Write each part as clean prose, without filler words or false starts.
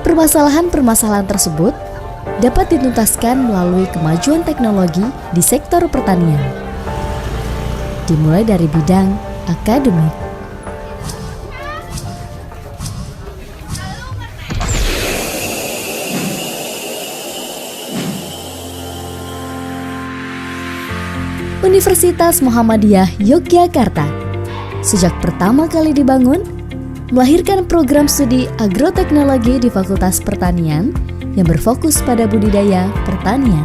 Permasalahan-permasalahan tersebut dapat dituntaskan melalui kemajuan teknologi di sektor pertanian, dimulai dari bidang akademik. Universitas Muhammadiyah Yogyakarta sejak pertama kali dibangun melahirkan program studi agroteknologi di Fakultas Pertanian yang berfokus pada budidaya pertanian.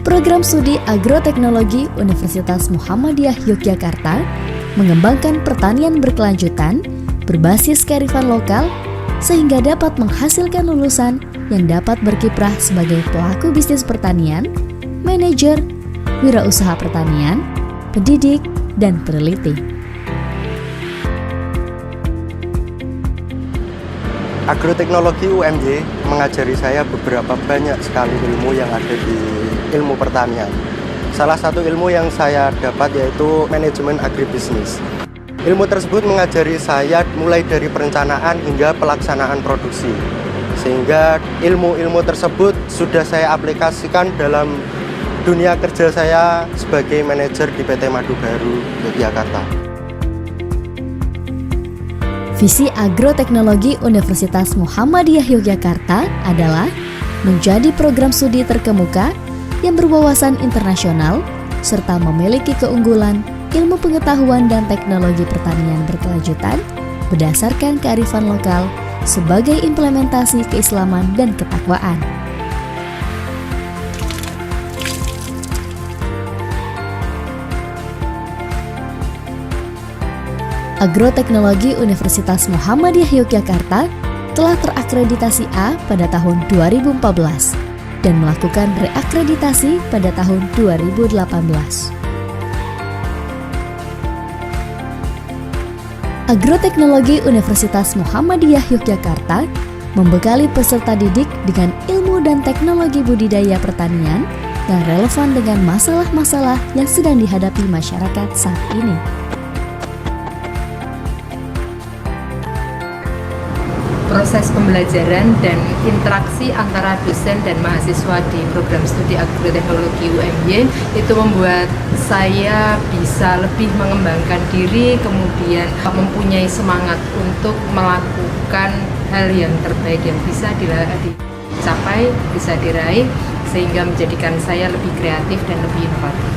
Program studi agroteknologi Universitas Muhammadiyah Yogyakarta mengembangkan pertanian berkelanjutan berbasis kearifan lokal sehingga dapat menghasilkan lulusan yang dapat berkiprah sebagai pelaku bisnis pertanian, manajer, wirausaha pertanian, pendidik, dan peneliti. Agroteknologi UMY mengajari saya beberapa banyak sekali ilmu yang ada di ilmu pertanian. Salah satu ilmu yang saya dapat yaitu manajemen agribisnis. Ilmu tersebut mengajari saya mulai dari perencanaan hingga pelaksanaan produksi. Sehingga ilmu-ilmu tersebut sudah saya aplikasikan dalam dunia kerja saya sebagai manajer di PT Madu Baru Yogyakarta. Visi agroteknologi Universitas Muhammadiyah Yogyakarta adalah menjadi program studi terkemuka yang berwawasan internasional serta memiliki keunggulan ilmu pengetahuan dan teknologi pertanian berkelanjutan berdasarkan kearifan lokal sebagai implementasi keislaman dan ketakwaan. Agroteknologi Universitas Muhammadiyah Yogyakarta telah terakreditasi A pada tahun 2014 dan melakukan reakreditasi pada tahun 2018. Agroteknologi Universitas Muhammadiyah Yogyakarta membekali peserta didik dengan ilmu dan teknologi budidaya pertanian yang relevan dengan masalah-masalah yang sedang dihadapi masyarakat saat ini. Proses pembelajaran dan interaksi antara dosen dan mahasiswa di program studi agroteknologi UMY itu membuat saya bisa lebih mengembangkan diri, kemudian mempunyai semangat untuk melakukan hal yang terbaik yang bisa dicapai, bisa diraih, sehingga menjadikan saya lebih kreatif dan lebih inovatif.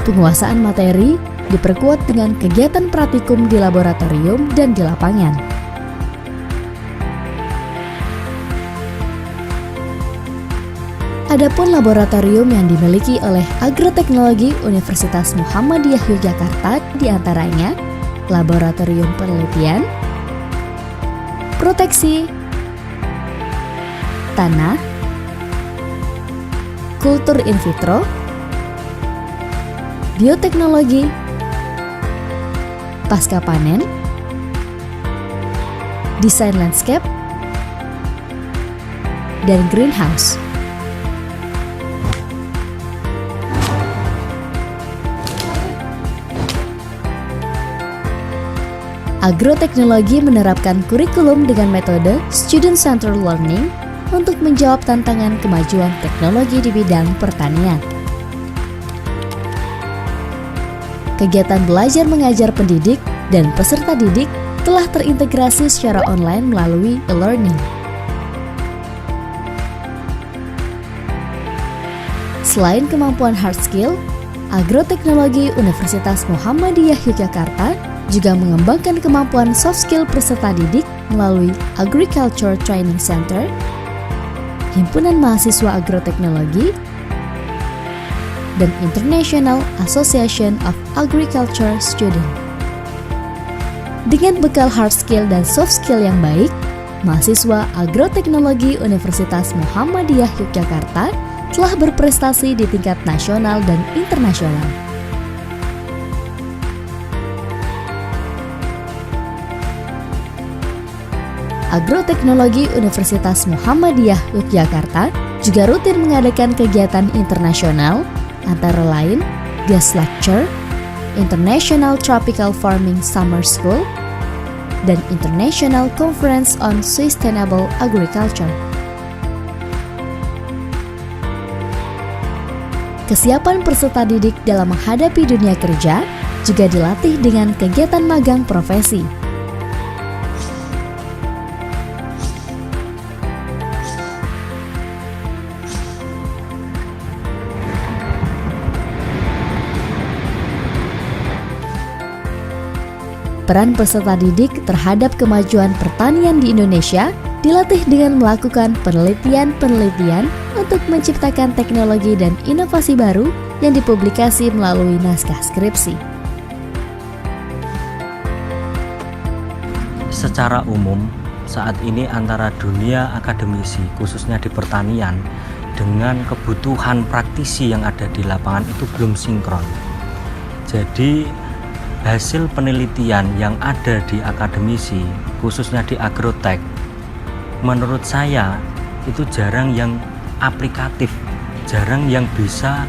Penguasaan materi diperkuat dengan kegiatan praktikum di laboratorium dan di lapangan. Adapun laboratorium yang dimiliki oleh Agroteknologi Universitas Muhammadiyah Yogyakarta diantaranya Laboratorium Penelitian, Proteksi, Tanah, Kultur in vitro, Bioteknologi, Pasca panen, Desain landscape, dan greenhouse. Agroteknologi menerapkan kurikulum dengan metode student-centered learning untuk menjawab tantangan kemajuan teknologi di bidang pertanian. Kegiatan belajar mengajar pendidik dan peserta didik telah terintegrasi secara online melalui e-learning. Selain kemampuan hard skill, Agroteknologi Universitas Muhammadiyah Yogyakarta juga mengembangkan kemampuan soft skill peserta didik melalui Agriculture Training Center, Himpunan Mahasiswa Agroteknologi, dan International Association of Agriculture Student. Dengan bekal hard skill dan soft skill yang baik, mahasiswa Agroteknologi Universitas Muhammadiyah Yogyakarta telah berprestasi di tingkat nasional dan internasional. Agroteknologi Universitas Muhammadiyah Yogyakarta juga rutin mengadakan kegiatan internasional antara lain Guest Lecture, International Tropical Farming Summer School, dan International Conference on Sustainable Agriculture. Kesiapan peserta didik dalam menghadapi dunia kerja juga dilatih dengan kegiatan magang profesi. Peran peserta didik terhadap kemajuan pertanian di Indonesia dilatih dengan melakukan penelitian-penelitian untuk menciptakan teknologi dan inovasi baru yang dipublikasi melalui naskah skripsi. Secara umum, saat ini antara dunia akademisi, khususnya di pertanian, dengan kebutuhan praktisi yang ada di lapangan itu belum sinkron. Jadi, hasil penelitian yang ada di akademisi, khususnya di agrotek, menurut saya itu jarang yang aplikatif, jarang yang bisa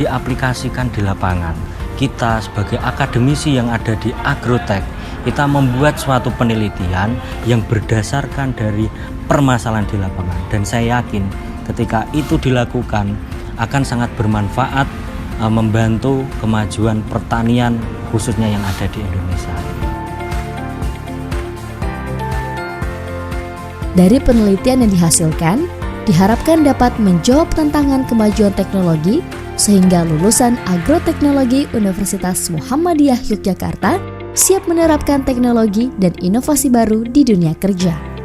diaplikasikan di lapangan. Kita sebagai akademisi yang ada di agrotek, kita membuat suatu penelitian yang berdasarkan dari permasalahan di lapangan. Dan saya yakin ketika itu dilakukan akan sangat bermanfaat, membantu kemajuan pertanian khususnya yang ada di Indonesia. Dari penelitian yang dihasilkan, diharapkan dapat menjawab tantangan kemajuan teknologi sehingga lulusan agroteknologi Universitas Muhammadiyah Yogyakarta siap menerapkan teknologi dan inovasi baru di dunia kerja.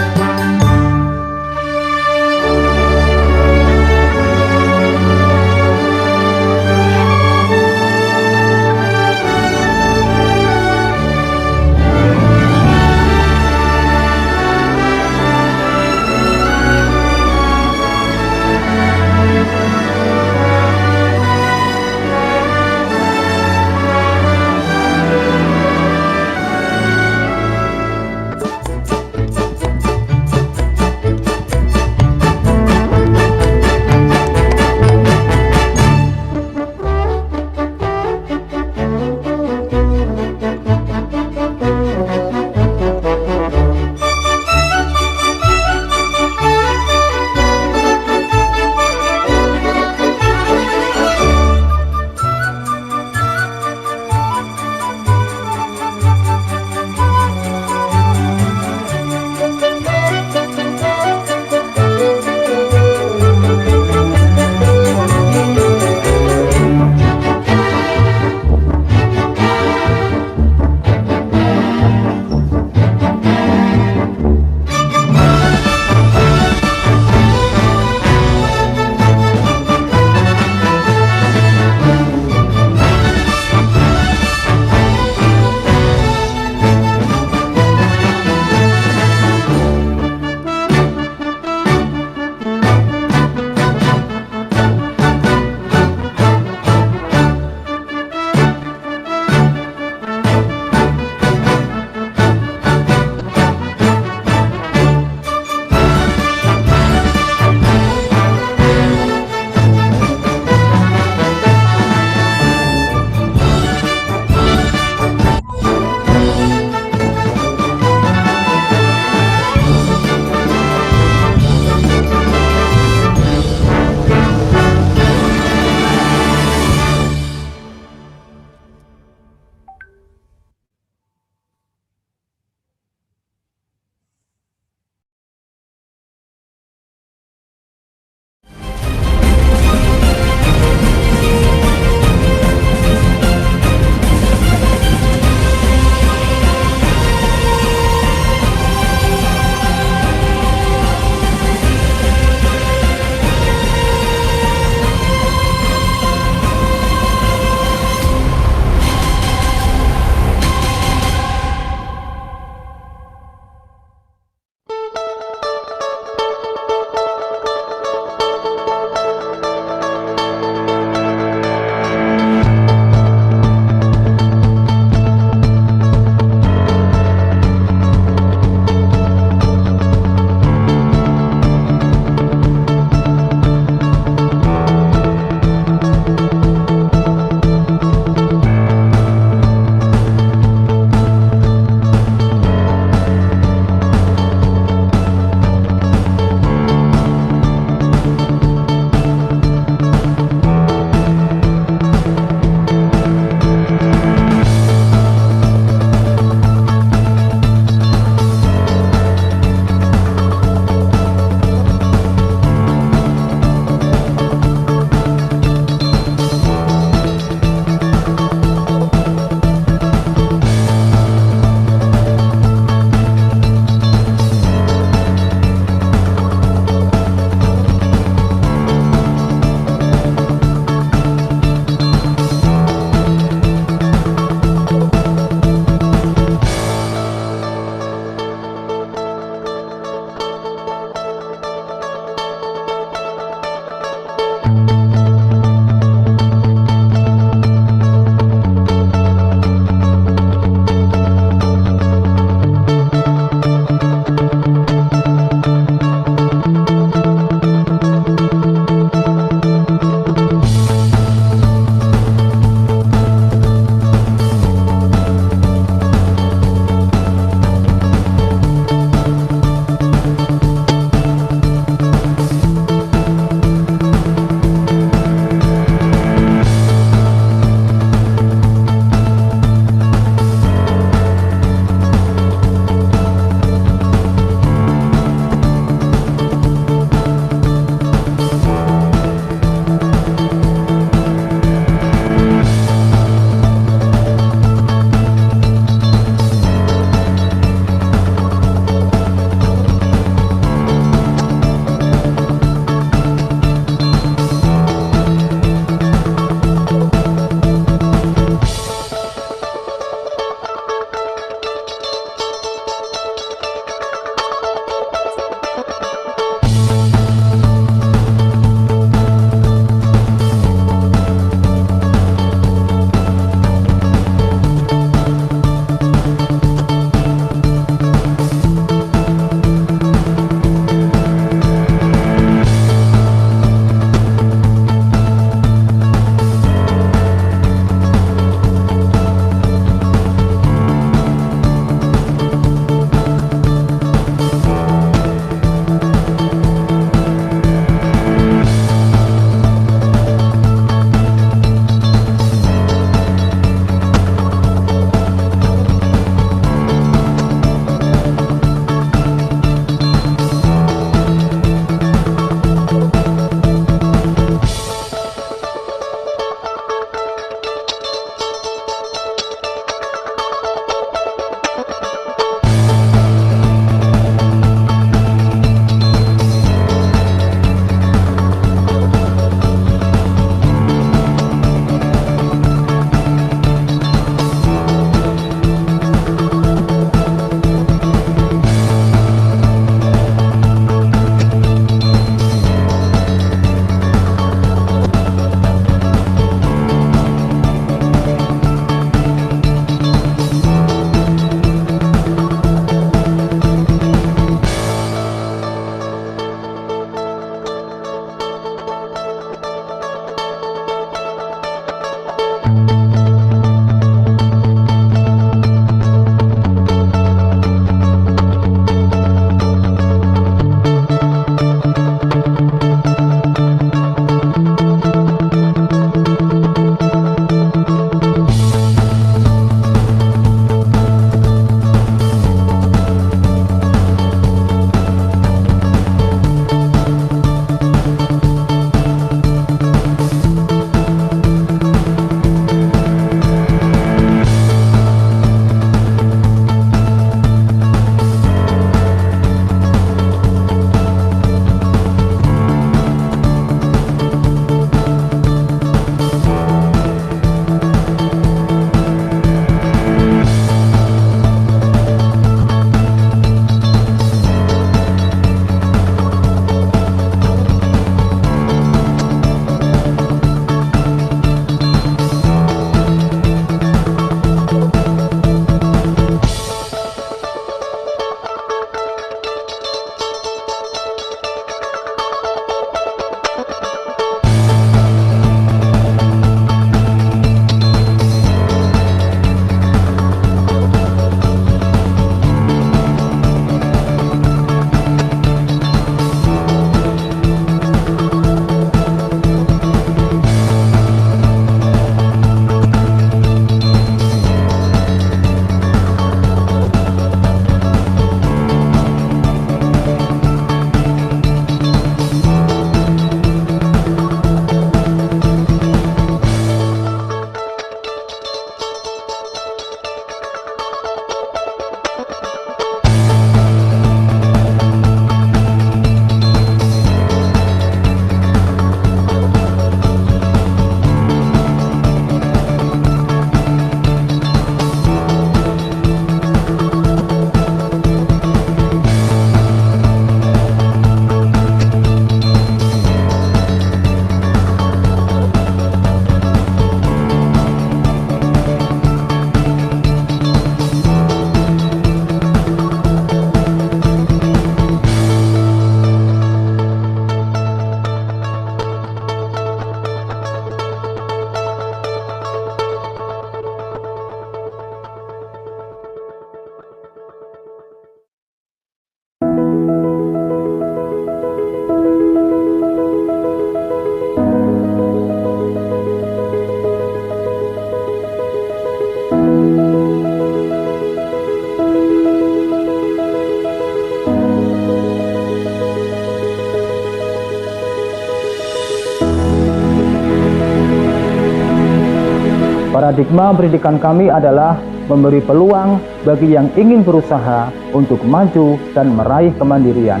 Paradigma pendidikan kami adalah memberi peluang bagi yang ingin berusaha untuk maju dan meraih kemandirian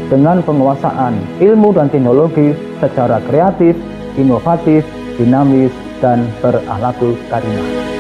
dengan penguasaan ilmu dan teknologi secara kreatif, inovatif, dinamis, dan berakhlakul karimah.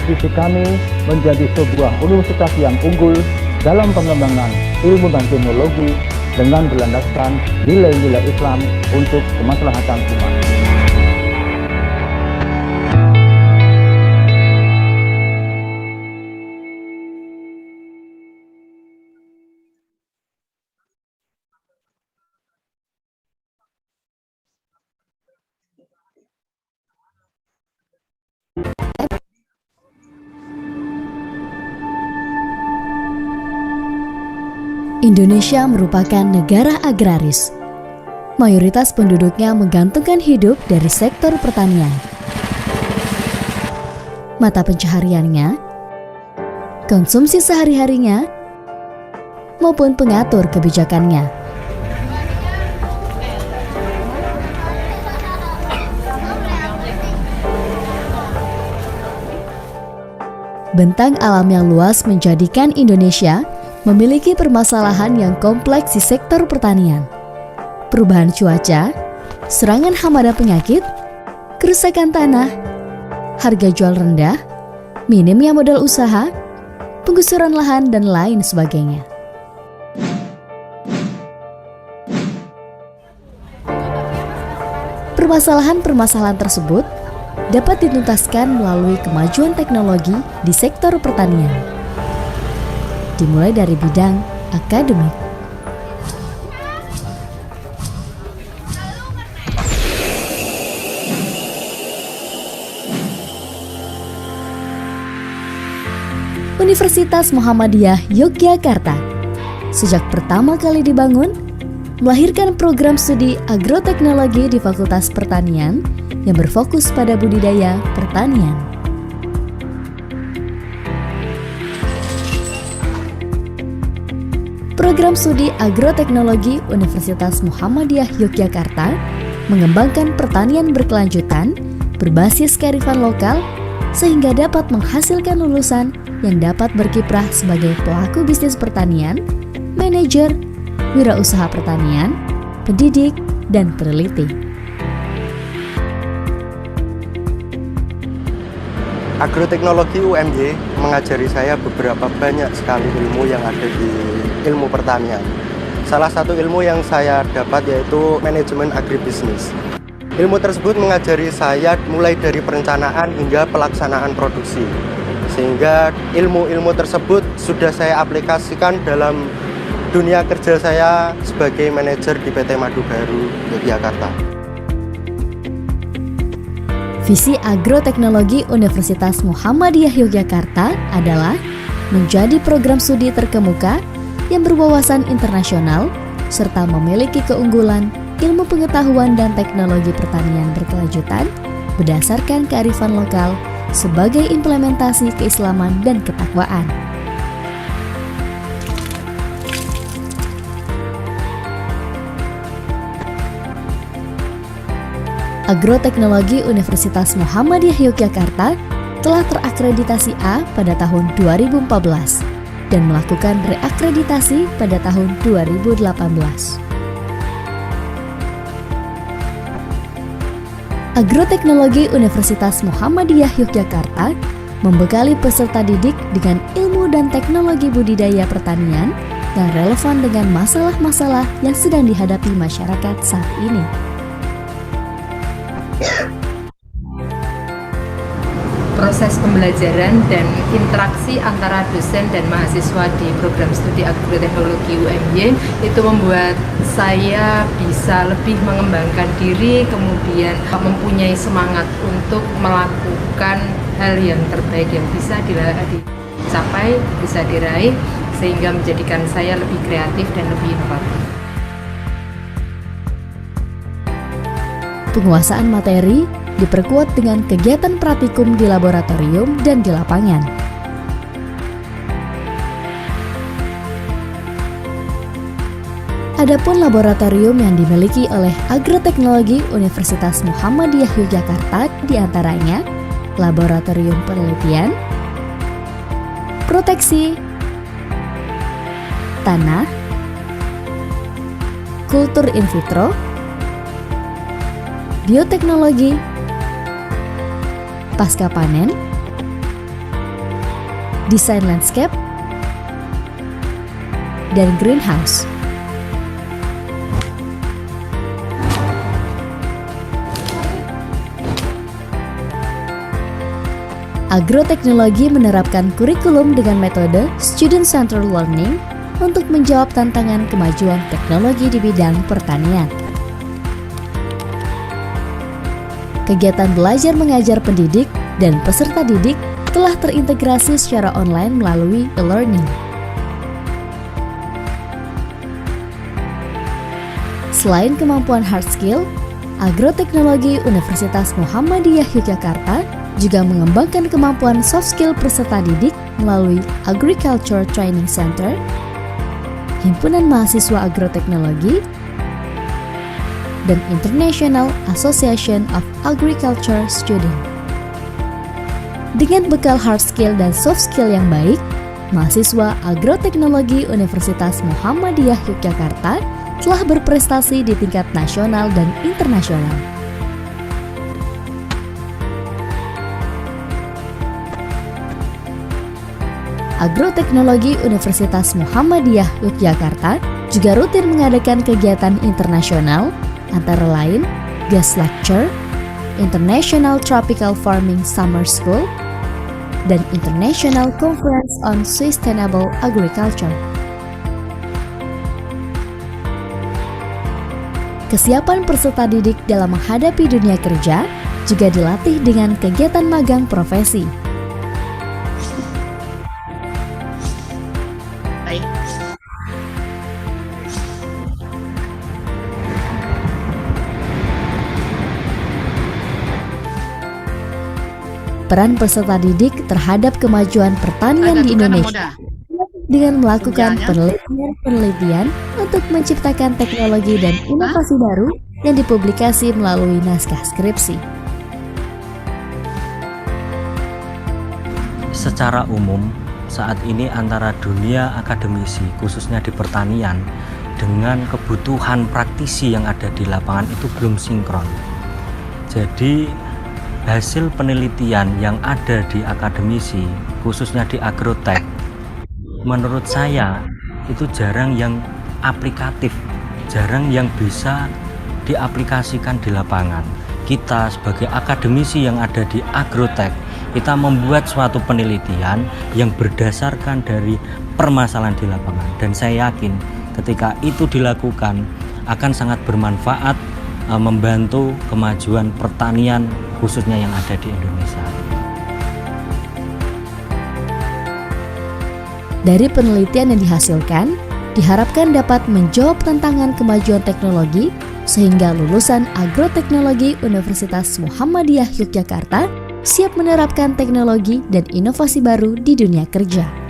Visi kami menjadi sebuah universitas yang unggul dalam pengembangan ilmu dan teknologi dengan berlandaskan nilai-nilai Islam untuk kemaslahatan umat. Indonesia merupakan negara agraris. Mayoritas penduduknya menggantungkan hidup dari sektor pertanian. Mata pencahariannya, konsumsi sehari-harinya, maupun pengatur kebijakannya. Bentang alam yang luas menjadikan Indonesia memiliki permasalahan yang kompleks di sektor pertanian. Perubahan cuaca, serangan hama dan penyakit, kerusakan tanah, harga jual rendah, minimnya modal usaha, penggusuran lahan, dan lain sebagainya. Permasalahan-permasalahan tersebut dapat dituntaskan melalui kemajuan teknologi di sektor pertanian. Dimulai dari bidang akademik. Universitas Muhammadiyah Yogyakarta sejak pertama kali dibangun melahirkan program studi agroteknologi di Fakultas Pertanian yang berfokus pada budidaya pertanian. Program Studi Agroteknologi Universitas Muhammadiyah Yogyakarta mengembangkan pertanian berkelanjutan berbasis kearifan lokal sehingga dapat menghasilkan lulusan yang dapat berkiprah sebagai pelaku bisnis pertanian, manajer, wirausaha pertanian, pendidik, dan peneliti. Agroteknologi UMY mengajari saya beberapa banyak sekali ilmu yang ada di ilmu pertanian. Salah satu ilmu yang saya dapat yaitu manajemen agribisnis. Ilmu tersebut mengajari saya mulai dari perencanaan hingga pelaksanaan produksi. Sehingga ilmu-ilmu tersebut sudah saya aplikasikan dalam dunia kerja saya sebagai manajer di PT Madu Baru Yogyakarta. Visi Agroteknologi Universitas Muhammadiyah Yogyakarta adalah menjadi program studi terkemuka yang berwawasan internasional serta memiliki keunggulan ilmu pengetahuan dan teknologi pertanian berkelanjutan berdasarkan kearifan lokal sebagai implementasi keislaman dan ketakwaan. Agroteknologi Universitas Muhammadiyah Yogyakarta telah terakreditasi A pada tahun 2014 dan melakukan reakreditasi pada tahun 2018. Agroteknologi Universitas Muhammadiyah Yogyakarta membekali peserta didik dengan ilmu dan teknologi budidaya pertanian yang relevan dengan masalah-masalah yang sedang dihadapi masyarakat saat ini. Proses pembelajaran dan interaksi antara dosen dan mahasiswa di program studi agroteknologi UMY itu membuat saya bisa lebih mengembangkan diri, kemudian mempunyai semangat untuk melakukan hal yang terbaik yang bisa dicapai, bisa diraih, sehingga menjadikan saya lebih kreatif dan lebih inovatif. Penguasaan materi diperkuat dengan kegiatan praktikum di laboratorium dan di lapangan. Adapun laboratorium yang dimiliki oleh Agroteknologi Universitas Muhammadiyah Yogyakarta diantaranya Laboratorium Penelitian, Proteksi, Tanah, Kultur in vitro, Bioteknologi, Pasca panen, Desain landscape, dan greenhouse. Agroteknologi menerapkan kurikulum dengan metode student-centered learning untuk menjawab tantangan kemajuan teknologi di bidang pertanian. Kegiatan belajar mengajar pendidik dan peserta didik telah terintegrasi secara online melalui e-learning. Selain kemampuan hard skill, Agroteknologi Universitas Muhammadiyah Yogyakarta juga mengembangkan kemampuan soft skill peserta didik melalui Agriculture Training Center, Himpunan Mahasiswa Agroteknologi, dan International Association of Agriculture Students. Dengan bekal hard skill dan soft skill yang baik, mahasiswa Agroteknologi Universitas Muhammadiyah Yogyakarta telah berprestasi di tingkat nasional dan internasional. Agroteknologi Universitas Muhammadiyah Yogyakarta juga rutin mengadakan kegiatan internasional antara lain guest lecture, International Tropical Farming Summer School, dan International Conference on Sustainable Agriculture. Kesiapan peserta didik dalam menghadapi dunia kerja juga dilatih dengan kegiatan magang profesi. Peran peserta didik terhadap kemajuan pertanian di Indonesia dengan melakukan penelitian untuk menciptakan teknologi dan inovasi baru yang dipublikasi melalui naskah skripsi. Secara umum, saat ini antara dunia akademisi, khususnya di pertanian, dengan kebutuhan praktisi yang ada di lapangan itu belum sinkron. Jadi, hasil penelitian yang ada di akademisi, khususnya di agrotek, menurut saya itu jarang yang aplikatif, jarang yang bisa diaplikasikan di lapangan. Kita sebagai akademisi yang ada di agrotek, kita membuat suatu penelitian yang berdasarkan dari permasalahan di lapangan, dan saya yakin ketika itu dilakukan akan sangat bermanfaat, membantu kemajuan pertanian khususnya yang ada di Indonesia. Dari penelitian yang dihasilkan, diharapkan dapat menjawab tantangan kemajuan teknologi sehingga lulusan agroteknologi Universitas Muhammadiyah Yogyakarta siap menerapkan teknologi dan inovasi baru di dunia kerja.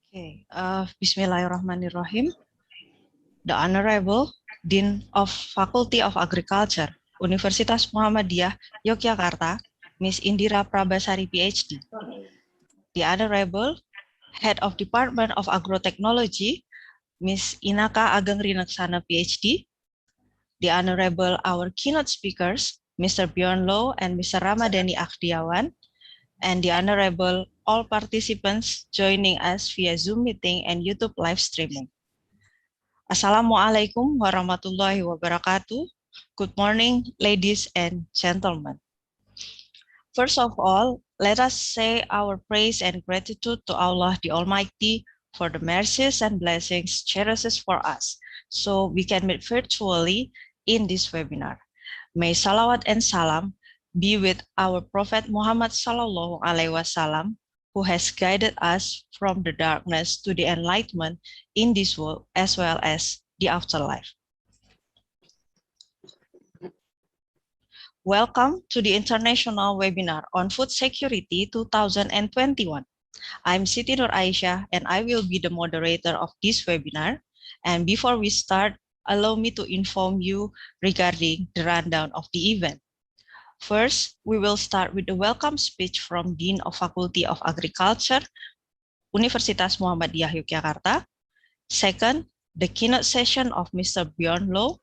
Okay, Bismillahirrahmanirrahim. The Honorable Dean of Faculty of Agriculture, Universitas Muhammadiyah, Yogyakarta, Ms. Indira Prabasari, PhD. The Honorable Head of Department of Agrotechnology, Ms. Inaka Ageng Rinaksana, PhD. The Honorable our keynote speakers, Mr. Bjorn Low and Mr. Ramadhani Akhdiawan, and the Honorable all participants joining us via Zoom meeting and YouTube live streaming. Assalamualaikum warahmatullahi wabarakatuh. Good morning, ladies and gentlemen. First of all, let us say our praise and gratitude to Allah the Almighty for the mercies and blessings cherishes for us, so we can meet virtually in this webinar. May salawat and salam be with our Prophet Muhammad Sallallahu Alaihi Wasallam, who has guided us from the darkness to the enlightenment in this world as well as the afterlife. Welcome to the International Webinar on Food Security 2021. I'm Siti Nur Aisyah and I will be the moderator of this webinar. And before we start, allow me to inform you regarding the rundown of the event. First, we will start with the welcome speech from Dean of Faculty of Agriculture, Universitas Muhammadiyah Yogyakarta. Second, the keynote session of Mr. Bjorn Low.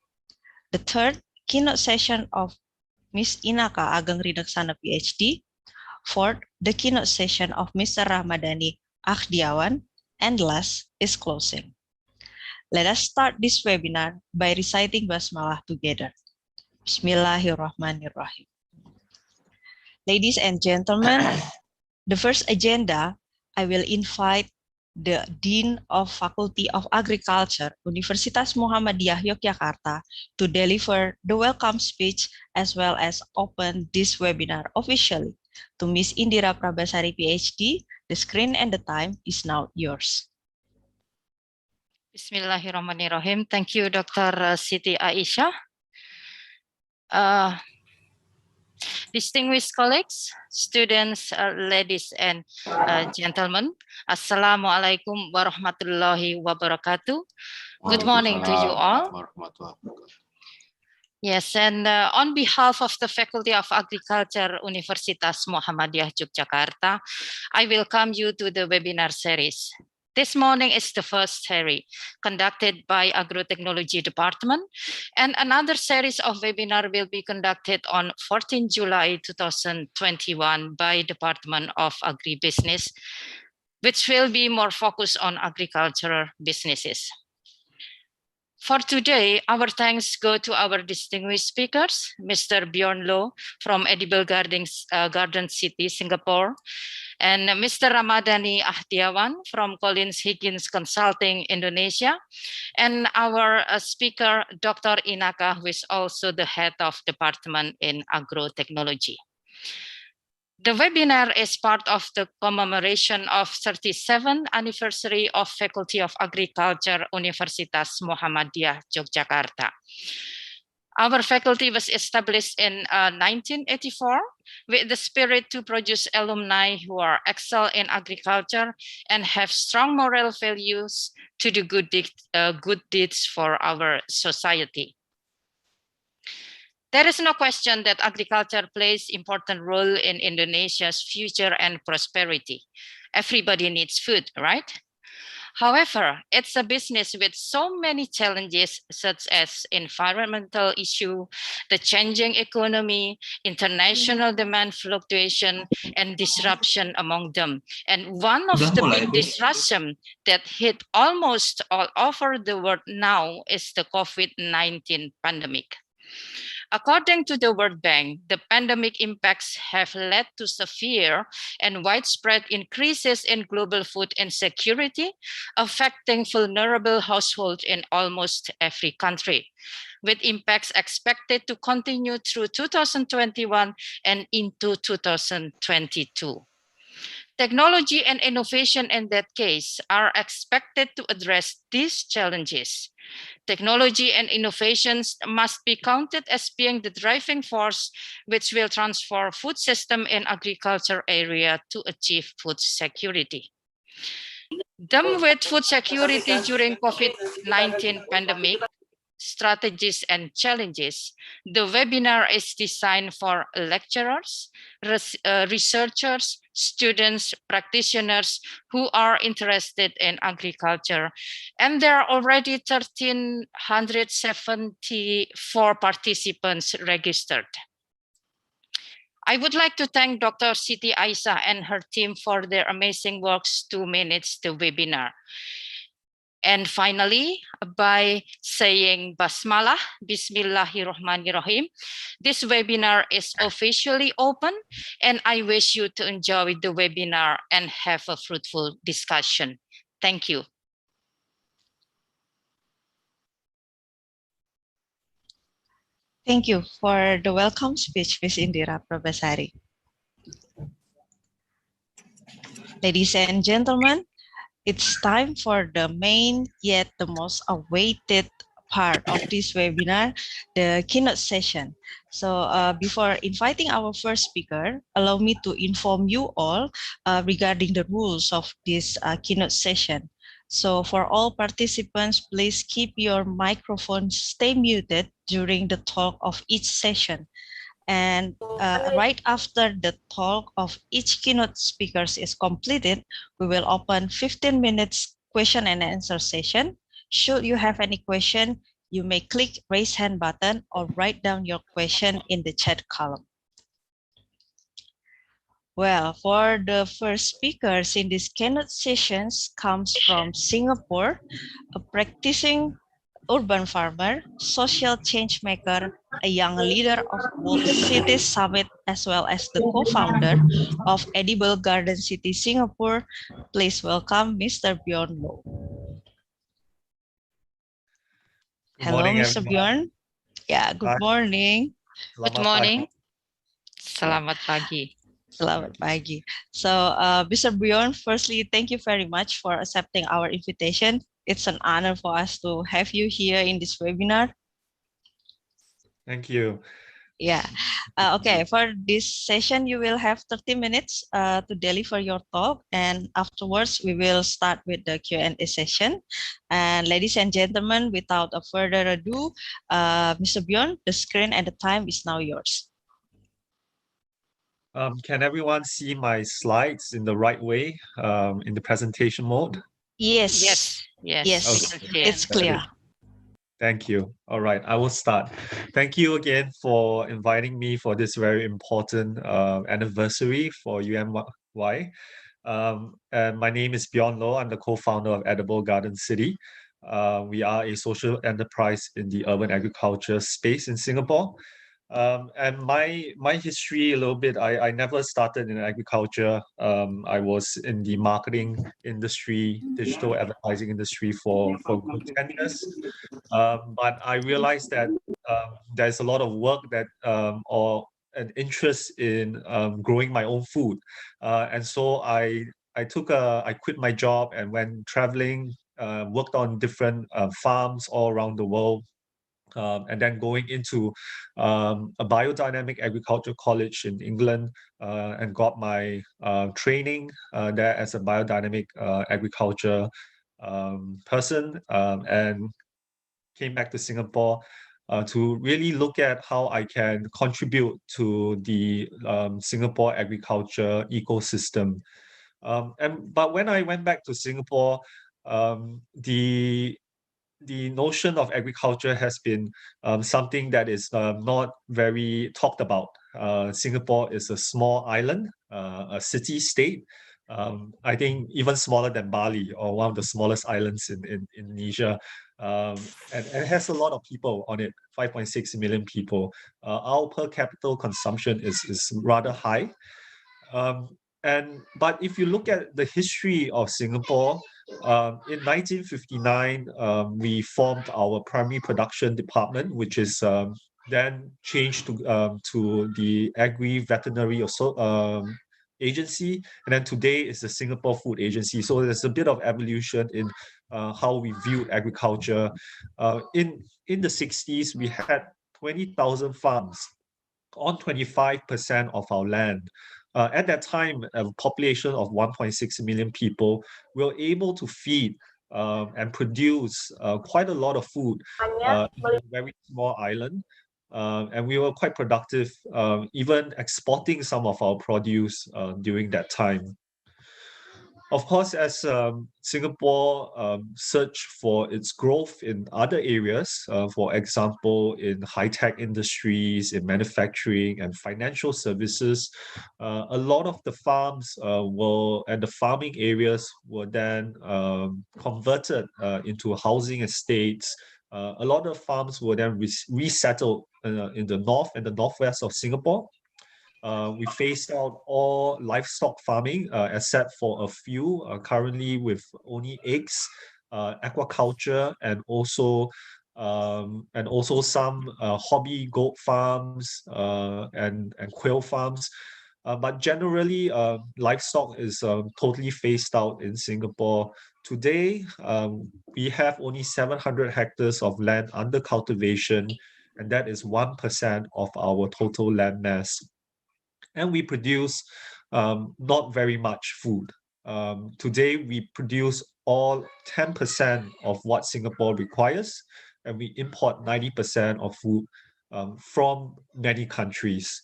The third, keynote session of Ms. Inaka Ageng Rinaksana, PhD. Fourth, the keynote session of Mr. Ramadhani Akhdiawan. And last is closing. Let us start this webinar by reciting Basmalah together. Bismillahirrahmanirrahim. Ladies and gentlemen, the first agenda, I will invite the Dean of Faculty of Agriculture, Universitas Muhammadiyah Yogyakarta, to deliver the welcome speech as well as open this webinar officially. To Ms. Indira Prabasari, PhD, the screen and the time is now yours. Bismillahirrahmanirrahim. Thank you, Dr. Siti Aisyah. Distinguished colleagues, students, ladies and gentlemen, Assalamualaikum warahmatullahi wabarakatuh. Good morning to you all. Yes, and on behalf of the Faculty of Agriculture, Universitas Muhammadiyah Yogyakarta, I welcome you to the webinar series. This morning is the first series conducted by Agrotechnology Department, and another series of webinar will be conducted on 14 July 2021 by Department of Agribusiness, which will be more focused on agricultural businesses. For today, our thanks go to our distinguished speakers, Mr. Bjorn Loh from Edible Gardens, Garden City, Singapore, and Mr. Ramadhani Ahdiawan from Collins Higgins Consulting, Indonesia, and our speaker, Dr. Inaka, who is also the head of department in agrotechnology. The webinar is part of the commemoration of 37th anniversary of Faculty of Agriculture, Universitas Muhammadiyah, Yogyakarta. Our faculty was established in 1984 with the spirit to produce alumni who are excel in agriculture and have strong moral values to do good deeds for our society. There is no question that agriculture plays an important role in Indonesia's future and prosperity. Everybody needs food, right? However, it's a business with so many challenges, such as environmental issue, the changing economy, international demand fluctuation, and disruption among them. And one of the big disruption that hit almost all over the world now is the COVID-19 pandemic. According to the World Bank, the pandemic impacts have led to severe and widespread increases in global food insecurity, affecting vulnerable households in almost every country, with impacts expected to continue through 2021 and into 2022. Technology and innovation in that case are expected to address these challenges. Technology and innovations must be counted as being the driving force which will transform food system in agriculture area to achieve food security. Done with food security during COVID-19 pandemic, strategies and challenges, the webinar is designed for lecturers, researchers, students, practitioners who are interested in agriculture. And there are already 1,374 participants registered. I would like to thank Dr. Siti Aisyah and her team for their amazing works to manage the webinar. And finally, by saying Basmalah, Bismillahirrahmanirrahim, this webinar is officially open, and I wish you to enjoy the webinar and have a fruitful discussion. Thank you. Thank you for the welcome speech, Ms. Indira Prabhasari. Ladies and gentlemen, it's time for the main yet the most awaited part of this webinar, the keynote session. So before inviting our first speaker, allow me to inform you all regarding the rules of this keynote session. So for all participants, please keep your microphone stay muted during the talk of each session. And right after the talk of each keynote speakers is completed, we will open 15 minutes question and answer session. Should you have any question, you may click raise hand button or write down your question in the chat column. Well, for the first speakers in this keynote sessions comes from Singapore, a practicing urban farmer, social change maker, a young leader of World City Summit, as well as the co-founder of Edible Garden City, Singapore. Please welcome Mr. Bjorn Loh. Hello, morning, Mr. Bjorn. Yeah, good morning. Good morning. Selamat pagi. Selamat pagi. So, Mr. Bjorn, firstly, thank you very much for accepting our invitation. It's an honor for us to have you here in this webinar. Thank you. Yeah. Okay, for this session, you will have 30 minutes to deliver your talk, and afterwards we will start with the Q&A session. And ladies and gentlemen, without a further ado, Mr. Bjorn, the screen and the time is now yours. Can everyone see my slides in the right way in the presentation mode? Yes. Yes. Yes. we can see it. It's clear. Thank you. All right, I will start. Thank you again for inviting me for this very important anniversary for UMY. And my name is Bjorn Loh. I'm the co-founder of Edible Garden City. We are a social enterprise in the urban agriculture space in Singapore. And my history a little bit, I never started in agriculture. I was in the marketing industry, digital advertising industry for good 10 years. But I realized that there's a lot of work that or an interest in growing my own food. And so I quit my job and went traveling, worked on different farms all around the world, and then going into a biodynamic agriculture college in England, and got my training there as a biodynamic agriculture person, and came back to Singapore to really look at how I can contribute to the Singapore agriculture ecosystem. But when I went back to Singapore, the notion of agriculture has been something that is not very talked about. Singapore is a small island, a city state. I think even smaller than Bali, or one of the smallest islands in Indonesia. And it has a lot of people on it, 5.6 million people. Our per capita consumption is rather high. But if you look at the history of Singapore, in 1959, we formed our primary production department, which is then changed to the Agri Veterinary Agency, and then today is the Singapore Food Agency. So there's a bit of evolution in how we viewed agriculture. In the 60s, we had 20,000 farms on 25% of our land. At that time, a population of 1.6 million people, we were able to feed and produce quite a lot of food in a very small island. And we were quite productive, even exporting some of our produce during that time. Of course, as Singapore search for its growth in other areas, for example, in high-tech industries, in manufacturing and financial services, a lot of the farms and the farming areas were then converted into housing estates. A lot of farms were then resettled in the north and the northwest of Singapore. We phased out all livestock farming, except for a few, currently with only eggs, aquaculture, and also some hobby goat farms and quail farms. But generally, livestock is totally phased out in Singapore. Today, we have only 700 hectares of land under cultivation, and that is 1% of our total land mass. And we produce not very much food. Today, we produce all 10% of what Singapore requires, and we import 90% of food from many countries.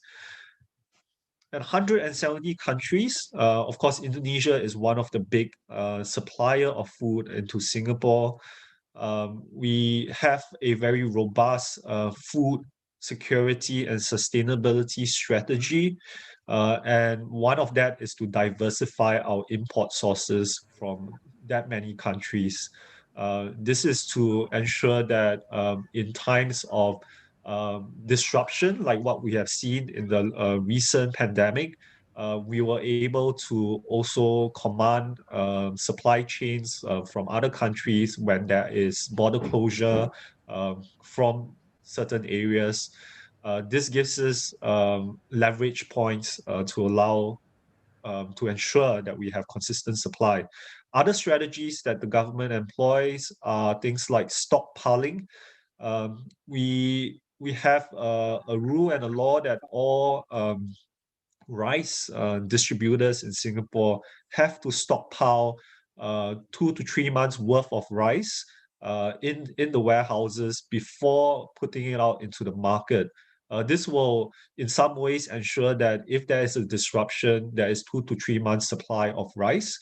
And 170 countries, of course, Indonesia is one of the big supplier of food into Singapore. We have a very robust food security and sustainability strategy. And one of that is to diversify our import sources from that many countries. This is to ensure that in times of disruption, like what we have seen in the recent pandemic, we were able to also command supply chains from other countries when there is border closure from certain areas. This gives us leverage points to allow to ensure that we have consistent supply. Other strategies that the government employs are things like stockpiling. We have a rule and a law that all rice distributors in Singapore have to stockpile 2 to 3 months worth of rice in the warehouses before putting it out into the market. This will, in some ways, ensure that if there is a disruption, there is 2 to 3 months supply of rice.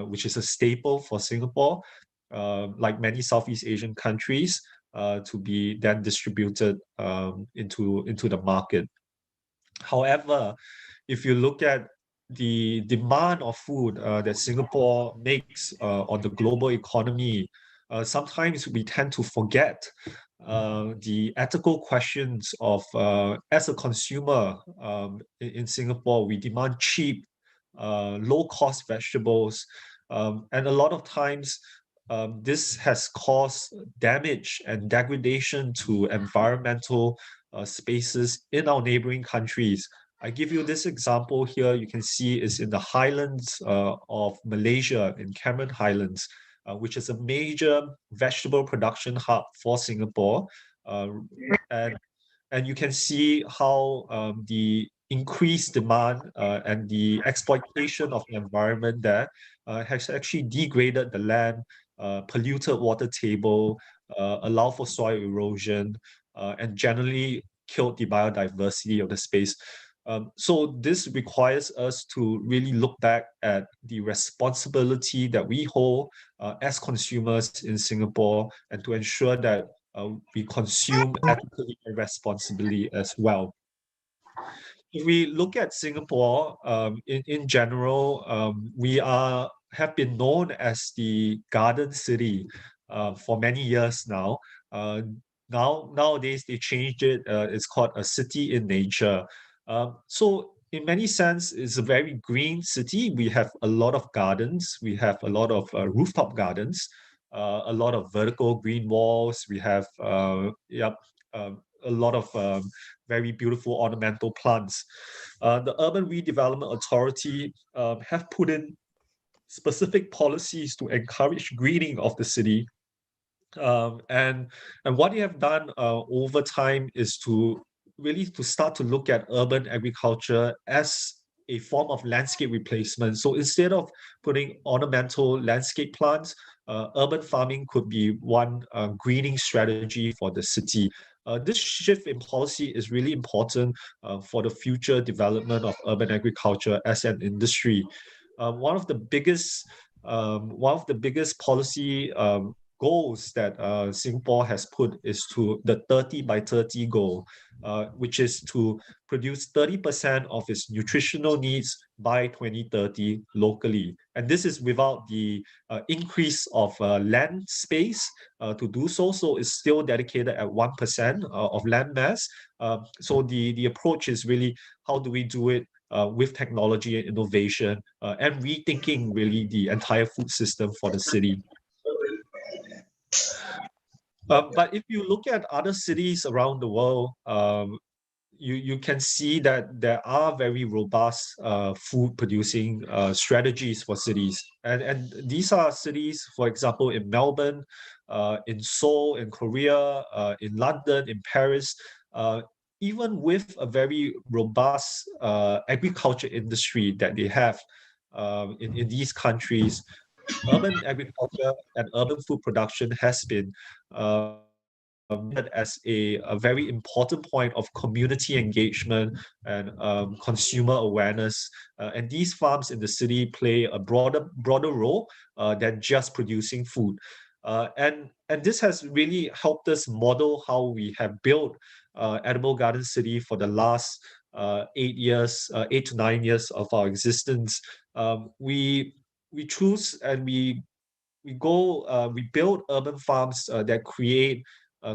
which is a staple for Singapore, like many Southeast Asian countries, to be then distributed into the market. However, if you look at the demand of food that Singapore makes on the global economy, sometimes we tend to forget the ethical questions of, as a consumer in Singapore, we demand cheap, low-cost vegetables, and a lot of times this has caused damage and degradation to environmental spaces in our neighboring countries. I give you this example here. You can see is in the highlands of Malaysia, in Cameron Highlands, which is a major vegetable production hub for Singapore. And you can see how the increased demand and the exploitation of the environment there has actually degraded the land, polluted water table, allow for soil erosion, and generally killed the biodiversity of the space. So this requires us to really look back at the responsibility that we hold as consumers in Singapore, and to ensure that we consume ethically and responsibly as well. If we look at Singapore, in general, we have been known as the garden city for many years now. Nowadays, they changed it. It's called a city in nature. So in many sense, it's a very green city. We have a lot of gardens. We have a lot of rooftop gardens, a lot of vertical green walls. We have a lot of very beautiful ornamental plants. The Urban Redevelopment Authority have put in specific policies to encourage greening of the city. And what they have done over time is to really start to look at urban agriculture as a form of landscape replacement. So instead of putting ornamental landscape plants, urban farming could be one greening strategy for the city. This shift in policy is really important for the future development of urban agriculture as an industry. One of the biggest policy goals that Singapore has put is to the 30 by 30 goal, which is to produce 30% of its nutritional needs by 2030 locally. And this is without the increase of land space to do so. So it's still dedicated at 1% of land mass. So the approach is really, how do we do it with technology and innovation, and rethinking really the entire food system for the city. But if you look at other cities around the world, you can see that there are very robust food producing strategies for cities. And these are cities, for example, in Melbourne, in Seoul, in Korea, in London, in Paris, even with a very robust agriculture industry that they have in these countries, urban agriculture and urban food production has been as a very important point of community engagement and consumer awareness. And these farms in the city play a broader role than just producing food. And this has really helped us model how we have built Edible Garden City for the last 8 to 9 years of our existence. We choose and we build urban farms that create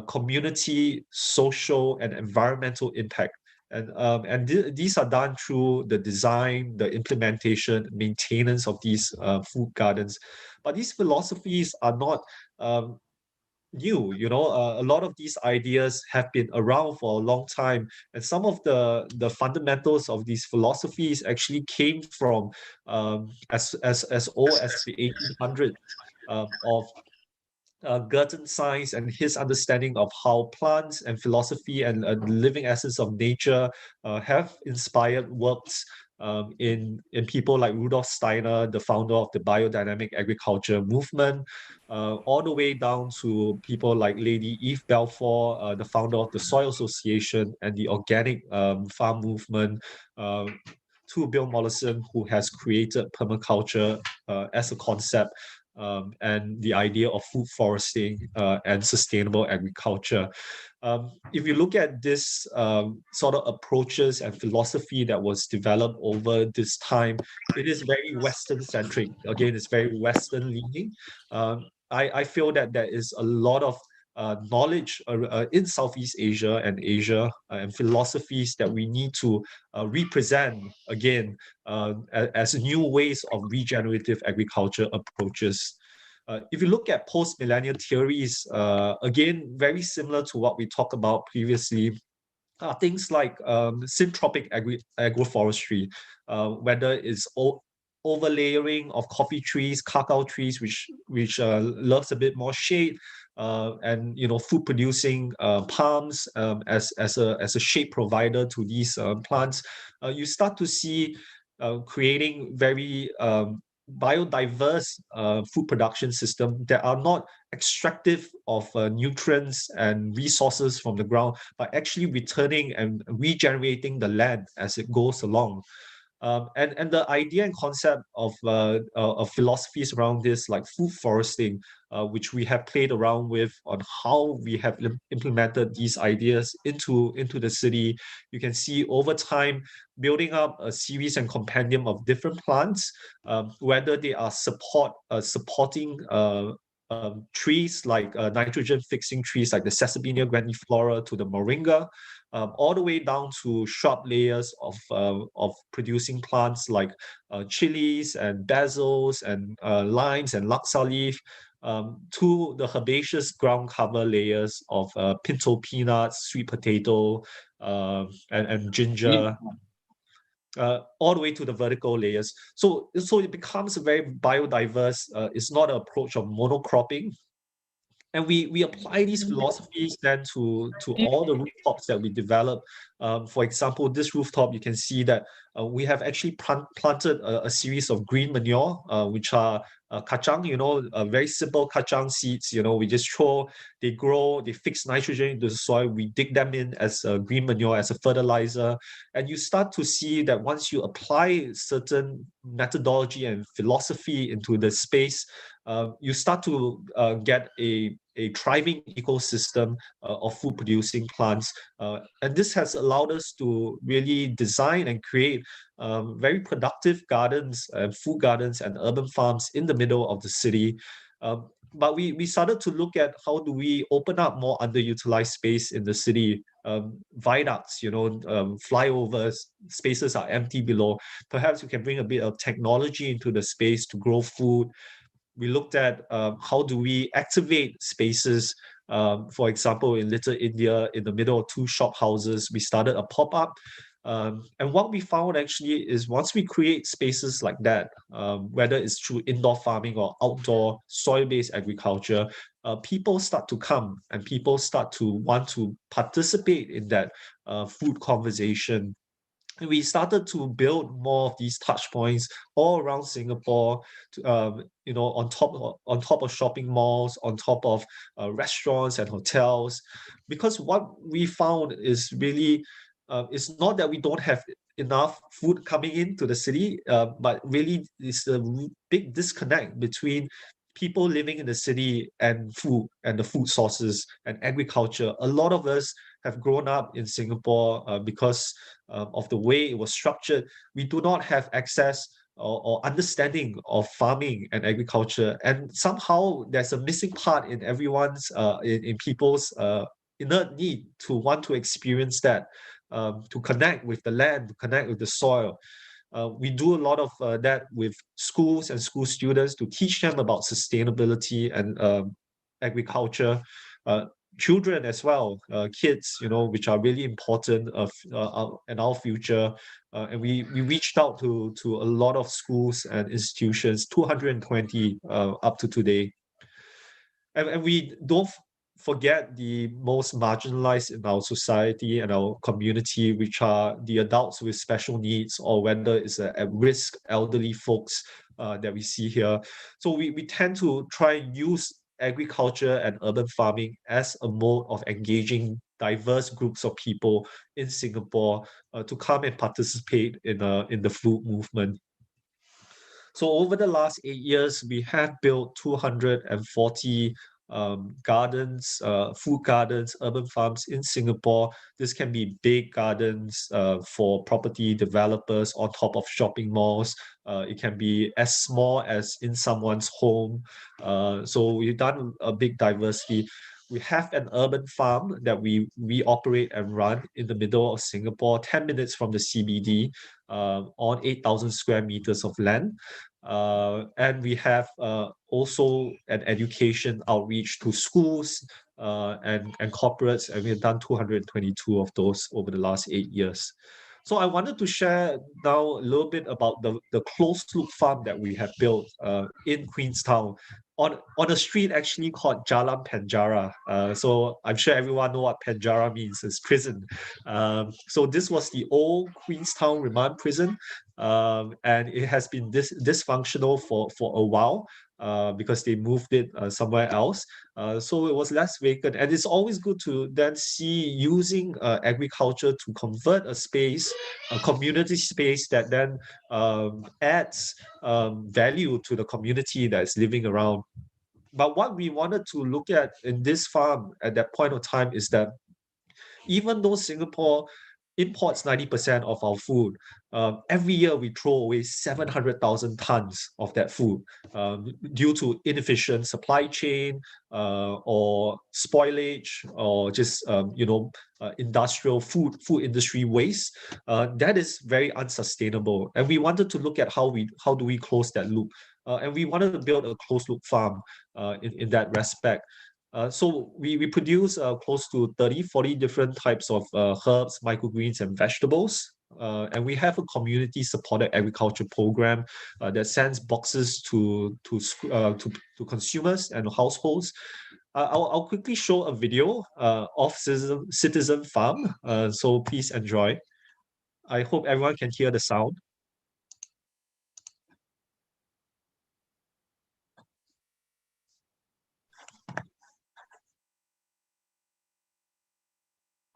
community, social, and environmental impact. And these are done through the design, the implementation, maintenance of these food gardens. But these philosophies are not new. A lot of these ideas have been around for a long time, and some of the fundamentals of these philosophies actually came from as old as the 1800s of Gerton Science and his understanding of how plants and philosophy and the living essence of nature have inspired works in people like Rudolf Steiner, the founder of the biodynamic agriculture movement, all the way down to people like Lady Eve Balfour, the founder of the Soil Association and the organic farm movement. to Bill Mollison, who has created permaculture as a concept, and the idea of food foresting and sustainable agriculture. If you look at this sort of approaches and philosophy that was developed over this time, it is very Western centric. Again, it's very Western leaning. I feel that there is a lot of knowledge in Southeast Asia and philosophies that we need to represent again as new ways of regenerative agriculture approaches. If you look at post-millennial theories, again, very similar to what we talked about previously, things like syntropic agroforestry, whether it's overlayering of coffee trees, cacao trees, which loves a bit more shade, and food producing palms as a shade provider to these plants. You start to see creating very biodiverse food production system that are not extractive of nutrients and resources from the ground, but actually returning and regenerating the land as it goes along. And the idea and concept of philosophies around this, like food foresting, which we have played around with on how we have implemented these ideas into the city. You can see over time building up a series and compendium of different plants, whether they are supporting trees like nitrogen fixing trees like the Sesabenia grandiflora to the moringa, all the way down to shrub layers of producing plants like chilies and basils and limes and laksa leaf, to the herbaceous ground cover layers of pinto peanuts, sweet potato, and ginger. All the way to the vertical layers. So it becomes a very biodiverse, it's not an approach of monocropping. And we apply these philosophies then to all the rooftops that we develop. For example, this rooftop, you can see that we have actually planted a series of green manure, which are kacang, very simple kacang seeds. We just they grow, they fix nitrogen into the soil. We dig them in as a green manure, as a fertilizer. And you start to see that once you apply certain methodology and philosophy into the space, you start to get a thriving ecosystem of food producing plants. And this has allowed us to really design and create very productive gardens and food gardens and urban farms in the middle of the city. But we started to look at how do we open up more underutilized space in the city. Viaducts, flyovers, spaces are empty below. Perhaps we can bring a bit of technology into the space to grow food. We looked at how do we activate spaces. For example, in Little India, in the middle of two shop houses, we started a pop-up. And what we found actually is once we create spaces like that, whether it's through indoor farming or outdoor soil-based agriculture, people start to come and people start to want to participate in that food conversation. And we started to build more of these touch points all around Singapore, on top of shopping malls, on top of restaurants and hotels. Because what we found is really, it's not that we don't have enough food coming into the city, but really it's a big disconnect between people living in the city and food and the food sources and agriculture. A lot of us have grown up in Singapore because of the way it was structured. We do not have access or understanding of farming and agriculture, and somehow there's a missing part in everyone's in people's innate need to want to experience that, to connect with the land, to connect with the soil. We do a lot of that with schools and school students to teach them about sustainability and agriculture. Children as well, kids, which are really important in our future. And we reached out to a lot of schools and institutions, 220 up to today. And we don't forget the most marginalized in our society and our community, which are the adults with special needs, or whether it's at-risk elderly folks that we see here. So we tend to try and use agriculture and urban farming as a mode of engaging diverse groups of people in Singapore to come and participate in the food movement. So over the last 8 years, we have built 240 gardens, food gardens, urban farms in Singapore. This can be big gardens for property developers on top of shopping malls. It can be as small as in someone's home. So we've done a big diversity. We have an urban farm that we operate and run in the middle of Singapore, 10 minutes from the CBD, on 8,000 square meters of land. And we have also an education outreach to schools and corporates, and we've done 222 of those over the last 8 years. So I wanted to share now a little bit about the closed loop farm that we have built in Queenstown on a street actually called Jalan Penjara. So I'm sure everyone know what Penjara means. It's prison. So this was the old Queenstown Remand Prison, and it has been dysfunctional for a while. Because they moved it somewhere else. So it was less vacant. And it's always good to then see using agriculture to convert a space, a community space that then adds value to the community that is living around. But what we wanted to look at in this farm at that point of time is that even though Singapore imports 90% of our food, every year we throw away 700,000 tons of that food due to inefficient supply chain or spoilage or just industrial food industry waste. That is very unsustainable, and we wanted to look at how do we close that loop, and we wanted to build a closed loop farm in that respect. So we produce close to 40 different types of herbs, microgreens, and vegetables. And we have a community-supported agriculture program that sends boxes to consumers and households. I'll quickly show a video of Citizen Farm, so please enjoy. I hope everyone can hear the sound.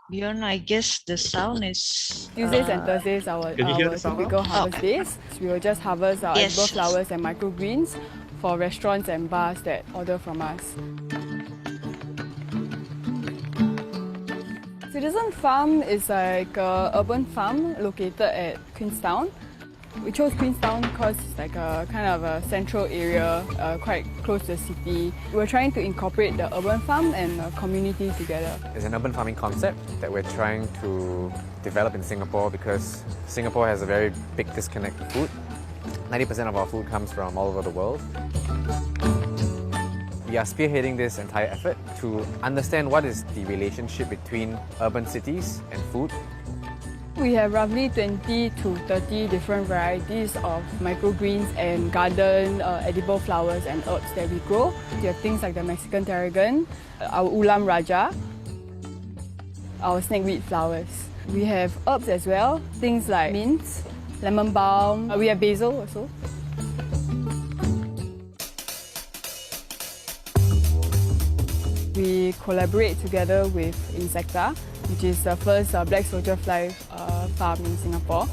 Bjorn, I guess the sound is... Tuesdays and Thursdays are our typical harvest days. We will just harvest our edible flowers and microgreens for restaurants and bars that order from us. Citizen Farm is like an urban farm located at Queenstown. We chose Queenstown because it's like a kind of a central area, quite close to the city. We're trying to incorporate the urban farm and community together. It's an urban farming concept that we're trying to develop in Singapore because Singapore has a very big disconnect to food. 90% of our food comes from all over the world. We are spearheading this entire effort to understand what is the relationship between urban cities and food. We have roughly 20 to 30 different varieties of microgreens and garden edible flowers and herbs that we grow. We have things like the Mexican tarragon, our ulam raja, our snakeweed flowers. We have herbs as well, things like mint, lemon balm. We have basil also. We collaborate together with Insecta, which is the first black soldier fly farm in Singapore.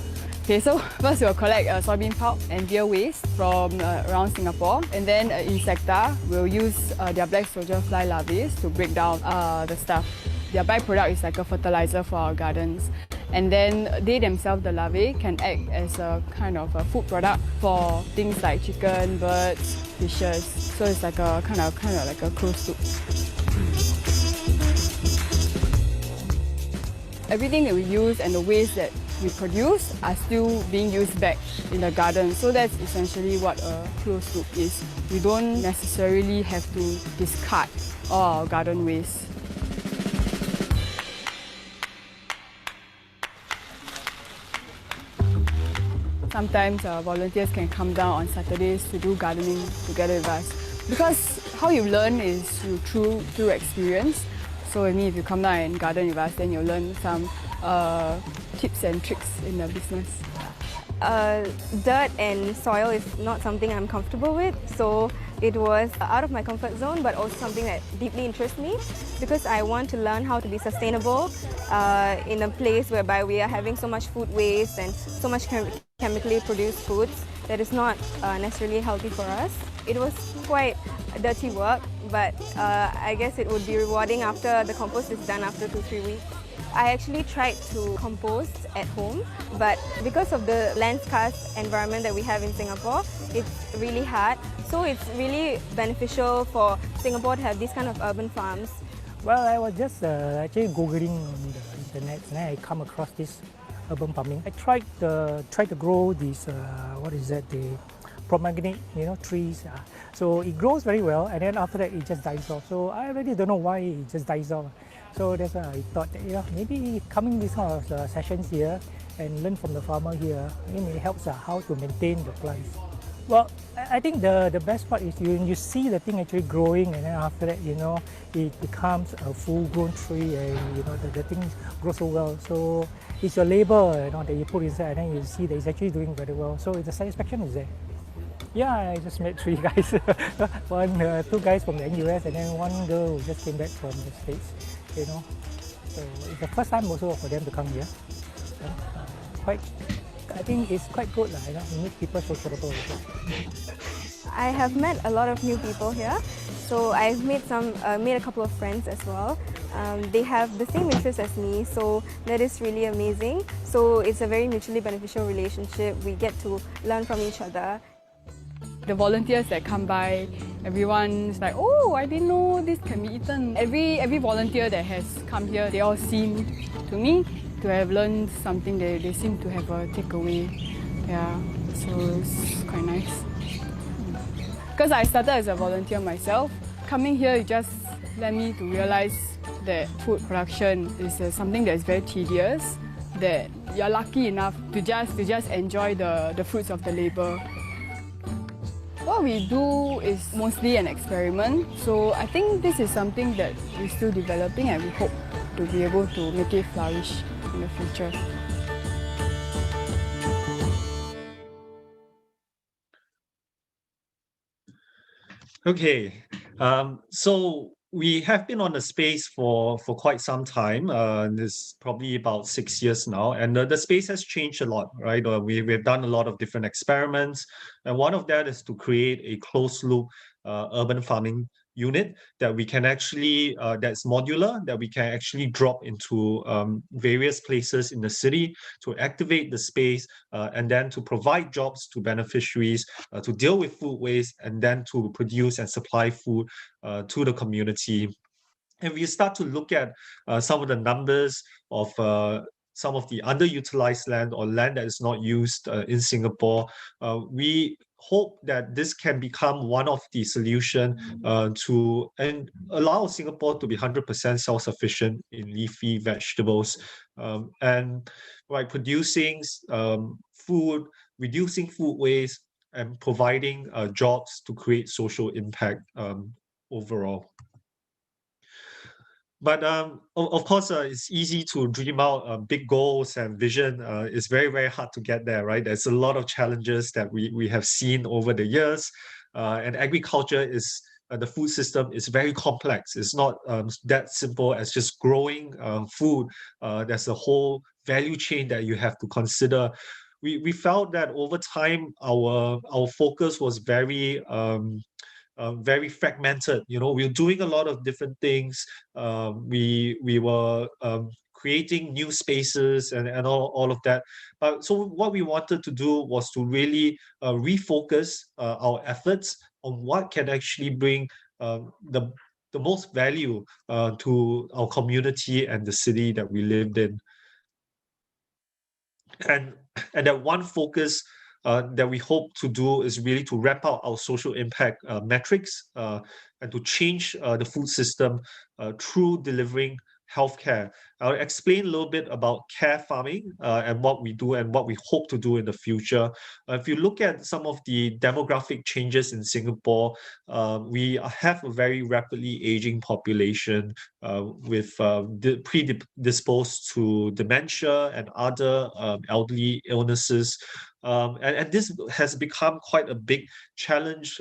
Okay, so first we'll collect soybean pulp and beer waste from around Singapore, and then Insecta will use their black soldier fly larvae to break down the stuff. Their byproduct is like a fertilizer for our gardens. And then they themselves, the larvae, can act as a kind of a food product for things like chicken, birds, fishes. So it's like a kind of like a closed loop. Everything that we use and the waste that we produce are still being used back in the garden. So that's essentially what a closed loop is. We don't necessarily have to discard all our garden waste. Sometimes volunteers can come down on Saturdays to do gardening together with us. Because how you learn is through experience. So I mean, if you come down and garden with us, then you'll learn some tips and tricks in the business. Dirt and soil is not something I'm comfortable with, so it was out of my comfort zone, but also something that deeply interests me because I want to learn how to be sustainable in a place whereby we are having so much food waste and so much chemically produced foods that is not necessarily healthy for us. It was quite dirty work, but I guess it would be rewarding after the compost is done after 2-3 weeks. I actually tried to compost at home, but because of the land scarce environment that we have in Singapore, it's really hard. So it's really beneficial for Singapore to have these kind of urban farms. Well, I was just actually Googling on the internet and I come across this urban farming. I tried to grow these, the pomegranate, trees. So it grows very well, and then after that it just dies off. So I really don't know why it just dies off. So that's why I thought that, maybe coming this kind of sessions here and learn from the farmer here, it helps how to maintain the plants. Well, I think the best part is you see the thing actually growing, and then after that, it becomes a full-grown tree, and the thing grows so well. So it's your labor, that you put inside, and then you see that it's actually doing very well. So the satisfaction is there. Yeah, I just met 3 guys. 2 guys from the NUS, and then 1 girl who just came back from the States. So it's the first time also for them to come here. I think it's quite good, you meet people sociable. I have met a lot of new people here, so I've made a couple of friends as well. They have the same interests as me, so that is really amazing. So it's a very mutually beneficial relationship. We get to learn from each other. The volunteers that come by, everyone's like, oh, I didn't know this can be eaten. Every volunteer that has come here, they all seem to me to have learned something. They seem to have a takeaway. Yeah, so it's quite nice. Because I started as a volunteer myself, coming here it just led me to realize that food production is something that is very tedious, that you're lucky enough to just enjoy the fruits of the labor. What we do is mostly an experiment, so I think this is something that we're still developing and we hope to be able to make it flourish in the future. Okay, so we have been on the space for quite some time. This probably about 6 years now, and the space has changed a lot, right? We've done a lot of different experiments, and one of that is to create a closed loop urban farming unit that we can actually that's modular, that we can actually drop into various places in the city to activate the space and then to provide jobs to beneficiaries, to deal with food waste, and then to produce and supply food to the community. And we start to look at some of the numbers of some of the underutilized land or land that is not used in Singapore. We hope that this can become one of the solution to and allow Singapore to be 100% self-sufficient in leafy vegetables and by producing food, reducing food waste, and providing jobs to create social impact overall. But of course, it's easy to dream out big goals and vision. It's very, very hard to get there, right? There's a lot of challenges that we have seen over the years. And agriculture is, the food system is very complex. It's not that simple as just growing food. There's a whole value chain that you have to consider. We felt that over time, our focus was very very fragmented. We were doing a lot of different things. We were creating new spaces and all of that. So what we wanted to do was to really refocus our efforts on what can actually bring the most value to our community and the city that we lived in. And that one focus that we hope to do is really to ramp out our social impact metrics and to change the food system through delivering healthcare. I'll explain a little bit about care farming and what we do and what we hope to do in the future. If you look at some of the demographic changes in Singapore, we have a very rapidly aging population with predisposed to dementia and other elderly illnesses. And this has become quite a big challenge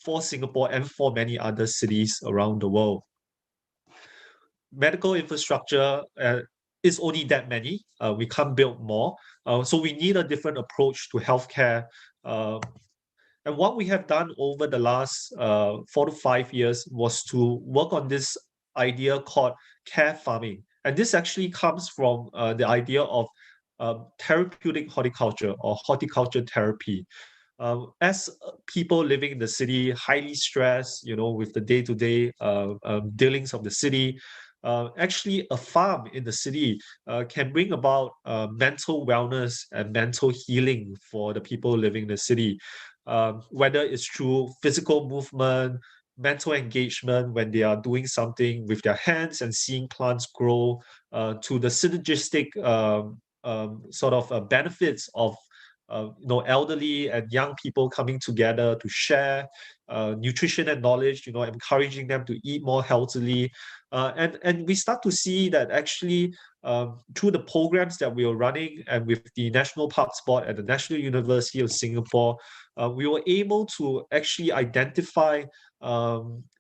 for Singapore and for many other cities around the world. Medical infrastructure is only that many. We can't build more. So we need a different approach to healthcare. And what we have done over the last 4 to 5 years was to work on this idea called care farming. And this actually comes from the idea of therapeutic horticulture or horticulture therapy. As people living in the city, highly stressed, with the day-to-day dealings of the city, actually a farm in the city can bring about mental wellness and mental healing for the people living in the city, whether it's through physical movement, mental engagement when they are doing something with their hands and seeing plants grow, to the synergistic sort of benefits of elderly and young people coming together to share nutrition and knowledge, encouraging them to eat more healthily. And we start to see that actually through the programs that we are running and with the National Parks Board at the National University of Singapore, we were able to actually identify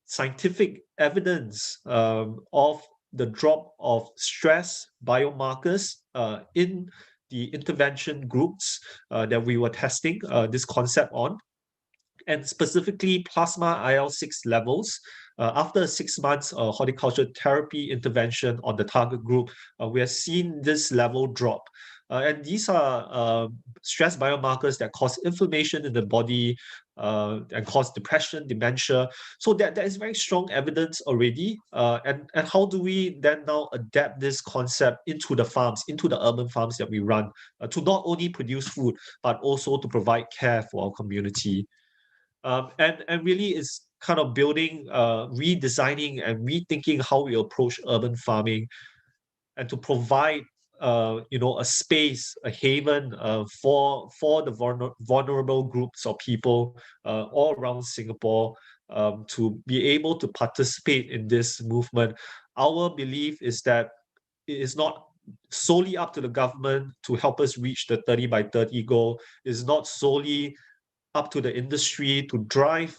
scientific evidence of the drop of stress biomarkers in the intervention groups that we were testing this concept on, and specifically plasma IL-6 levels. After 6 months horticulture therapy intervention on the target group, we have seen this level drop. And these are stress biomarkers that cause inflammation in the body and cause depression, dementia. So there is very strong evidence already. And how do we then now adapt this concept into the farms, into the urban farms that we run, to not only produce food, but also to provide care for our community. And really it's kind of building, redesigning and rethinking how we approach urban farming, and to provide a space, a haven for the vulnerable groups of people all around Singapore to be able to participate in this movement. Our belief is that it is not solely up to the government to help us reach the 30 by 30 goal. It's not solely up to the industry to drive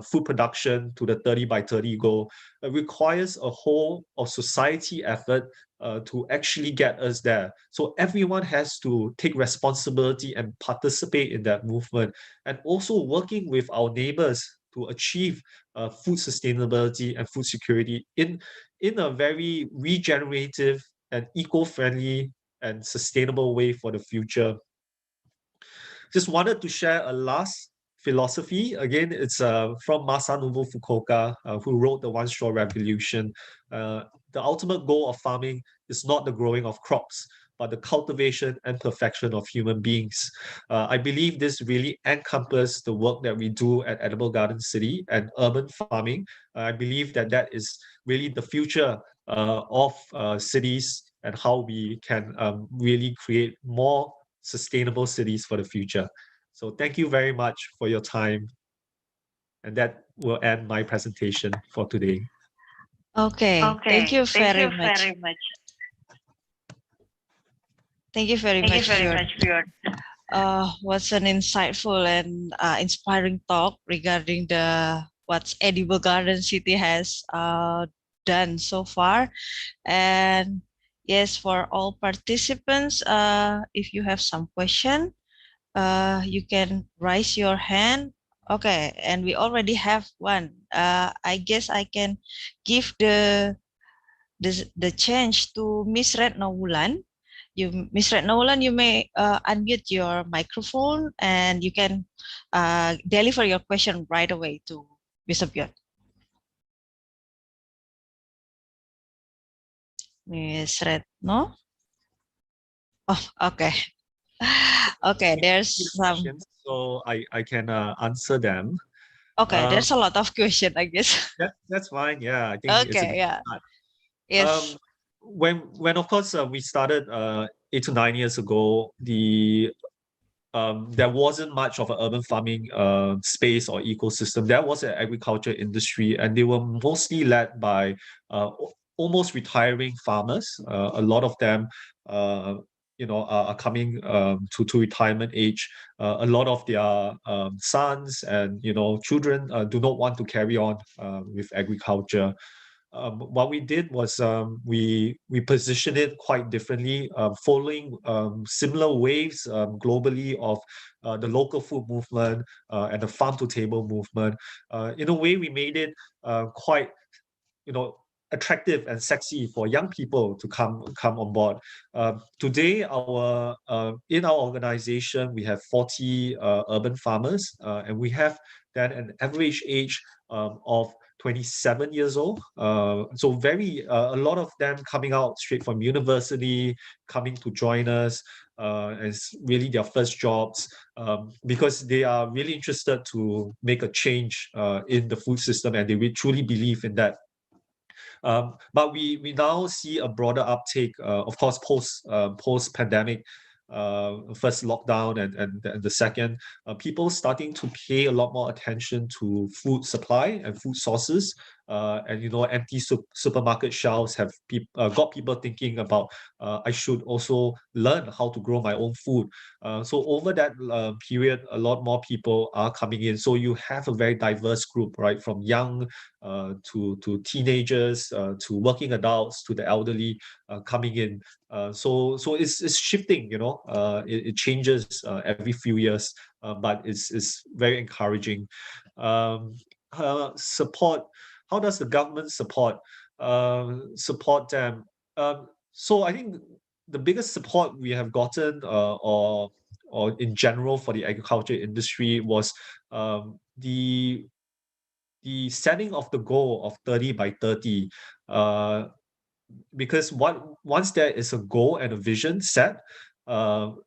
food production to the 30 by 30 goal. It requires a whole of society effort to actually get us there. So everyone has to take responsibility and participate in that movement, and also working with our neighbors to achieve food sustainability and food security in a very regenerative and eco-friendly and sustainable way for the future. Just wanted to share a last philosophy. Again, it's from Masanobu Fukuoka, who wrote The One Straw Revolution. The ultimate goal of farming is not the growing of crops, but the cultivation and perfection of human beings. I believe this really encompasses the work that we do at Edible Garden City and urban farming. I believe that is really the future of cities and how we can really create more sustainable cities for the future. So thank you very much for your time. And that will end my presentation for today. Okay, thank you very much. Thank you very much for your what's an insightful and inspiring talk regarding what Edible Garden City has done so far. And yes, for all participants, if you have some question, you can raise your hand. Okay, and we already have one. I guess I can give the chance to Miss Retno Wulan. Miss Retno Wulan, you may unmute your microphone and you can deliver your question right away to Mr. Björn. Miss Retno? Oh, okay. Okay, there's some. So I can answer them. Okay, there's a lot of questions, I guess. That's fine. Yeah, I think okay, yeah. If When of course we started 8 to 9 years ago, there wasn't much of an urban farming space or ecosystem. There was an agriculture industry, and they were mostly led by almost retiring farmers. A lot of them, are coming to retirement age. A lot of their sons and children do not want to carry on with agriculture. What we did was we positioned it quite differently, following similar waves globally of the local food movement and the farm to table movement. In a way, we made it quite, attractive and sexy for young people to come on board. Today, in our organization, we have 40 urban farmers, and we have then an average age of 27 years old. So a lot of them coming out straight from university, coming to join us. It's really their first jobs, because they are really interested to make a change in the food system, and they truly believe in that. But we now see a broader uptake, of course, post pandemic. First lockdown and the second, people starting to pay a lot more attention to food supply and food sources, and empty supermarket shelves have got people thinking about, I should also learn how to grow my own food. So over that period, a lot more people are coming in. So you have a very diverse group, right, from young to teenagers, to working adults, to the elderly coming in. So it's shifting, it changes every few years, but it's very encouraging. Support. How does the government support them? So I think the biggest support we have gotten, or in general for the agriculture industry, was the setting of the goal of 30 by 30. Because once there is a goal and a vision set,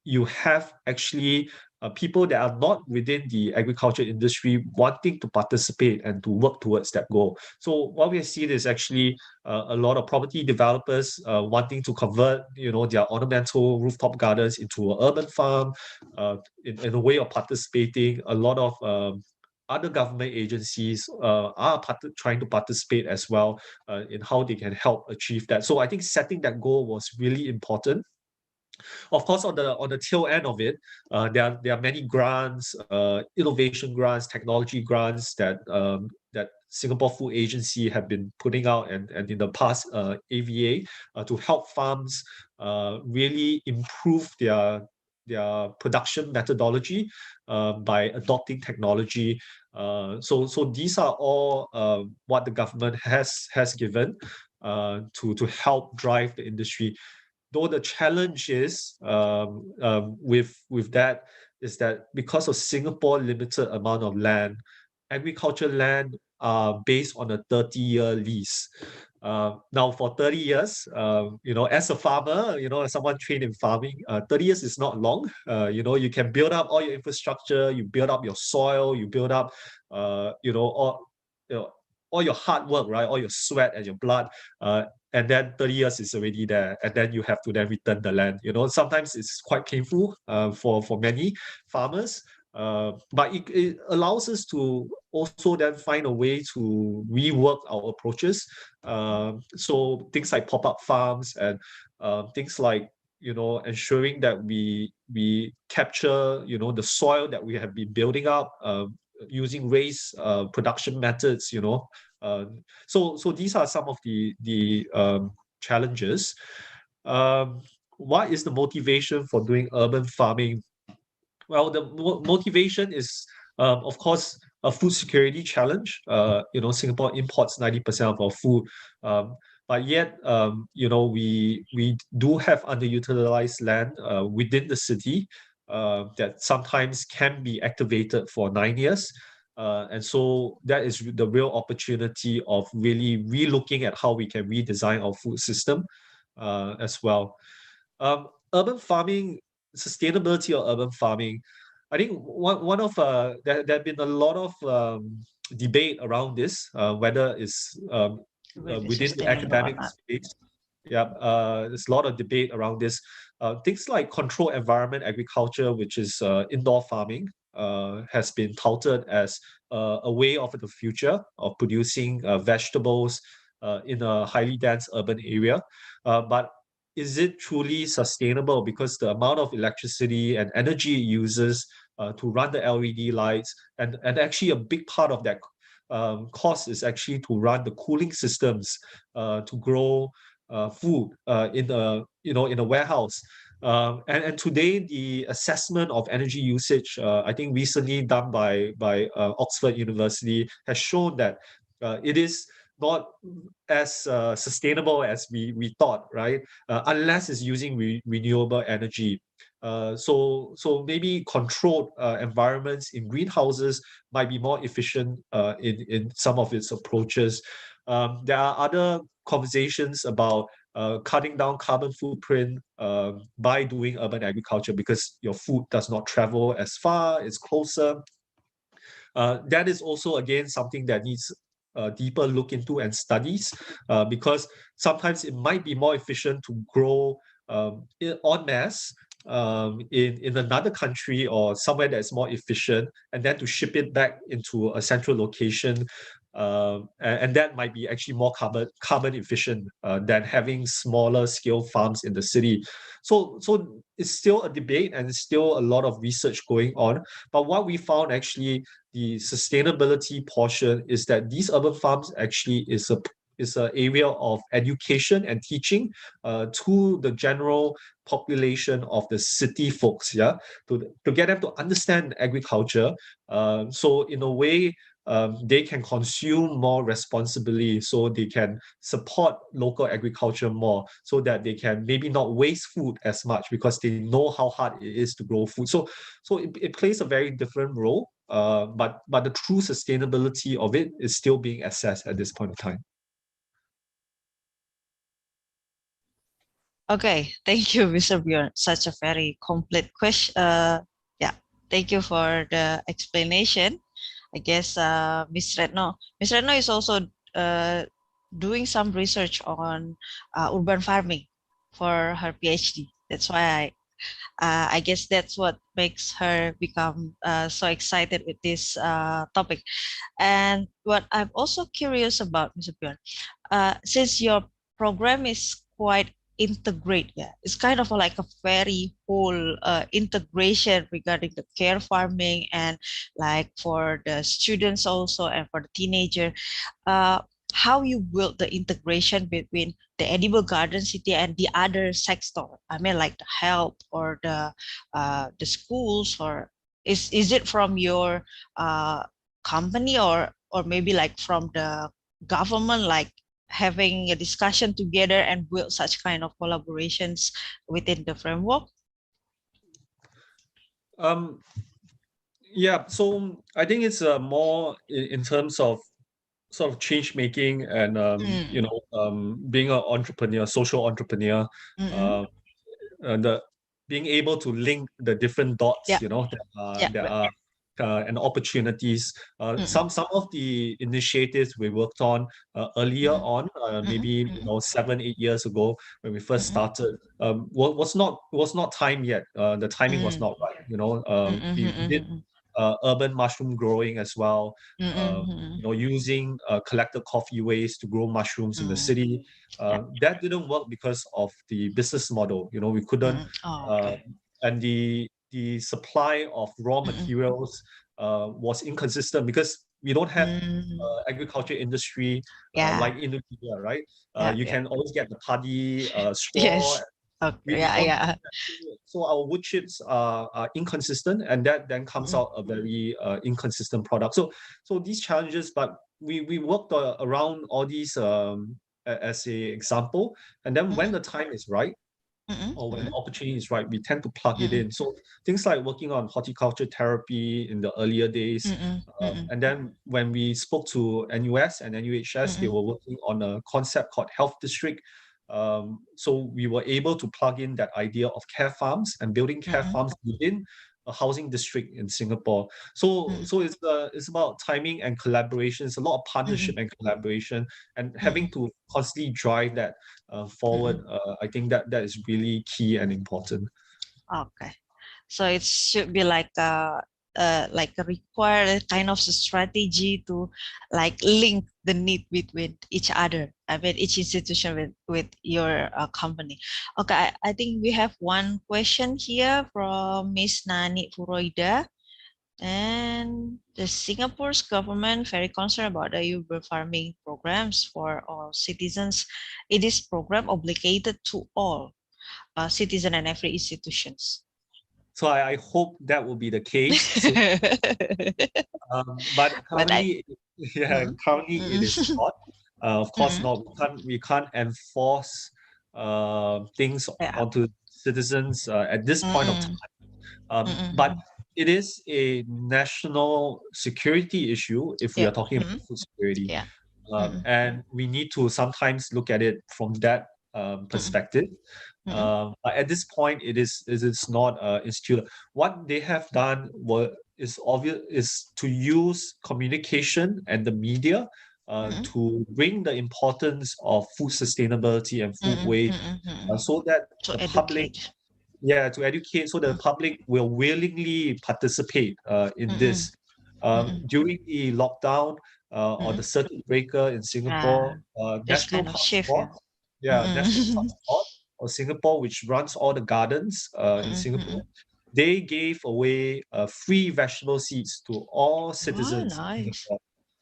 you have actually people that are not within the agriculture industry wanting to participate and to work towards that goal. So what we have seen is actually a lot of property developers wanting to convert, their ornamental rooftop gardens into an urban farm, in a way of participating. A lot of other government agencies are trying to participate as well in how they can help achieve that. So I think setting that goal was really important. Of course, on the tail end of it, there are many grants, innovation grants, technology grants that Singapore Food Agency have been putting out, and in the past, AVA, to help farms really improve their production methodology by adopting technology. So these are all what the government has given to help drive the industry. Though the challenge is with that is that because of Singapore limited amount of land, agriculture land are based on a 30-year lease. Now for 30 years, as a farmer, as someone trained in farming, 30 years is not long. You can build up all your infrastructure, you build up your soil, you build up, all your hard work, right? All your sweat and your blood. And then 30 years is already there, and then you have to then return the land. Sometimes it's quite painful for many farmers, but it allows us to also then find a way to rework our approaches. So things like pop-up farms and things like ensuring that we capture the soil that we have been building up using raised production methods. So these are some of the challenges. What is the motivation for doing urban farming? Well, the motivation is, of course, a food security challenge. Singapore imports 90% of our food, but yet, we do have underutilized land within the city that sometimes can be activated for 9 years. And so that is the real opportunity of really relooking at how we can redesign our food system as well. Urban farming, sustainability of urban farming. I think one of there have been a lot of debate around this, whether it's within the academic space. Yeah, there's a lot of debate around this. Things like controlled environment agriculture, which is indoor farming, has been touted as a way of the future of producing vegetables in a highly dense urban area. But is it truly sustainable? Because the amount of electricity and energy it uses to run the LED lights, and actually a big part of that cost is actually to run the cooling systems to grow food in a warehouse. And today the assessment of energy usage, I think recently done by Oxford University, has shown that it is not as sustainable as we thought, right? Unless it's using renewable energy. So maybe controlled environments in greenhouses might be more efficient in some of its approaches. There are other conversations about cutting down carbon footprint by doing urban agriculture, because your food does not travel as far, it's closer. That is also, again, something that needs a deeper look into and studies, because sometimes it might be more efficient to grow en masse in another country or somewhere that's more efficient, and then to ship it back into a central location. And that might be actually more carbon efficient than having smaller scale farms in the city. So it's still a debate and it's still a lot of research going on. But what we found, actually, the sustainability portion is that these urban farms actually is an area of education and teaching to the general population of the city folks, yeah, to get them to understand agriculture. So in a way, they can consume more responsibly, so they can support local agriculture more, so that they can maybe not waste food as much, because they know how hard it is to grow food. So it plays a very different role, but the true sustainability of it is still being assessed at this point of time. Okay, thank you, Mr. Bjorn. Such a very complete question. Yeah, thank you for the explanation. I guess Ms. Retno is also doing some research on urban farming for her PhD. That's why I guess that's what makes her become so excited with this topic. And what I'm also curious about, Mr. Bjorn, since your program is quite integrate, yeah, it's kind of like a very whole integration regarding the care farming, and like for the students also, and for the teenager, how you build the integration between the edible garden city and the other sector. I mean, like the health or the schools, or is it from your company, or maybe like from the government, like having a discussion together and build such kind of collaborations within the framework? Yeah, so I think it's more in terms of sort of change making and being an entrepreneur, social entrepreneur, being able to link the different dots, that are and opportunities. Some of the initiatives we worked on earlier on, maybe 7-8 years ago when we first started, was not time yet. The timing was not right. We did urban mushroom growing as well. Using collected coffee waste to grow mushrooms in the city. That didn't work because of the business model. We couldn't, and the supply of raw materials was inconsistent, because we don't have agriculture industry like Indonesia, right? You can always get the paddy straw. Yes. So our wood chips are inconsistent, and that then comes out a very inconsistent product. So these challenges, but we worked around all these as a example, and then when the time is right, or when the opportunity is right, we tend to plug it in. So things like working on horticulture therapy in the earlier days, and then when we spoke to NUS and NUHS, they were working on a concept called Health District. So we were able to plug in that idea of care farms and building care farms within a housing district in Singapore. So it's about timing and collaboration. It's a lot of partnership and collaboration, and having to constantly drive that forward. I think that is really key and important. Okay, so it should be like a required kind of strategy to like link the need between each other. I mean, each institution with your company. Okay, I think we have one question here from Miss Nani Furoida. And the Singapore's government very concerned about the urban farming programs for all citizens. It is program obligated to all citizen and every institutions. So I hope that will be the case. So, but currently, currently it is not. Of course not. We can't enforce things onto citizens at this point of time. But it is a national security issue if we are talking about food security. And we need to sometimes look at it from that perspective. But at this point, it is not instituted. What they have done is to use communication and the media to bring the importance of food sustainability and food waste, so that the public, to educate, so the public will willingly participate in this. During the lockdown or the circuit breaker in Singapore, National Park Board, National Park Board of Singapore, which runs all the gardens in Singapore, they gave away free vegetable seeds to all citizens.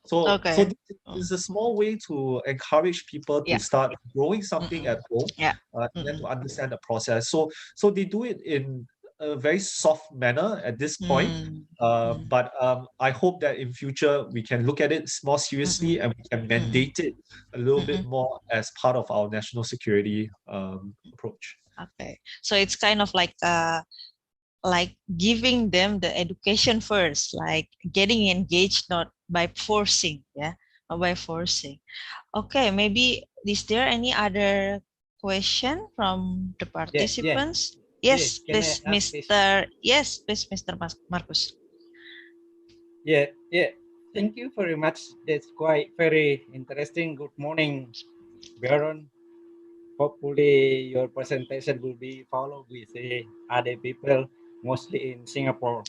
So this is a small way to encourage people to start growing something at home, and then to understand the process. So they do it in a very soft manner at this point. But I hope that in future we can look at it more seriously and we can mandate it a little bit more as part of our national security approach. Okay, so it's kind of like giving them the education first, like getting engaged, not by forcing, not by forcing. Okay, maybe is there any other question from the participants? Yes, please, Mr. Yes, please, Mr. Marcus. Yeah. Thank you very much. That's quite very interesting. Good morning, Baron. Hopefully, your presentation will be followed with the other people, mostly in Singapore.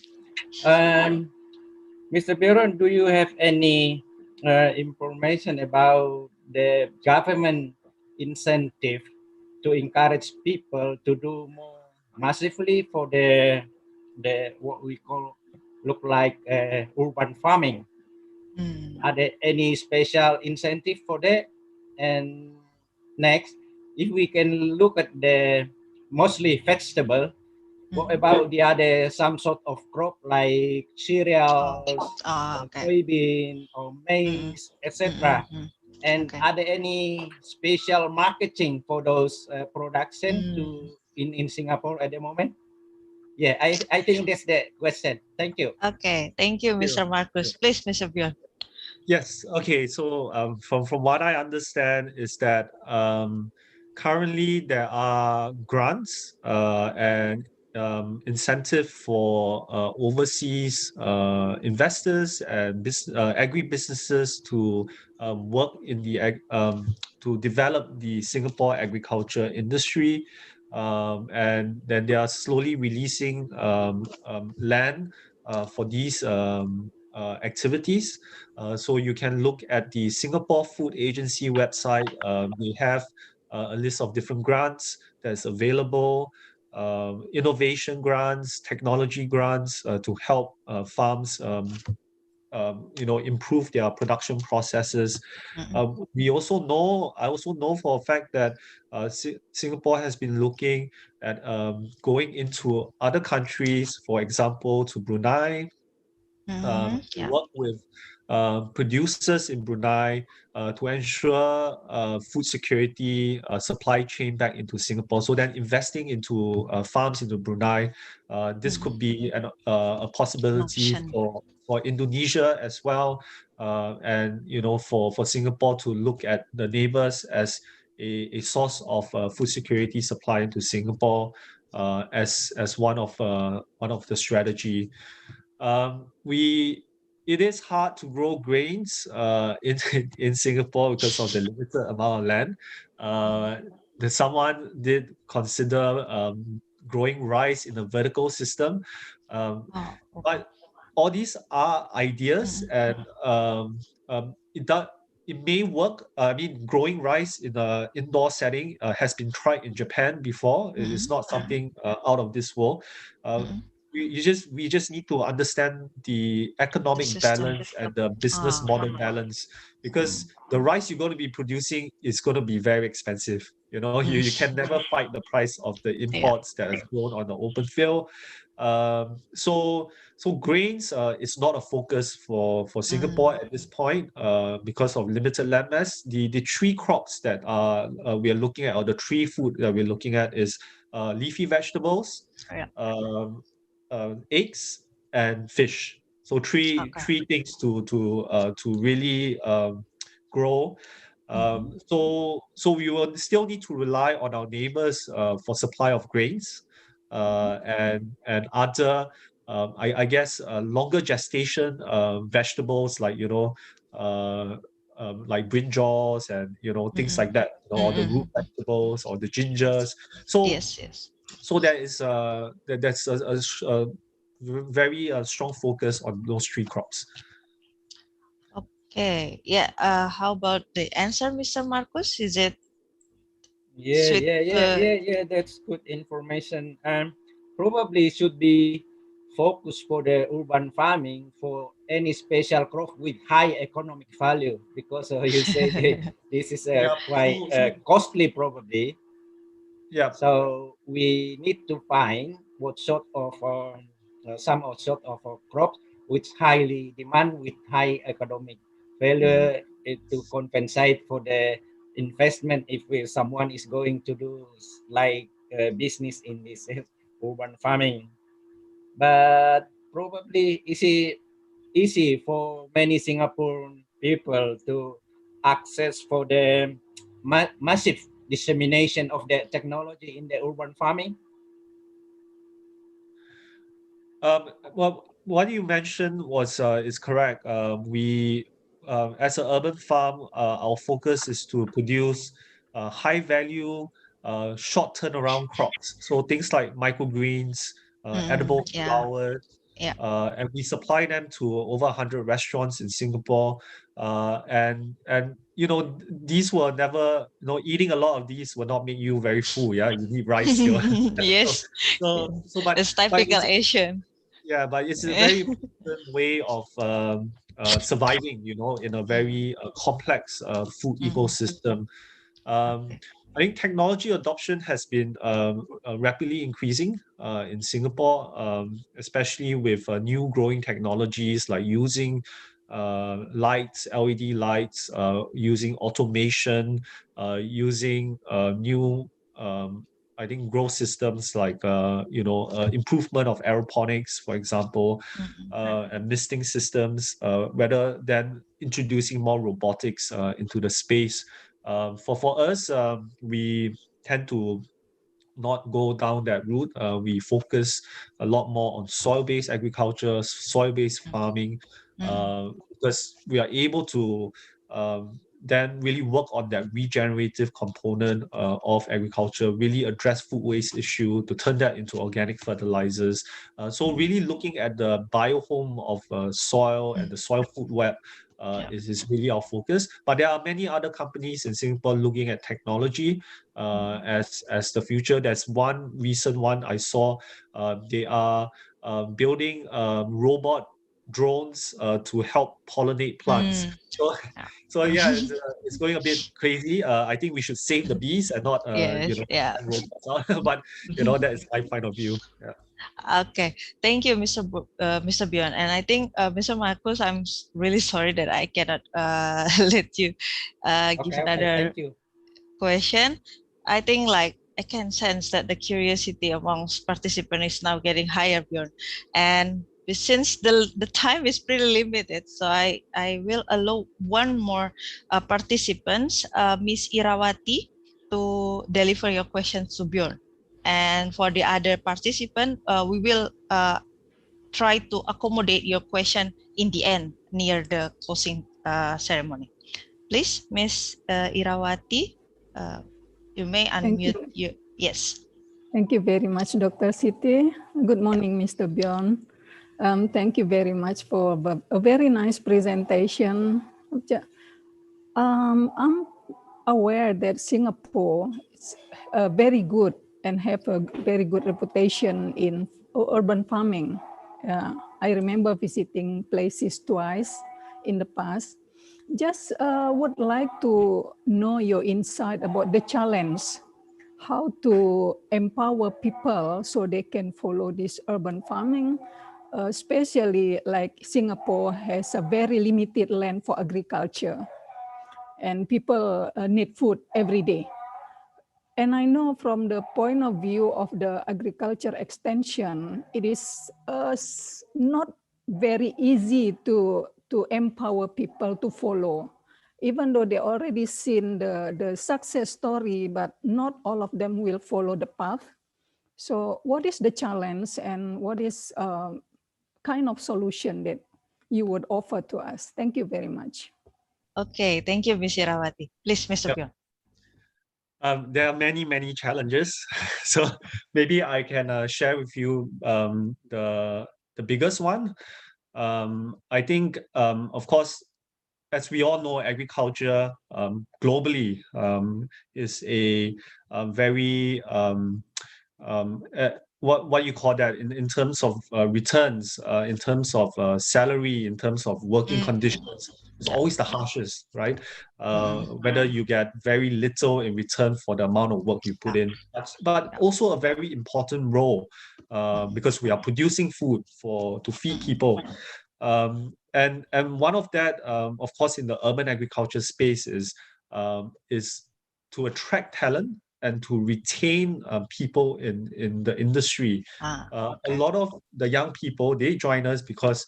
Mr. Baron, do you have any information about the government incentive to encourage people to do more massively for the what we call look like urban farming? Are there any special incentive for that? And next, if we can look at the mostly vegetable, what about the other some sort of crop like cereals, soybean or maize, etc.? And are there any special marketing for those production in Singapore at the moment? Yeah, I think that's the question. Thank you. Okay, thank you, Mr. Marcus. Please, Mr. Bjorn. Yes. Okay. So from what I understand is that currently there are grants and incentive for overseas investors and agribusinesses to work in the to develop the Singapore agriculture industry, and then they are slowly releasing land for these activities. So you can look at the Singapore Food Agency website. They have a list of different grants that's available. Innovation grants, technology grants to help farms, improve their production processes. I also know for a fact that Singapore has been looking at going into other countries, for example, to Brunei, to work with producers in Brunei to ensure food security, supply chain back into Singapore. So then investing into farms into Brunei, this could be a possibility for Indonesia as well, and for Singapore to look at the neighbors as a source of food security supply into Singapore. as one of the strategy. It is hard to grow grains in Singapore because of the limited amount of land. Someone did consider growing rice in a vertical system, but all these are ideas, and it may work. I mean, growing rice in an indoor setting has been tried in Japan before. It's not something out of this world. We just need to understand the economic balance and the business model balance, because the rice you're going to be producing is going to be very expensive. You can never fight the price of the imports that is grown on the open field. So grains is not a focus for Singapore at this point because of limited land mass. The three crops that we are looking at, or the three food that we're looking at, is leafy vegetables, eggs, and fish. So three things to really grow. So we will still need to rely on our neighbors for supply of grains and other I guess longer gestation vegetables, like like brinjals and things like that, or the root vegetables or the gingers. So so that's a very strong focus on those three crops. Okay, yeah. How about the answer, Mr. Marcus? Is it? Yeah. That's good information. Probably should be focused for the urban farming for any special crop with high economic value, because you say this is quite costly probably. Yeah. So we need to find what sort of some sort of crops which highly demand with high economic value to compensate for the investment if someone is going to do like business in this urban farming. But probably easy for many Singaporean people to access for the massive dissemination of the technology in the urban farming. Well, what you mentioned is correct. We as an urban farm, our focus is to produce high value, short turnaround crops. So things like microgreens, edible flowers, and we supply them to over 100 restaurants in Singapore. And these were never, eating a lot of these will not make you very full. Yeah, you need rice still. Yes. But it's typical Asian. Yeah, but it's a very important way of surviving, in a very complex food ecosystem. I think technology adoption has been rapidly increasing in Singapore, especially with new growing technologies like using lights, LED lights, using automation, using new I think growth systems like improvement of aeroponics, for example, and misting systems, rather than introducing more robotics into the space. For us, we tend to not go down that route. We focus a lot more on soil-based agriculture, soil-based farming, because we are able to then really work on that regenerative component of agriculture, really address food waste issue, to turn that into organic fertilizers. So really looking at the biohome of soil and the soil food web is really our focus. But there are many other companies in Singapore looking at technology as the future. There's one recent one I saw. They are building robot drones to help pollinate plants. So yeah, it's going a bit crazy. I think we should save the bees and not robots. But that is my point of view. Yeah. Okay, thank you, Mr. Bjorn. And I think, Mr. Marcus, I'm really sorry that I cannot let you give another question. I think I can sense that the curiosity amongst participants is now getting higher, Bjorn. And since the time is pretty limited, so I will allow one more participant, Miss Irawati, to deliver your questions to Bjorn. And for the other participant, we will try to accommodate your question in the end near the closing ceremony. Please, Ms. Irawati, you may unmute you. Yes. Thank you very much, Dr. Siti. Good morning, Mr. Bjorn. Thank you very much for a very nice presentation. I'm aware that Singapore is very good and have a very good reputation in urban farming. I remember visiting places twice in the past. Just would like to know your insight about the challenge, how to empower people so they can follow this urban farming, especially like Singapore has a very limited land for agriculture and people need food every day. And I know from the point of view of the agriculture extension, it is not very easy to empower people to follow, even though they already seen the success story, but not all of them will follow the path. So what is the challenge and what is kind of solution that you would offer to us? Thank you very much. Okay, thank you, Ms. Irawati. Please, Mr. Bjorn. There are many challenges, so maybe I can share with you the biggest one. I think, of course, as we all know, agriculture globally is a very what you call that in terms of returns, in terms of salary, in terms of working conditions. It's always the harshest, right? Whether you get very little in return for the amount of work you put in, but also a very important role because we are producing food to feed people. And one of that, of course, in the urban agriculture space is to attract talent and to retain people in the industry. A lot of the young people, they join us because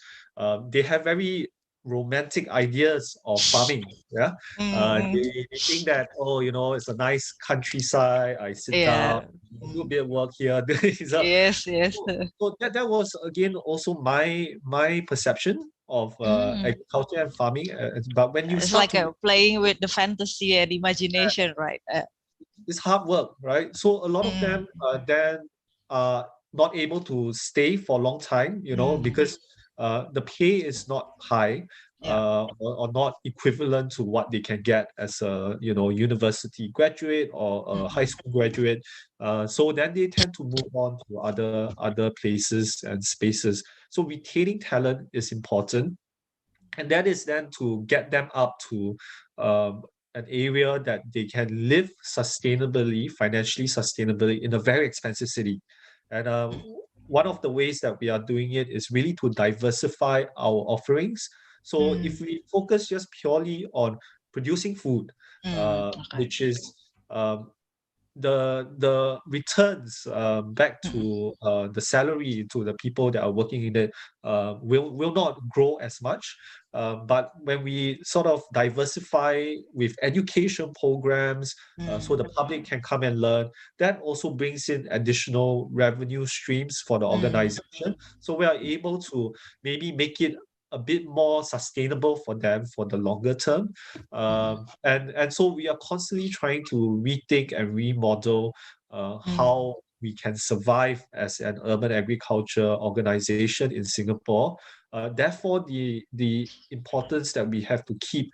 they have very romantic ideas of farming. Yeah, they think that, oh, you know, it's a nice countryside. I sit down, do a bit of work here. Yes. So that was again also my perception of agriculture and farming. But when you it's like playing with the fantasy and imagination, right? It's hard work, right? So a lot of them then are not able to stay for a long time, you know, because the pay is not high or not equivalent to what they can get as a, you know, university graduate or a high school graduate. So then they tend to move on to other places and spaces. So retaining talent is important. And that is then to get them up to an area that they can live sustainably, financially sustainably in a very expensive city. And one of the ways that we are doing it is really to diversify our offerings. So if we focus just purely on producing food, which is the returns back to the salary to the people that are working in it will not grow as much. But when we sort of diversify with education programs, so the public can come and learn, that also brings in additional revenue streams for the organization. So we are able to maybe make it a bit more sustainable for them for the longer term. And so we are constantly trying to rethink and remodel how we can survive as an urban agriculture organization in Singapore. Therefore, the importance that we have to keep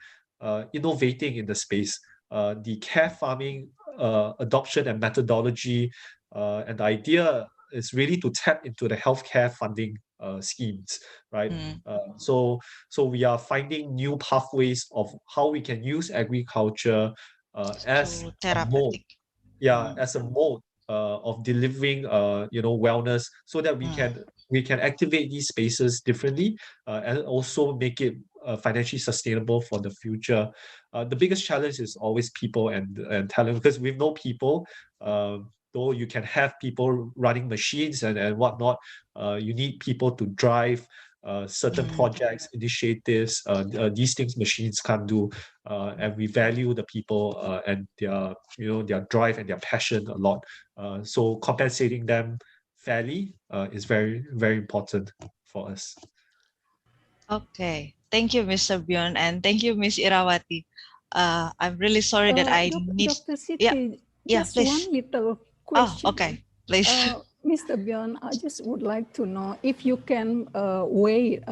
innovating in the space. The care farming adoption and methodology and the idea is really to tap into the healthcare funding schemes, right? So we are finding new pathways of how we can use agriculture as a mode, as a mode of delivering, you know, wellness, so that we can activate these spaces differently and also make it financially sustainable for the future. The biggest challenge is always people and talent, because with no people, though you can have people running machines and whatnot, you need people to drive certain projects, initiatives, these things machines can't do, and we value the people and their drive and their passion a lot. So compensating them fairly is very, very important for us. Okay, thank you, Mr. Bjorn, and thank you, Miss Irawati. I'm really sorry that I need. Dr. Yeah, Siti, yeah, just please. one little Oh, question. okay, please. Mr. Bjorn, I just would like to know if you can weigh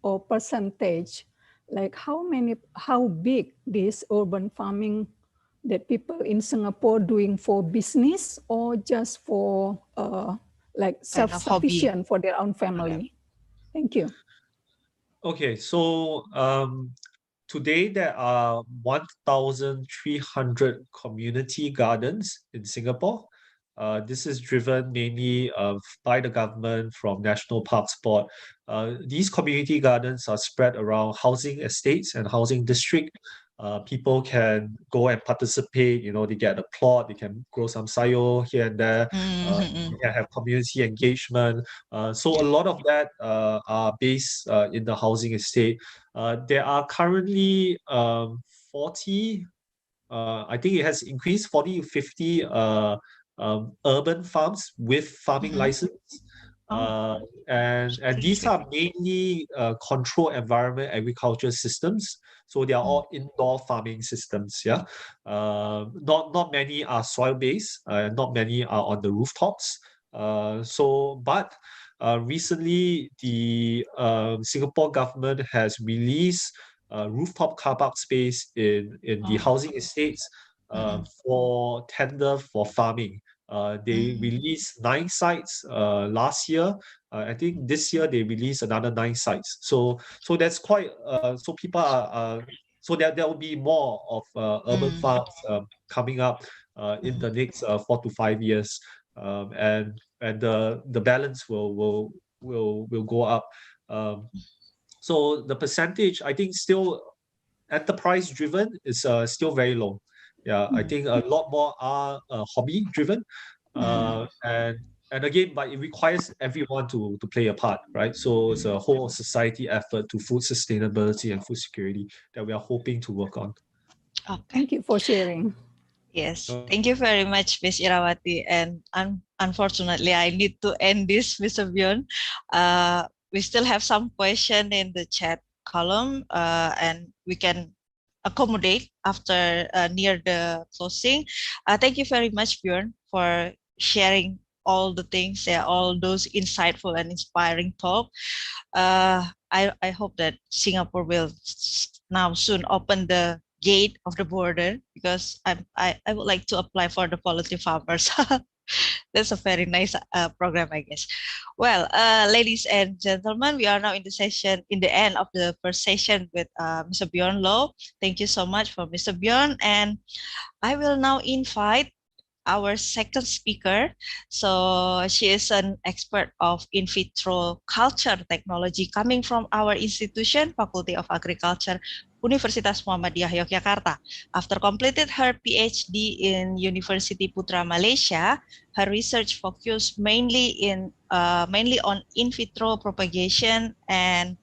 or percentage, like how big this urban farming that people in Singapore doing for business or just for like Kind of hobby. self-sufficient for their own family. Thank you. Okay, so today there are 1,300 community gardens in Singapore. This is driven mainly by the government from National Parks Board. These community gardens are spread around housing estates and housing district. People can go and participate, they get a plot, they can grow some sayo here and there, they can have community engagement. So a lot of that are based in the housing estate. There are currently 40, I think it has increased 40 to 50 urban farms with farming license. And these are mainly controlled environment agriculture systems. So they are all indoor farming systems. Yeah, not many are soil based. Not many are on the rooftops. But recently the Singapore government has released rooftop car park space in the housing estates for tender for farming. They released 9 sites last year. I think this year they released another 9 sites. So that's quite. So people are. So there will be more of urban farms coming up in the next 4 to 5 years, and the balance will go up. So the percentage, I think, still enterprise driven is still very low. Yeah, I think a lot more are hobby driven, and again, but it requires everyone to play a part, right? So it's a whole society effort to food sustainability and food security that we are hoping to work on. Okay. Thank you for sharing. Yes, thank you very much, Ms. Irawati. And unfortunately, I need to end this, Mr. Bjorn. We still have some question in the chat column, and we can accommodate after near the closing. Thank you very much, Bjorn, for sharing all the things, all those insightful and inspiring talk. I hope that Singapore will now soon open the gate of the border, because I would like to apply for the poultry farmers. That's a very nice program, I guess. Well, ladies and gentlemen, we are now in the end of the first session with Mr. Bjorn Loh. Thank you so much for Mr. Bjorn, and I will now invite our second speaker. So she is an expert of in vitro culture technology coming from our institution, Faculty of Agriculture, Universitas Muhammadiyah Yogyakarta. After completed her PhD in University Putra Malaysia, her research focused mainly on in vitro propagation and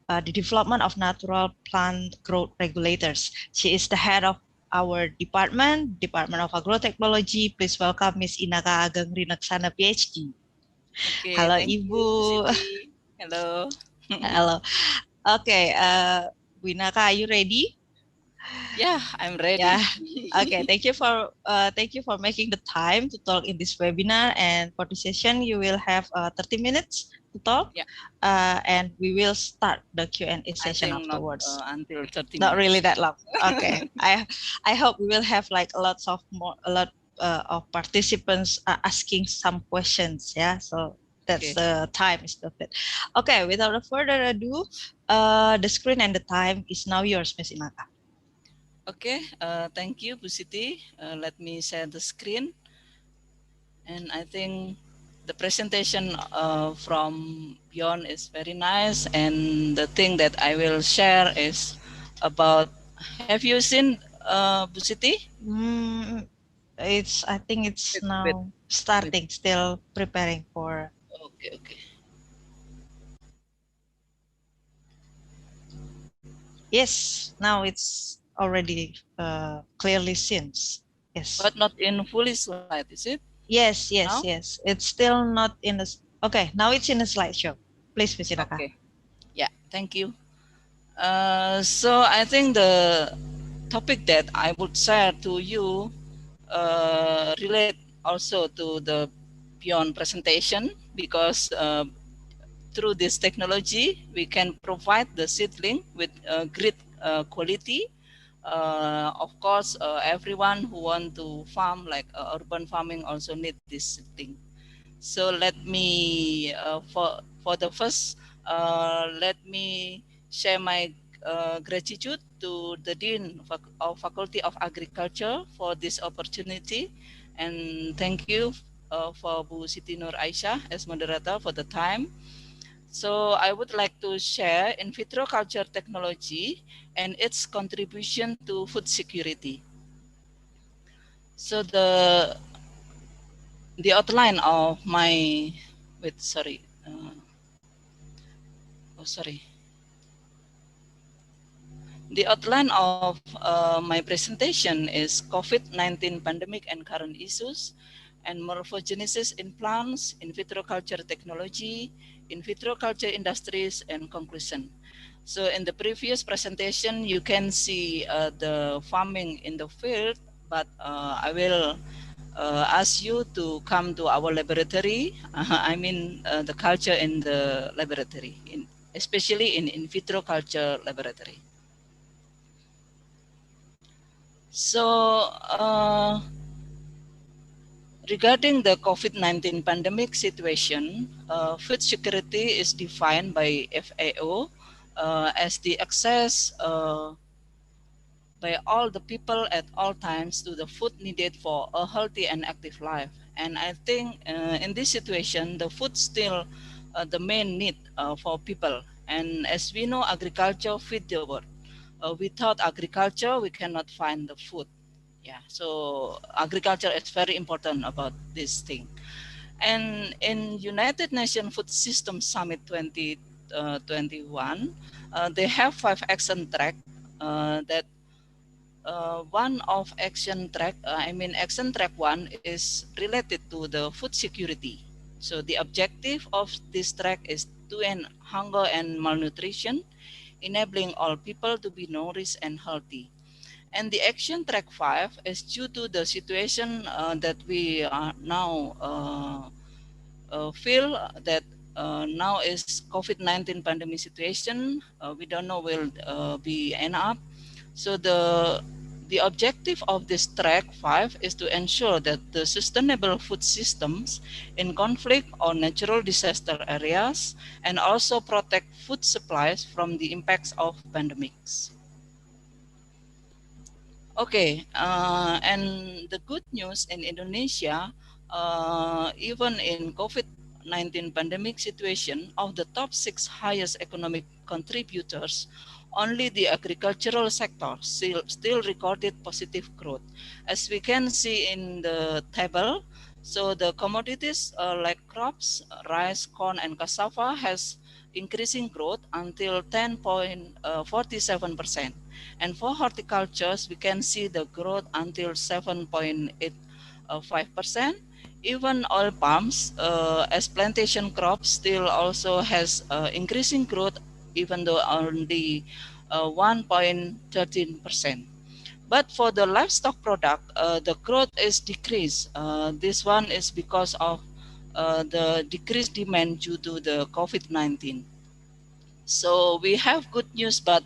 the development of natural plant growth regulators. She is the head of our Department of Agrotechnology. Please welcome Ms. Inaka Ageng Rinaksana, PhD. Okay, Halo, thank Ibu. You, hello. Hello. Okay, Bu Inaka, are you ready? Yeah, I'm ready. Yeah. Okay. Thank you for making the time to talk in this webinar. And for this session, you will have 30 minutes to talk. Yeah. And we will start the Q&A session I think afterwards. Not until 30 Not minutes. really that long. Okay. I hope we will have like a lot of participants asking some questions. Yeah. So that's the time is the fit. Okay. Without further ado, the screen and the time is now yours, Ms. Inaka. Okay, thank you, Bu Siti. Let me share the screen. And I think the presentation from Bjorn is very nice. And the thing that I will share is about, have you seen Bu Siti? I think it's now starting, still preparing for. Okay. Yes, now it's already clearly seen. Yes. But not in fully slide, is it? Yes, Now? yes. It's still not in the. Okay, now it's in a slideshow. Please, Visinaka. Okay. Yeah, thank you. So I think the topic that I would share to you relate also to the beyond presentation, because through this technology we can provide the seedling with great quality. Of course, everyone who want to farm like urban farming also need this seedling. So let me for the first let me share my gratitude to the Dean of Faculty of Agriculture for this opportunity, and thank you for Bu Siti Nur Aisyah as moderator for the time. So I would like to share in vitro culture technology and its contribution to food security. So the outline of my the outline of my presentation is COVID-19 pandemic and current issues, and morphogenesis in plants, in vitro culture technology, in vitro culture industries, and conclusion. So in the previous presentation, you can see the farming in the field, but I will ask you to come to our laboratory. I mean the culture in the laboratory, especially in vitro culture laboratory. So regarding the COVID-19 pandemic situation, food security is defined by FAO as the access by all the people at all times to the food needed for a healthy and active life. And I think in this situation, the food still the main need for people. And as we know, agriculture feeds the world. Without agriculture, we cannot find the food. Yeah, so agriculture is very important about this thing. And in United Nations Food System Summit 2021, they have 5 action track that one of action track, action track 1 is related to the food security. So the objective of this track is to end hunger and malnutrition, enabling all people to be nourished and healthy. And the action track 5 is due to the situation that we are now feel that now is COVID-19 pandemic situation. We don't know will be end up. So the objective of this track 5 is to ensure that the sustainable food systems in conflict or natural disaster areas, and also protect food supplies from the impacts of pandemics. Okay, and the good news in Indonesia, even in COVID-19 pandemic situation, of the top 6 highest economic contributors, only the agricultural sector still recorded positive growth. As we can see in the table, so the commodities like crops, rice, corn, and cassava has increasing growth until 10.47%. And for horticultures, we can see the growth until 7.85%. Even oil palms, as plantation crops, still also has increasing growth, even though only 1.13%. But for the livestock product, the growth is decreased. This one is because of the decreased demand due to the COVID-19. So we have good news, but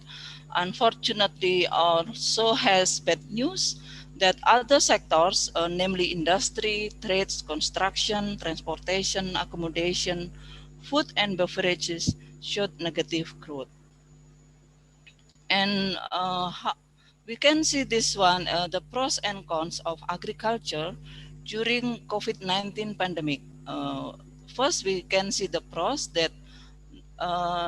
unfortunately also has bad news that other sectors, namely industry, trades, construction, transportation, accommodation, food and beverages, showed negative growth. And we can see this one, the pros and cons of agriculture during COVID-19 pandemic. First, we can see the pros that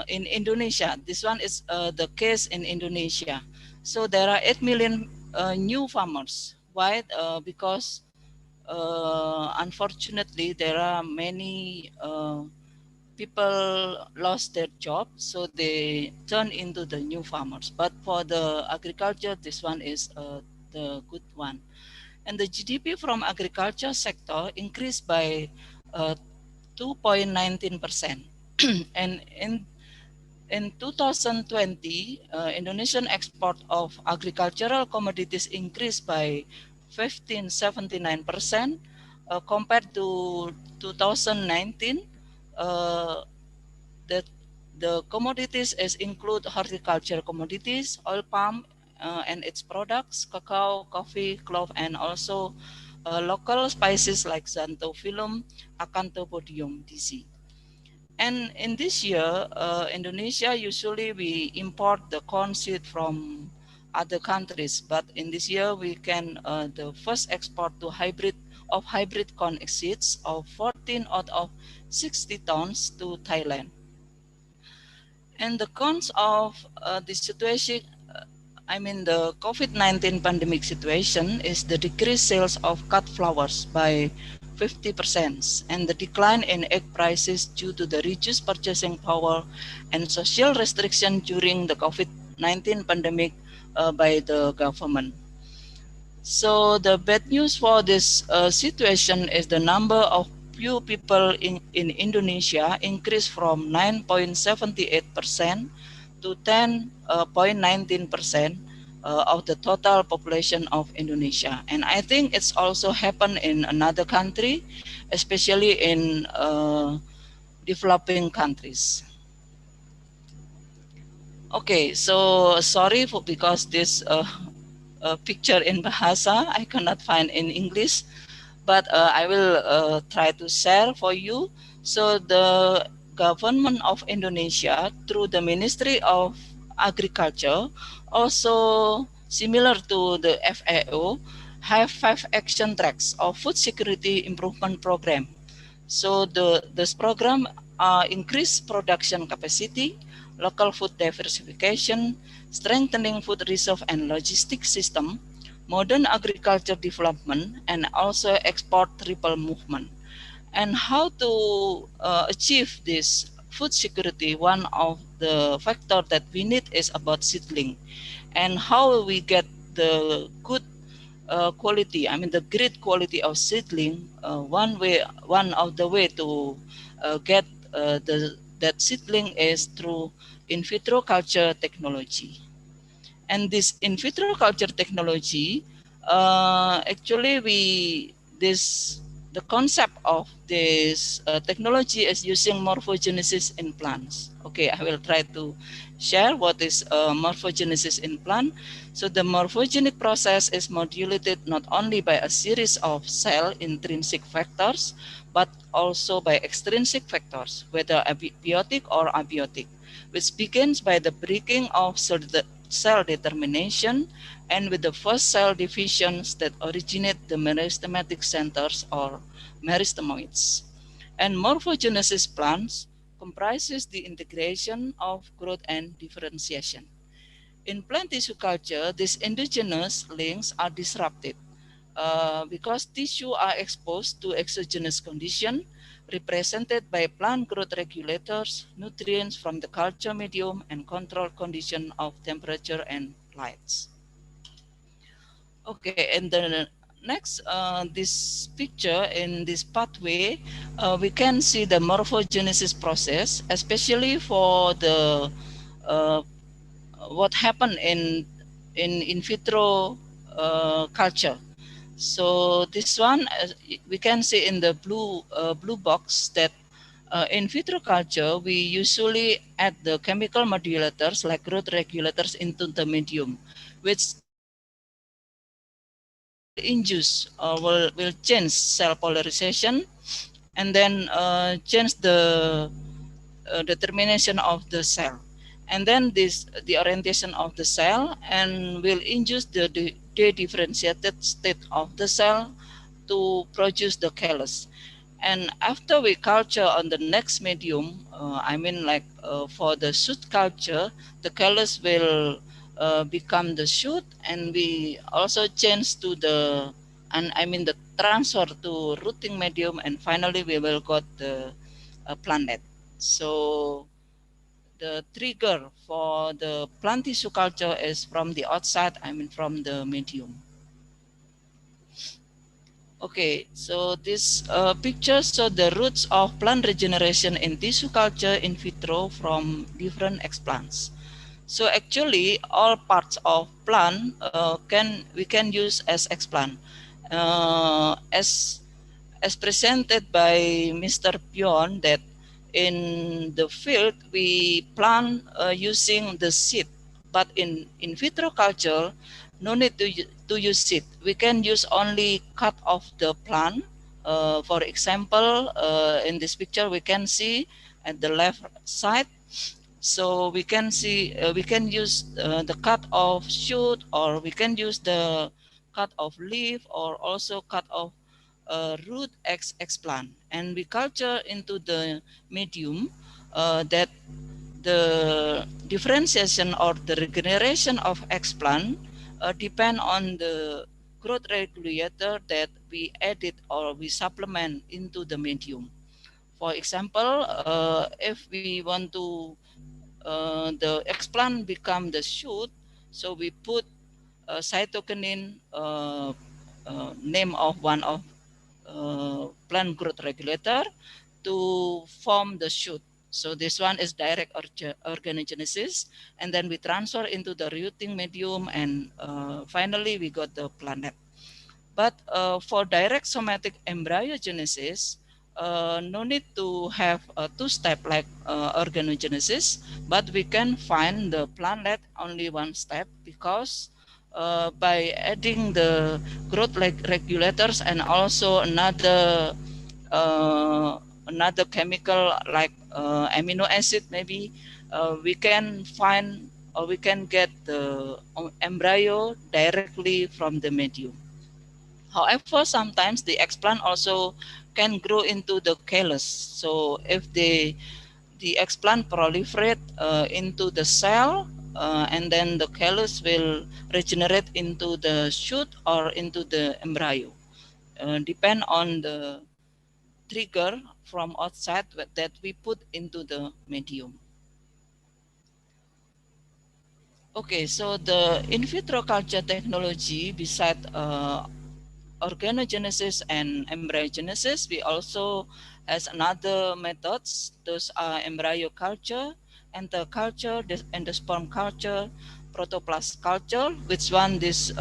in Indonesia, this one is the case in Indonesia. So there are 8 million new farmers. Why? Because unfortunately there are many people lost their job, so they turn into the new farmers. But for the agriculture, this one is the good one. And the GDP from agriculture sector increased by 2.19%. And in 2020, Indonesian export of agricultural commodities increased by 15.79% compared to 2019. The commodities include horticulture commodities, oil palm and its products, cacao, coffee, clove, and also local spices like xanthophyllum, acanthopodium DC. And in this year, Indonesia usually we import the corn seed from other countries, but in this year we can the first export to hybrid corn seeds of 14 out of 60 tons to Thailand. And the cons of the situation, the COVID-19 pandemic situation, is the decreased sales of cut flowers by 50% and the decline in egg prices due to the reduced purchasing power and social restriction during the COVID-19 pandemic by the government. So the bad news for this situation is the number of few people in Indonesia increased from 9.78% to 10.19% of the total population of Indonesia. And I think it's also happened in another country, especially in developing countries. Okay, so sorry because this picture in Bahasa I cannot find in English, but I will try to share for you. So the government of Indonesia through the Ministry of Agriculture, also similar to the FAO, have 5 action tracks of food security improvement program. So this program increase production capacity, local food diversification, strengthening food reserve and logistics system, modern agriculture development, and also export triple movement. And how to achieve this food security, one of the factors that we need is about seedling. And how we get the good quality, the great quality of seedling, one of the way to get that seedling is through in vitro culture technology. And this in vitro culture technology, actually the concept of this technology is using morphogenesis in plants. Okay, I will try to share what is morphogenesis in plant. So the morphogenic process is modulated not only by a series of cell intrinsic factors, but also by extrinsic factors, whether abiotic or abiotic, which begins by the breaking of cell determination and with the first cell divisions that originate the meristematic centers or meristemoids. And morphogenesis plants comprises the integration of growth and differentiation. In plant tissue culture, these endogenous links are disrupted because tissue are exposed to exogenous condition represented by plant growth regulators, nutrients from the culture medium, and control condition of temperature and lights. Okay, and the next, this picture in this pathway, we can see the morphogenesis process, especially for the what happened in vitro culture. So this one, we can see in the blue box that in vitro culture, we usually add the chemical modulators like growth regulators into the medium, which induce or will change cell polarization and then change the determination of the cell. And then the orientation of the cell and will induce the de-differentiated state of the cell to produce the callus. And after we culture on the next medium, for the shoot culture, the callus will become the shoot, and we also change to the transfer to rooting medium, and finally we will got the plant head. So the trigger for the plant tissue culture is from the outside, I mean from the medium. Okay, so this picture shows the roots of plant regeneration in tissue culture in vitro from different explants. So actually, all parts of plant we can use as explant. As presented by Mr. Pion, that in the field we plant using the seed, but in vitro culture, no need to use seed. We can use only cut of the plant. For example, in this picture, we can see at the left side. So we can see we can use the cut of shoot, or we can use the cut of leaf, or also cut of root explant, and we culture into the medium that the differentiation or the regeneration of explant depend on the growth regulator that we added or we supplement into the medium. For example, if we want to the explant become the shoot, so we put cytokinin, name of one of plant growth regulator, to form the shoot. So this one is direct organogenesis, and then we transfer into the rooting medium, and finally we got the plant. But for direct somatic embryogenesis, no need to have a two-step like organogenesis, but we can find the plantlet only one step, because by adding the growth regulators and also another chemical like amino acid, maybe we can find or we can get the embryo directly from the medium. However, sometimes the explant also can grow into the callus. So if the explant proliferate into the cell, and then the callus will regenerate into the shoot or into the embryo. Depend on the trigger from outside that we put into the medium. Okay, so the in vitro culture technology, beside organogenesis and embryogenesis, we also has another methods. Those are embryo culture, endoculture, endosperm culture, protoplast culture, which one this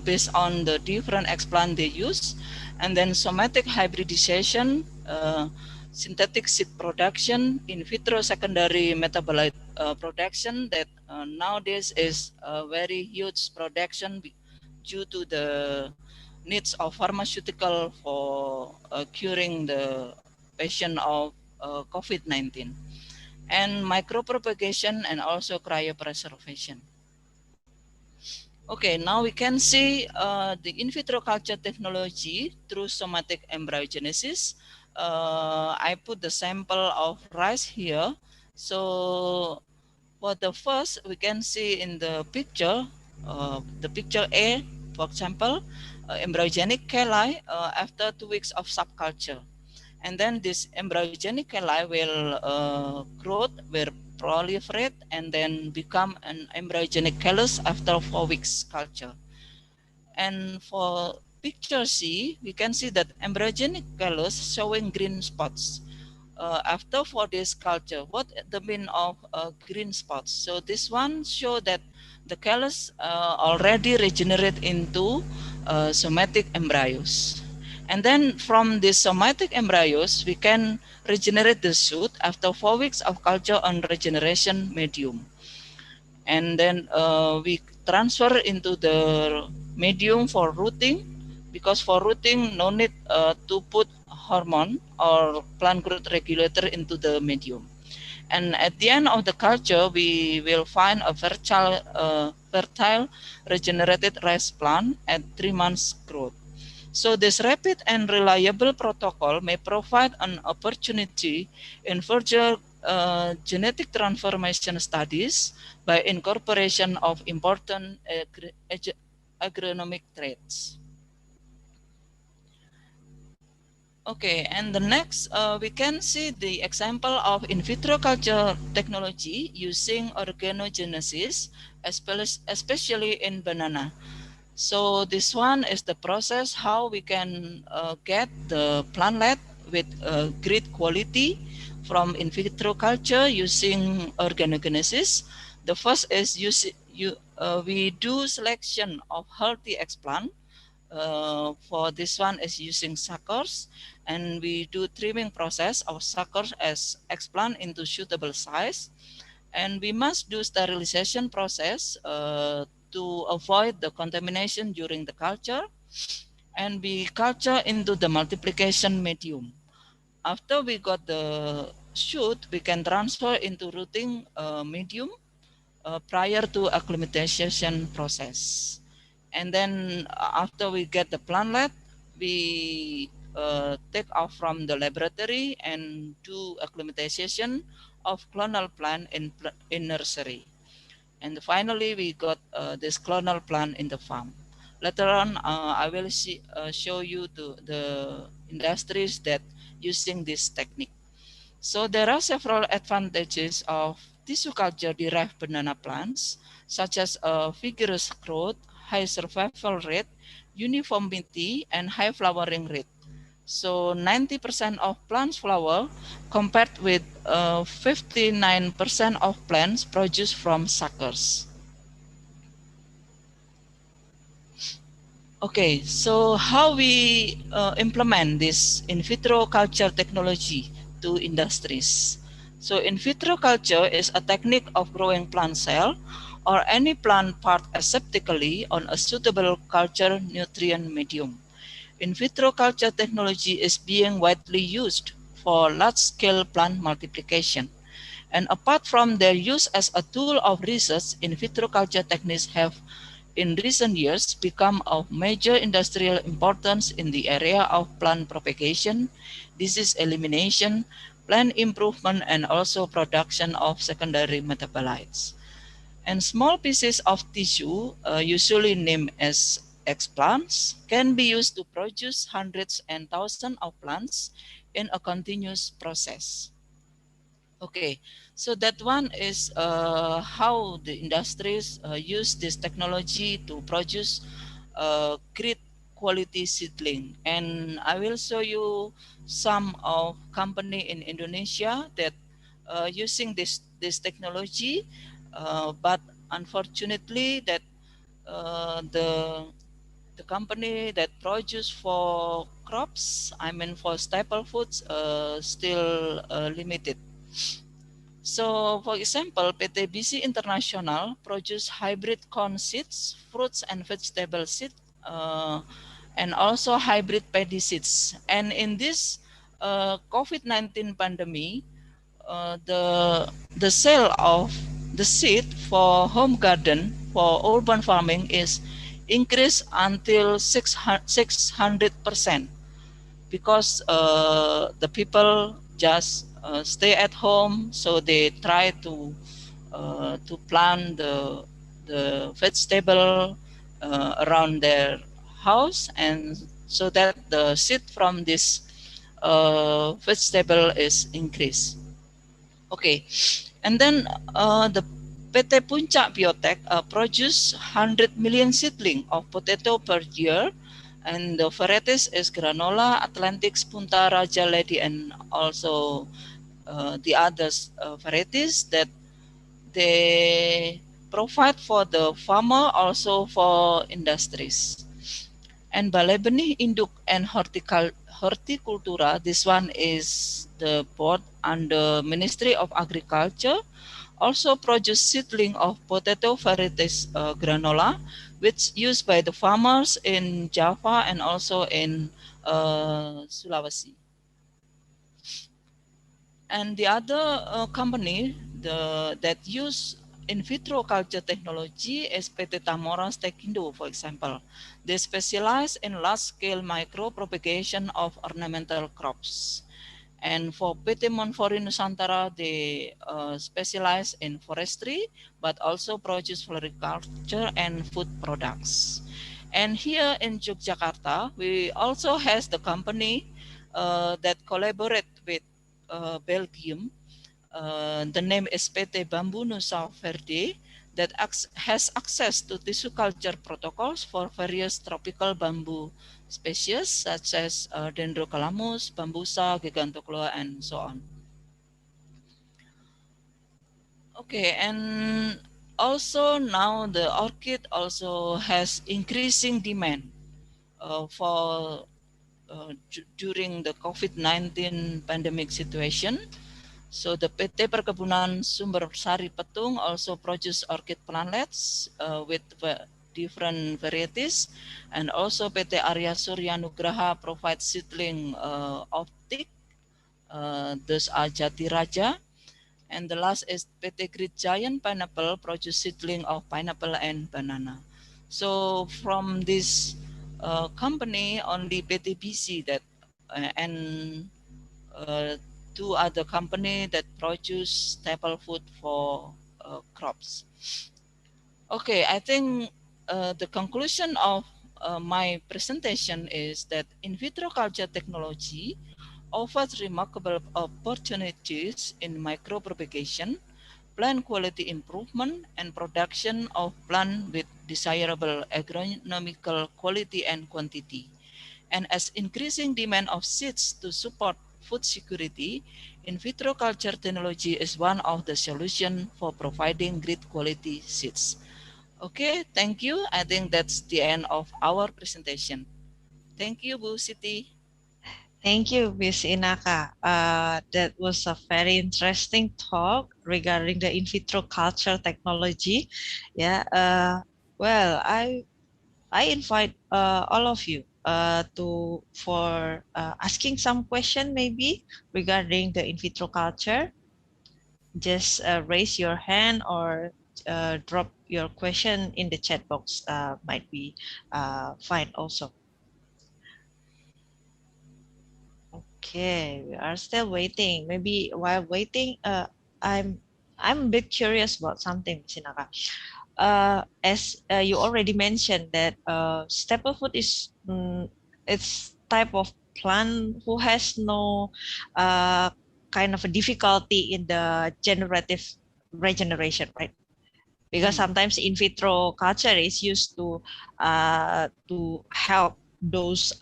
based on the different explant they use, and then somatic hybridization, synthetic seed production, in vitro secondary metabolite production that nowadays is a very huge production due to the needs of pharmaceutical for curing the patient of COVID-19, and micropropagation and also cryopreservation. Okay, now we can see the in vitro culture technology through somatic embryogenesis. I put the sample of rice here. So for the first, we can see in the picture A, for example, embryogenic calli after 2 weeks of subculture. And then this embryogenic calli will grow, will proliferate, and then become an embryogenic callus after 4 weeks culture. And for picture C, we can see that embryogenic callus showing green spots. After 4 days culture, what the mean of green spots? So this one show that the callus already regenerate into somatic embryos. And then from these somatic embryos, we can regenerate the shoot after 4 weeks of culture on regeneration medium. And then we transfer into the medium for rooting, because for rooting, no need to put hormone or plant growth regulator into the medium. And at the end of the culture, we will find a fertile regenerated rice plant at 3 months growth. So this rapid and reliable protocol may provide an opportunity in further genetic transformation studies by incorporation of important agronomic traits. Okay, and the next we can see the example of in vitro culture technology using organogenesis, especially in banana. So this one is the process how we can get the plantlet with great quality from in vitro culture using organogenesis. The first is we do selection of healthy explant. For this one is using suckers, and we do trimming process of suckers as explant into suitable size, and we must do sterilization process to avoid the contamination during the culture, and we culture into the multiplication medium. After we got the shoot, we can transfer into rooting medium prior to acclimatization process. And then after we get the plantlet, we take off from the laboratory and do acclimatization of clonal plant in nursery. And finally, we got this clonal plant in the farm. Later on, I will show you the industries that using this technique. So there are several advantages of tissue culture derived banana plants, such as vigorous growth, high survival rate, uniformity, and high flowering rate. So 90% of plants flower compared with 59% of plants produced from suckers. Okay, so how we implement this in vitro culture technology to industries. So in vitro culture is a technique of growing plant cell or any plant part aseptically on a suitable culture nutrient medium. In vitro culture technology is being widely used for large-scale plant multiplication. And apart from their use as a tool of research, in vitro culture techniques have in recent years become of major industrial importance in the area of plant propagation, disease elimination, plant improvement, and also production of secondary metabolites. And small pieces of tissue, usually named as explants, can be used to produce hundreds and thousands of plants in a continuous process. Okay, so that one is how the industries use this technology to produce great quality seedling. And I will show you some of company in Indonesia that using this technology, but unfortunately that the company that produce for crops, I mean for staple foods, still limited. So, for example, PT BC International produce hybrid corn seeds, fruits and vegetable seeds, and also hybrid paddy seeds. And in this COVID-19 pandemic, the sale of the seed for home garden for urban farming is increased until 600%, because the people just stay at home, so they try to plant the vegetable around their house, and so that the seed from this vegetable is increased. Okay, and then the PT Puncak Biotech produce 100 million seedling of potato per year, and the varieties is Granola, Atlantic, Punta, Raja Lady, and also the other varieties that they provide for the farmer, also for industries. And Balai Benih Induk and Horticultura, this one is the board under Ministry of Agriculture, also produce seedling of potato varieties granola, which used by the farmers in Java and also in Sulawesi. And the other company that use in vitro culture technology is PT Tamoras Tekindo, for example. They specialize in large-scale micro-propagation of ornamental crops. And for PT Monfori Nusantara, they specialize in forestry, but also produce floriculture and food products. And here in Yogyakarta, we also has the company that collaborate with Belgium. The name is PT Bambu Nusa Verde that has access to tissue culture protocols for various tropical bamboo species such as Dendrocalamus, Bambusa, Gigantocloa, and so on. Okay, and also now the orchid also has increasing demand for during the COVID-19 pandemic situation. So the PT Perkebunan Sumber Sari Petung also produce orchid plantlets with different varieties, and also PT Arya Surya Nugraha provides seedling optic. Those are Jati Raja. And the last is PT Great Giant Pineapple produce seedling of pineapple and banana. So from this company, only PT BC that and two other company that produce staple food for crops. Okay, I think the conclusion of my presentation is that in vitro culture technology offers remarkable opportunities in micropropagation, plant quality improvement, and production of plant with desirable agronomical quality and quantity. And as increasing demand of seeds to support food security, in vitro culture technology is one of the solutions for providing great quality seeds. Okay, thank you. I think that's the end of our presentation. Thank you, Bu Siti. Thank you, Ms. Inaka. That was a very interesting talk regarding the in vitro culture technology. Yeah. Well, I invite all of you for asking some question maybe regarding the in vitro culture. Just raise your hand or drop your question in the chat box. Might be fine also. Okay, we are still waiting. Maybe while waiting, I'm a bit curious about something, Sinaka. As you already mentioned that staple food is it's type of plant who has no kind of a difficulty in the generative regeneration, right? Because sometimes in vitro culture is used to help those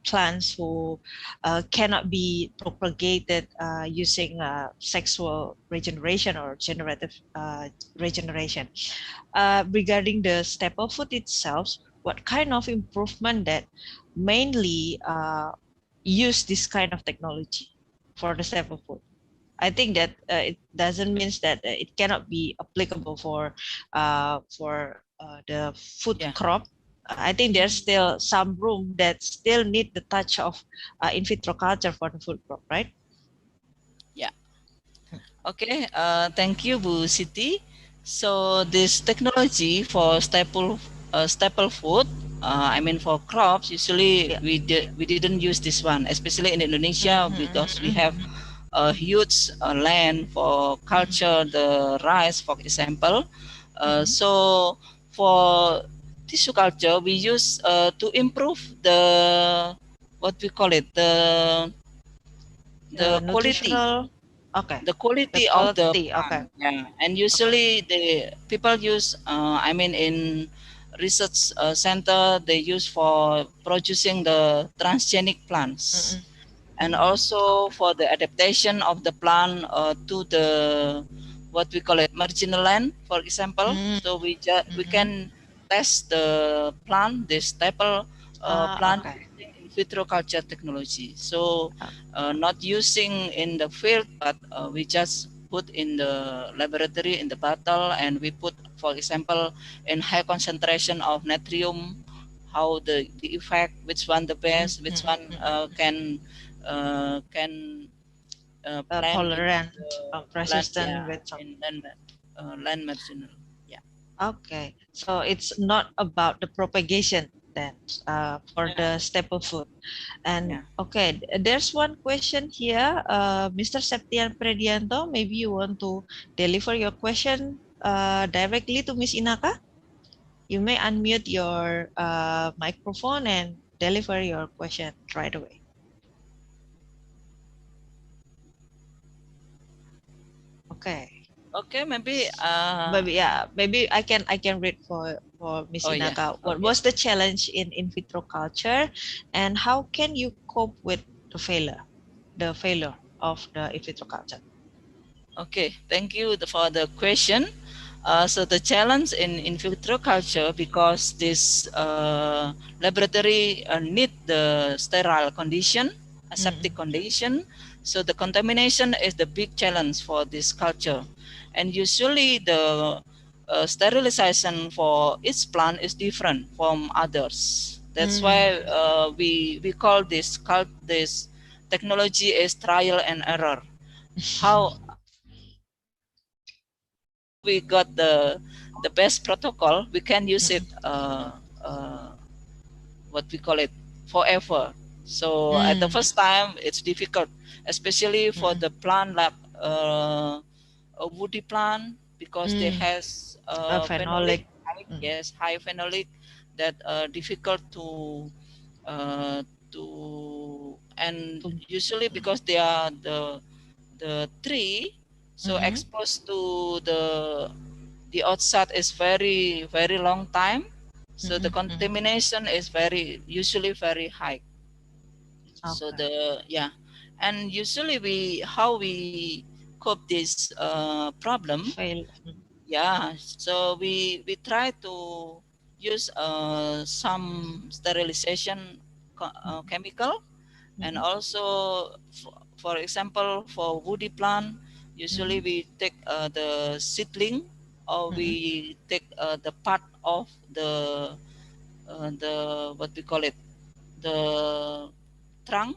plants who cannot be propagated using sexual regeneration or generative regeneration. Regarding the staple food itself, what kind of improvement that mainly use this kind of technology for the staple food? I think that it doesn't mean that it cannot be applicable for the food crop. I think there's still some room that still need the touch of in vitro culture for the food crop, right? Yeah. Okay. Thank you, Bu Siti. So this technology for staple food, I mean for crops, usually we didn't use this one, especially in Indonesia because we have a huge land for culture the rice, for example. So for tissue culture, we use to improve the what we call it the quality. Okay. The quality of the plant, yeah. And usually the people use, I mean, in research center, they use for producing the transgenic plants, and also for the adaptation of the plant to the what we call it marginal land, for example. So we can test the plant, this staple plant. In vitro culture technology. So not using in the field, but we just put in the laboratory in the bottle, and we put, for example, in high concentration of natrium, how the effect, which one the best, which one can tolerant, resistant with in land marginal. Yeah. Okay, so it's not about the propagation then for the staple food. And okay, there's one question here, Mr. Septian Predianto. Maybe you want to deliver your question directly to Ms. Inaka. You may unmute your microphone and deliver your question right away. Okay. Okay, maybe Maybe I can read for Miss oh yeah. Inaka. What Okay. was the challenge in vitro culture, and how can you cope with the failure of the in vitro culture? Okay, thank you for the question. So the challenge in vitro culture, because this laboratory need the sterile condition, aseptic condition, so the contamination is the big challenge for this culture. And usually the sterilization for each plant is different from others. That's why we call this technology is trial and error. How we got the best protocol, we can use it what we call it forever. So at the first time it's difficult, especially for the plant like a woody plant, because they has Phenolic. yes, high phenolic, that difficult to and usually because they are the tree, so exposed to the outside is very long time, so the contamination is usually very high. So and usually how we cope this problem. So we try to use some sterilization chemical, and also for example for woody plant, usually we take the seedling, or we take the part of the what we call it, the trunk,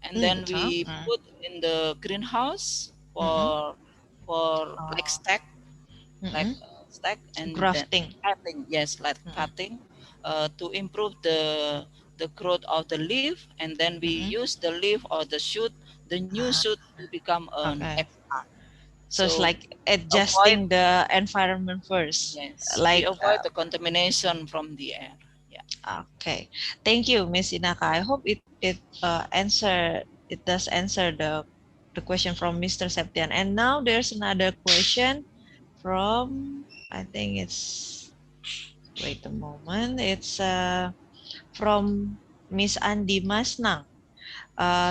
and then we put in the greenhouse for like stack, and grafting. then cutting, yes, like cutting to improve the growth of the leaf, and then we use the leaf or the shoot, the new shoot, to become an FR. So it's like avoid, adjusting the environment first. yes, Like we avoid the contamination from the air. Yeah. Okay, thank you, Miss Inaka. I hope it does answer the question from Mr. Septian. And now there's another question from, I think it's, wait a moment, it's from Miss Andi Masnang.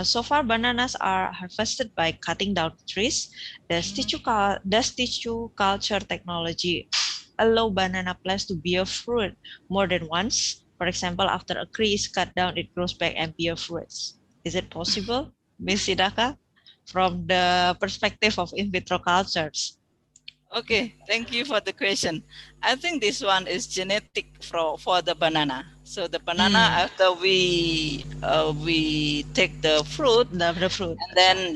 So far, bananas are harvested by cutting down trees. Does tissue culture technology allow banana plants to bear fruit more than once? For example, after a tree is cut down, it grows back and bear fruits. Is it possible, Ms. Sidaka, from the perspective of in vitro cultures? Okay, thank you for the question. I think this one is genetic for the banana. So the banana, after we take the fruit, and then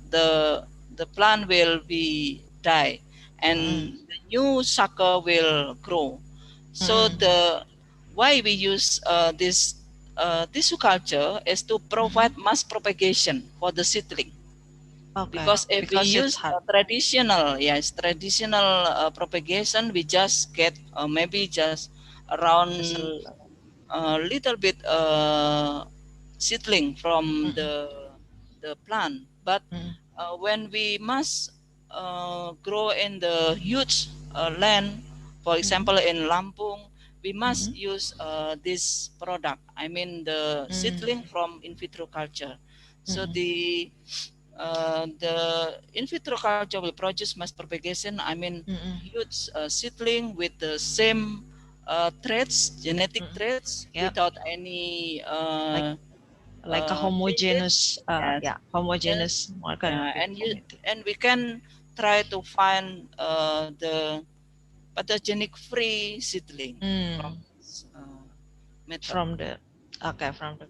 the plant will be die, and the new sucker will grow. So why we use this tissue culture is to provide mass propagation for the seedling. Because if we use traditional propagation, we just get maybe just around a little bit seedling from the plant. But when we must grow in the huge land, for example in Lampung, we must use this product. I mean the seedling from in vitro culture. So the in vitro culture will produce mass propagation. I mean, huge seedling with the same traits, genetic traits, without any like a homogeneous, homogeneous marker. And we can try to find the pathogenic free seedling from this method. From the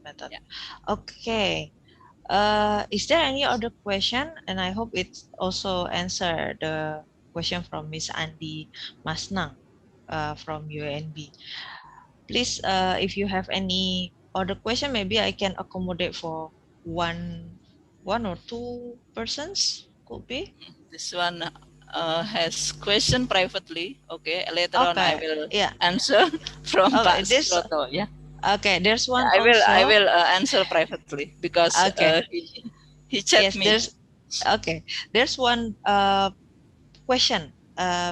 method. Okay. Is there any other question? And I hope it also answered the question from Miss Andi Masnang from UNB. Please, if you have any other question, maybe I can accommodate for one or two persons, could be. This one has question privately. Okay, later on I will answer from Pak Suroto. Yeah. Okay, there's one. I will answer privately because he chat me. Okay, there's one question,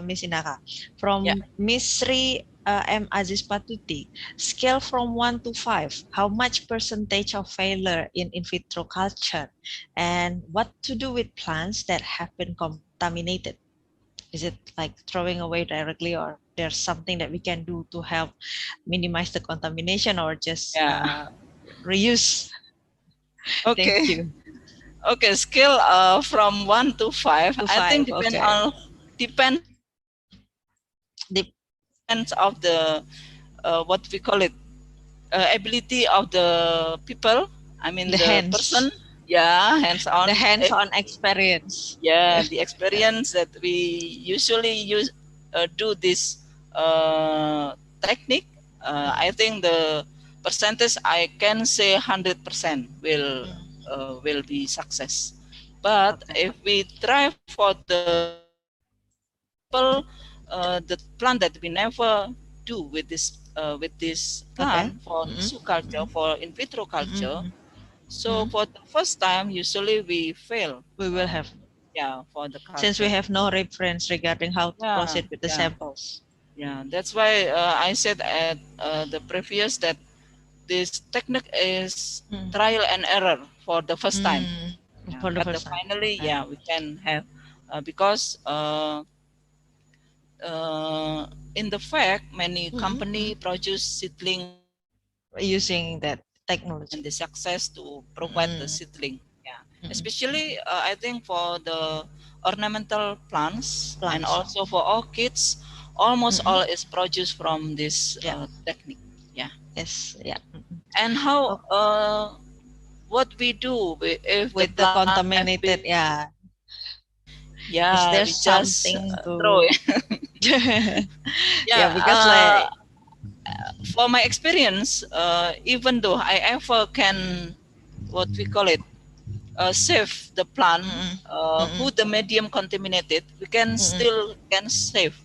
Miss Inaka, from Yeah. Miss Sri M. Aziz Patuti. Scale from 1 to 5, how much percentage of failure in vitro culture? And what to do with plants that have been contaminated? Is it like throwing away directly, or there's something that we can do to help minimize the contamination, or just Yeah. reuse? Okay. Thank you. Okay, scale from 1 to 5. To I think 5, okay. depends of the what we call it ability of the people. I mean The the hands. person. Yeah, hands-on. The hands-on experience. Yeah, the experience that we usually do this technique. I think the percentage I can say 100% will be success. But if we try for the the plant that we never do with this plant for tissue culture, for in vitro culture. So for the first time, usually we fail. We will have. Yeah, for the culture. Since we have no reference regarding how to proceed with the samples. Yeah, that's why I said at the previous that this technique is trial and error for the first time. Yeah, For the but first time. finally, yeah, we can have because in the fact, many company produce seedling using that technology and the success to provide the seedling. Yeah, especially I think for the ornamental plants. And also for orchids, almost all is produced from this technique. Yeah. Yes. Yeah. And how what we do if with the plant contaminated, yeah, is there we just something to throw it. yeah, because like for my experience, even though I ever can what we call it save the plant who the medium contaminated, we can still can save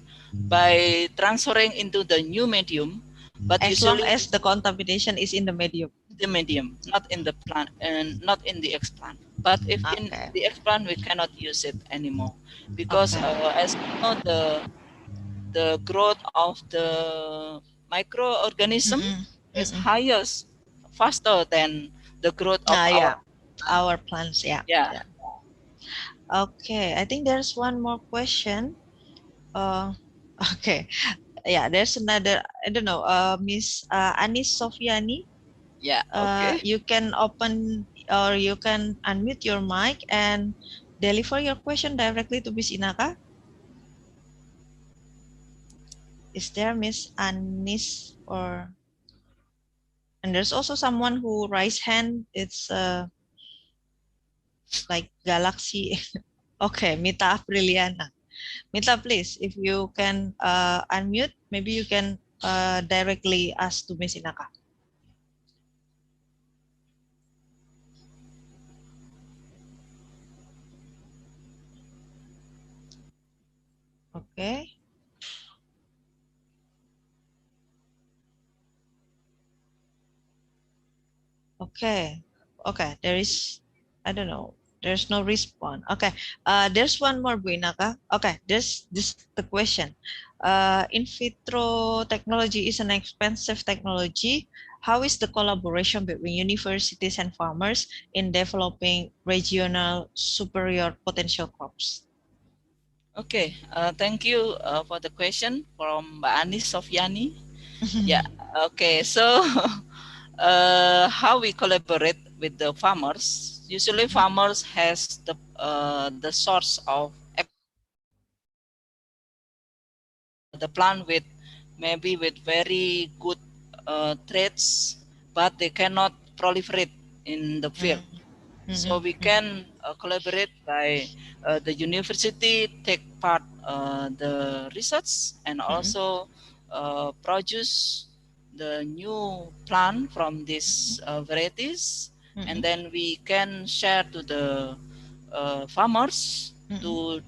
by transferring into the new medium. But as usually long as the contamination is in the medium. The medium, not in the plant and not in the explant. But if in the explant, we cannot use it anymore because as we know, the growth of the microorganism is highest, faster than the growth of our plants. Yeah. Yeah. Okay, I think there's one more question. Okay, yeah, there's another. I don't know. Miss Anis Sofiani. Yeah. Okay. You can open or you can unmute your mic and deliver your question directly to Miss Inaka. Is there Miss Anis or? And there's also someone who raised hand. It's like Galaxy. Okay, Mita Apriliana. Mita, please, if you can unmute, maybe you can directly ask to Miss Inaka. Okay. Okay. Okay. There is, I don't know. There's no response. Okay. There's one more, Bu Inaka. Okay. There's this the question. In vitro technology is an expensive technology. How is the collaboration between universities and farmers in developing regional superior potential crops? Okay, thank you for the question from Mbak Anis Sofiani. Yeah, okay, so how we collaborate with the farmers? Usually farmers has the source of the plant with maybe with very good traits, but they cannot proliferate in the field. So we can collaborate by the university take part the research and also produce the new plant from these varieties, and then we can share to the farmers to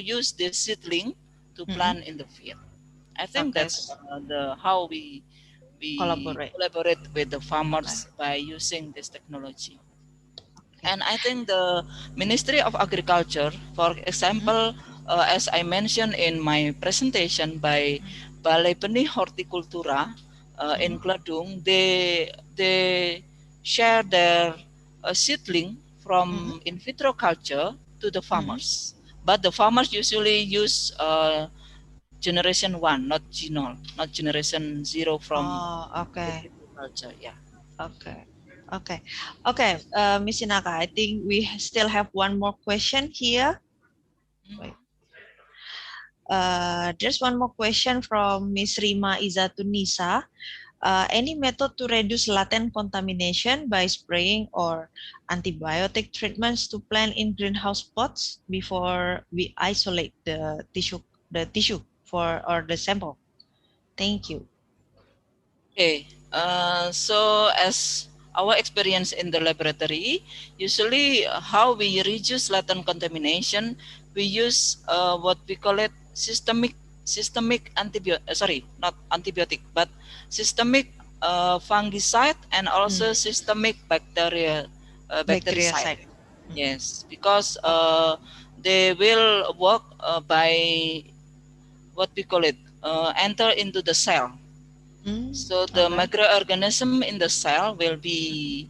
use this seedling to plant in the field. I think that's the how we collaborate with the farmers by using this technology. And I think the Ministry of Agriculture, for example, as I mentioned in my presentation by Balai Benih Hortikultura in Kladung, they share their seedling from in vitro culture to the farmers. But the farmers usually use generation 1, not genol, not generation 0 from Okay. in vitro culture. Yeah. Okay. Okay. Okay. Miss Inaka, I think we still have one more question here. Wait. There's one more question from Miss Rima Izatunisa. Any method to reduce latent contamination by spraying or antibiotic treatments to plant in greenhouse pots before we isolate the tissue for or the sample? Thank you. Okay, so as our experience in the laboratory, usually how we reduce latent contamination, we use what we call it systemic antibiotic. Sorry, not antibiotic, but systemic fungicide and also systemic bactericide. Yes, because they will work by what we call it enter into the cell. So the microorganism in the cell will be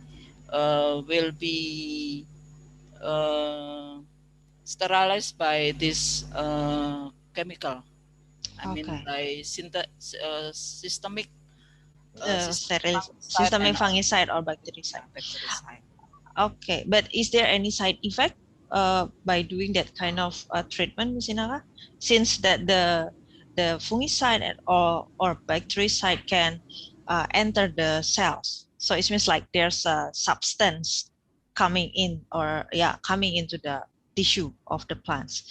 sterilized by this chemical. I mean by systemic systemic fungicide or bactericide. Okay, but is there any side effect by doing that kind of treatment, Ms. Inaka? Since that the fungicide or bactericide can enter the cells, so it means like there's a substance coming in or coming into the tissue of the plants.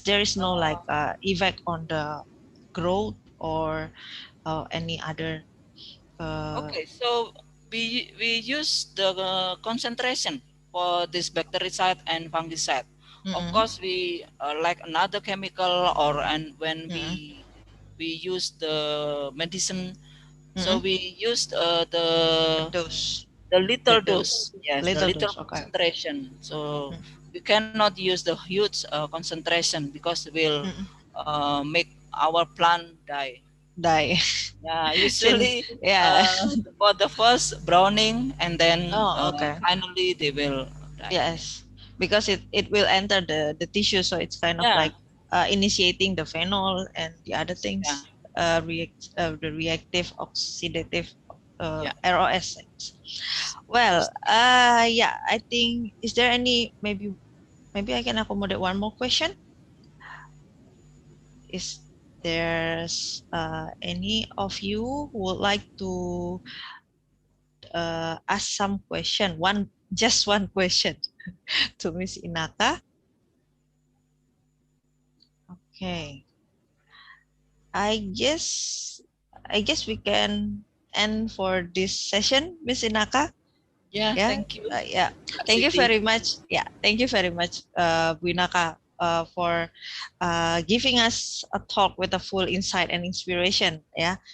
There is no like effect on the growth or any other. Okay, so we use the concentration for this bactericide and fungicide. Of course, we like another chemical or when we use the medicine. So we used the little dose, yes, the little concentration. So we cannot use the huge concentration because it will make our plant die. Yeah, usually for the first browning and then finally they will die. Yes, because it will enter the tissue, so it's kind of like initiating the phenol and the other things, the reactive oxidative ROS. Well, I think, is there any, maybe I can accommodate one more question. Is there's any of you who would like to ask some question, just one question to Miss Inaka? Okay, I guess we can end for this session, Miss Inaka. Thank you. Thank you very much. Thank you very much, Bu Inaka, for giving us a talk with a full insight and inspiration.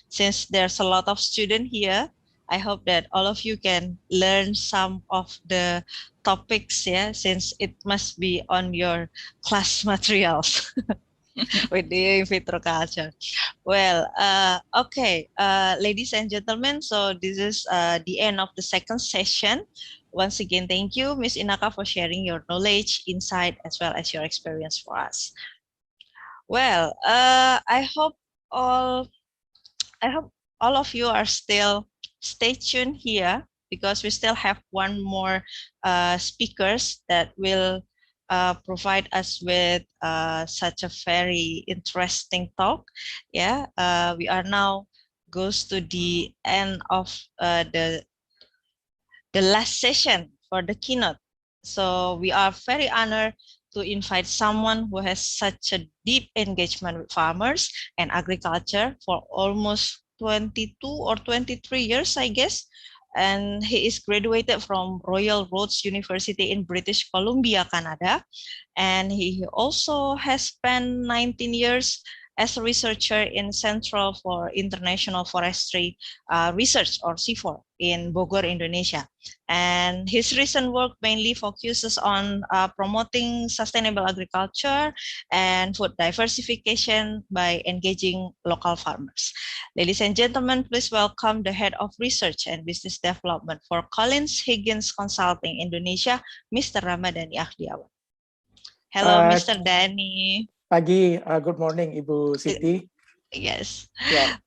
Since there's a lot of students here, I hope that all of you can learn some of the topics, since it must be on your class materials with the in vitro culture. Well, okay, ladies and gentlemen, so this is the end of the second session. Once again, thank you, Ms. Inaka, for sharing your knowledge, insight, as well as your experience for us. Well, I hope all of you are still stay tuned here, because we still have one more speakers that will provide us with such a very interesting talk. We are now goes to the end of the last session for the keynote. So we are very honored to invite someone who has such a deep engagement with farmers and agriculture for almost 22 or 23 years, I guess. And he is graduated from Royal Roads University in British Columbia, Canada. And he also has spent 19 years as a researcher in Central for International Forestry Research, or CIFOR, in Bogor, Indonesia. And his recent work mainly focuses on promoting sustainable agriculture and food diversification by engaging local farmers. Ladies and gentlemen, please welcome the Head of Research and Business Development for Collins Higgins Consulting Indonesia, Mr. Ramadhani Ahdiawan. Hello, Mr. Danny. Pagi, good morning, Ibu Siti. Yes. Yeah.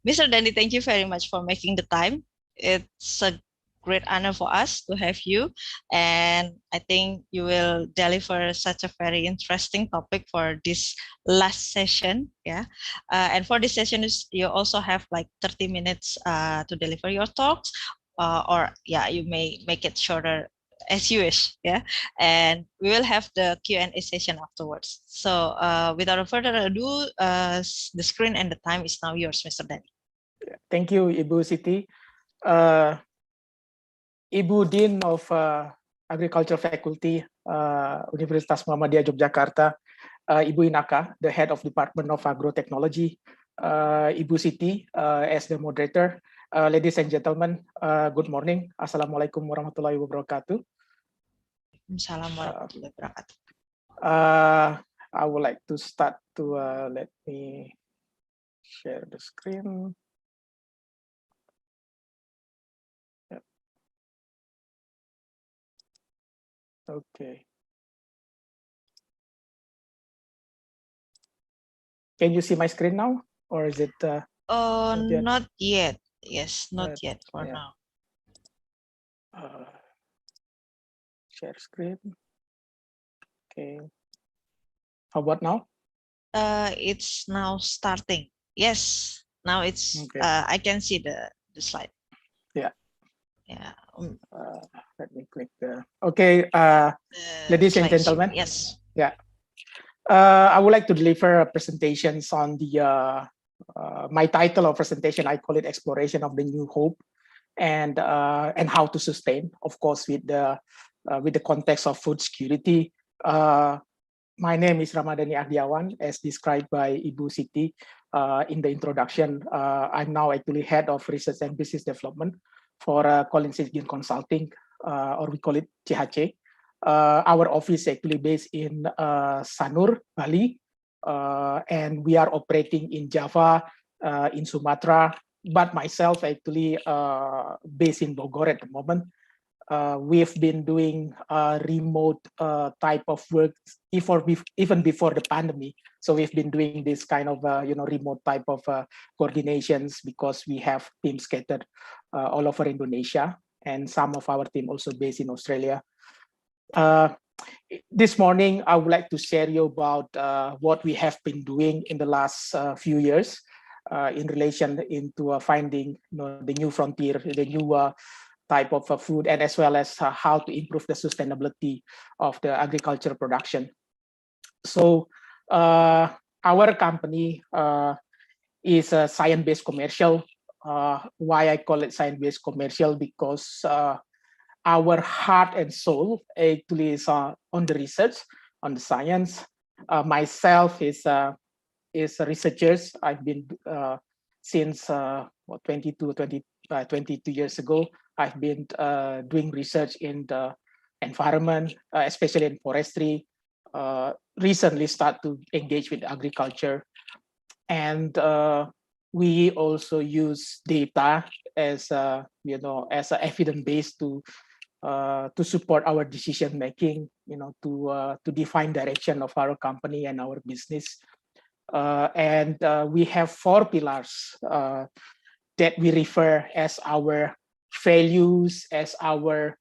Mr. Danny, thank you very much for making the time. It's a great honor for us to have you, and I think you will deliver such a very interesting topic for this last session. Yeah, and for this session, you also have like 30 minutes to deliver your talks, or yeah, you may make it shorter as you wish. Yeah, and we will have the Q&A session afterwards. So without further ado, the screen and the time is now yours, Mr. Danny. Thank you, Ibu Siti. Ibu Dean of Agriculture Faculty, Universitas Muhammadiyah Yogyakarta, Ibu Inaka, the Head of Department of Agrotechnology, Ibu Siti, as the moderator. Ladies and gentlemen, good morning. Assalamualaikum warahmatullahi wabarakatuh. Assalamualaikum warahmatullahi wabarakatuh. I would like to start to let me share the screen. Okay. Can you see my screen now, or is it? Not yet. Yes, not yet for now. Share screen. Okay. How about now? It's now starting. Yes, now it's. Okay. I can see the slide. Yeah. Yeah. Let me click the. Okay, ladies and gentlemen. Yes. Yeah. I would like to deliver presentations on the. My title of presentation, I call it "Exploration of the New Hope," and how to sustain, of course, with the context of food security. My name is Ramadhani Ahdiawan, as described by Ibu Siti in the introduction. I'm now actually Head of Research and Business Development for Collins Higgins Consulting, or we call it CHC. Our office is actually based in Sanur, Bali, and we are operating in Java, in Sumatra, but myself actually based in Bogor at the moment. We've been doing remote type of work even before the pandemic. So we've been doing this kind of remote type of coordinations because we have teams scattered all over Indonesia, and some of our team also based in Australia. This morning, I would like to share you about what we have been doing in the last few years in relation into finding the new frontier, the new type of food, and as well as how to improve the sustainability of the agriculture production. So our company is a science-based commercial. Why I call it science-based commercial? Because our heart and soul actually is on the research, on the science. Myself is a researcher. I've been since 22 years ago. I've been doing research in the environment, especially in forestry. Recently start to engage with agriculture, and we also use data as as an evidence base to support our decision making, to define direction of our company and our business. And we have 4 pillars that we refer as our values, as our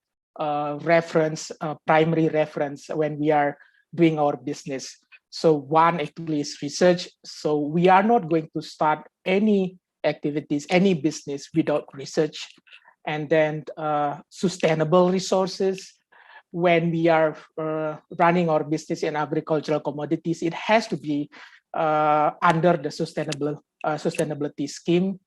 reference, primary reference when we are doing our business. So one actually is research. So we are not going to start any activities, any business without research. And then sustainable resources. When we are running our business in agricultural commodities, it has to be under the sustainability scheme.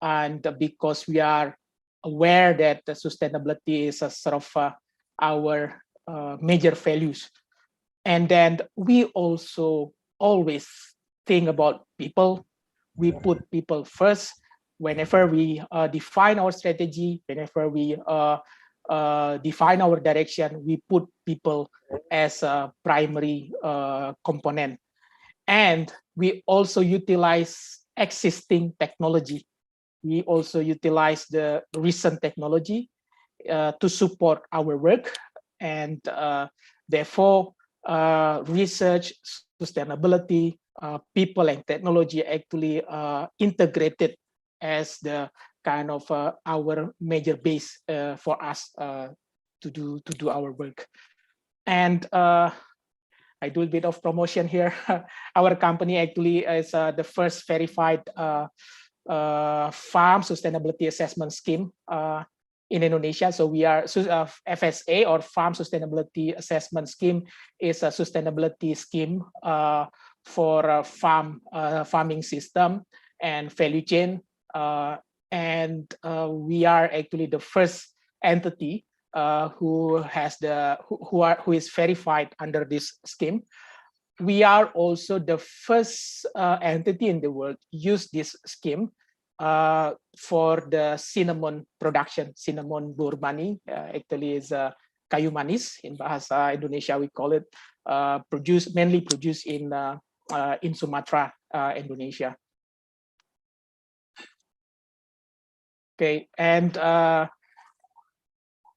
And because we are aware that the sustainability is a sort of our major values. And then we also always think about people. We put people first. Whenever we define our strategy, whenever we define our direction, we put people as a primary component. And we also utilize existing technology. We also utilize the recent technology to support our work, and therefore research, sustainability, people and technology actually integrated as the kind of our major base for us to do our work. And I do a bit of promotion here. Our company actually is the first verified farm sustainability assessment scheme in Indonesia. So we are FSA, or Farm Sustainability Assessment Scheme, is a sustainability scheme for farming system and value chain. And we are actually the first entity who is verified under this scheme. We are also the first entity in the world use this scheme for the cinnamon production. Cinnamon burmani actually is kayu manis in bahasa Indonesia. We call it mainly produced in Sumatra, Indonesia. Okay, and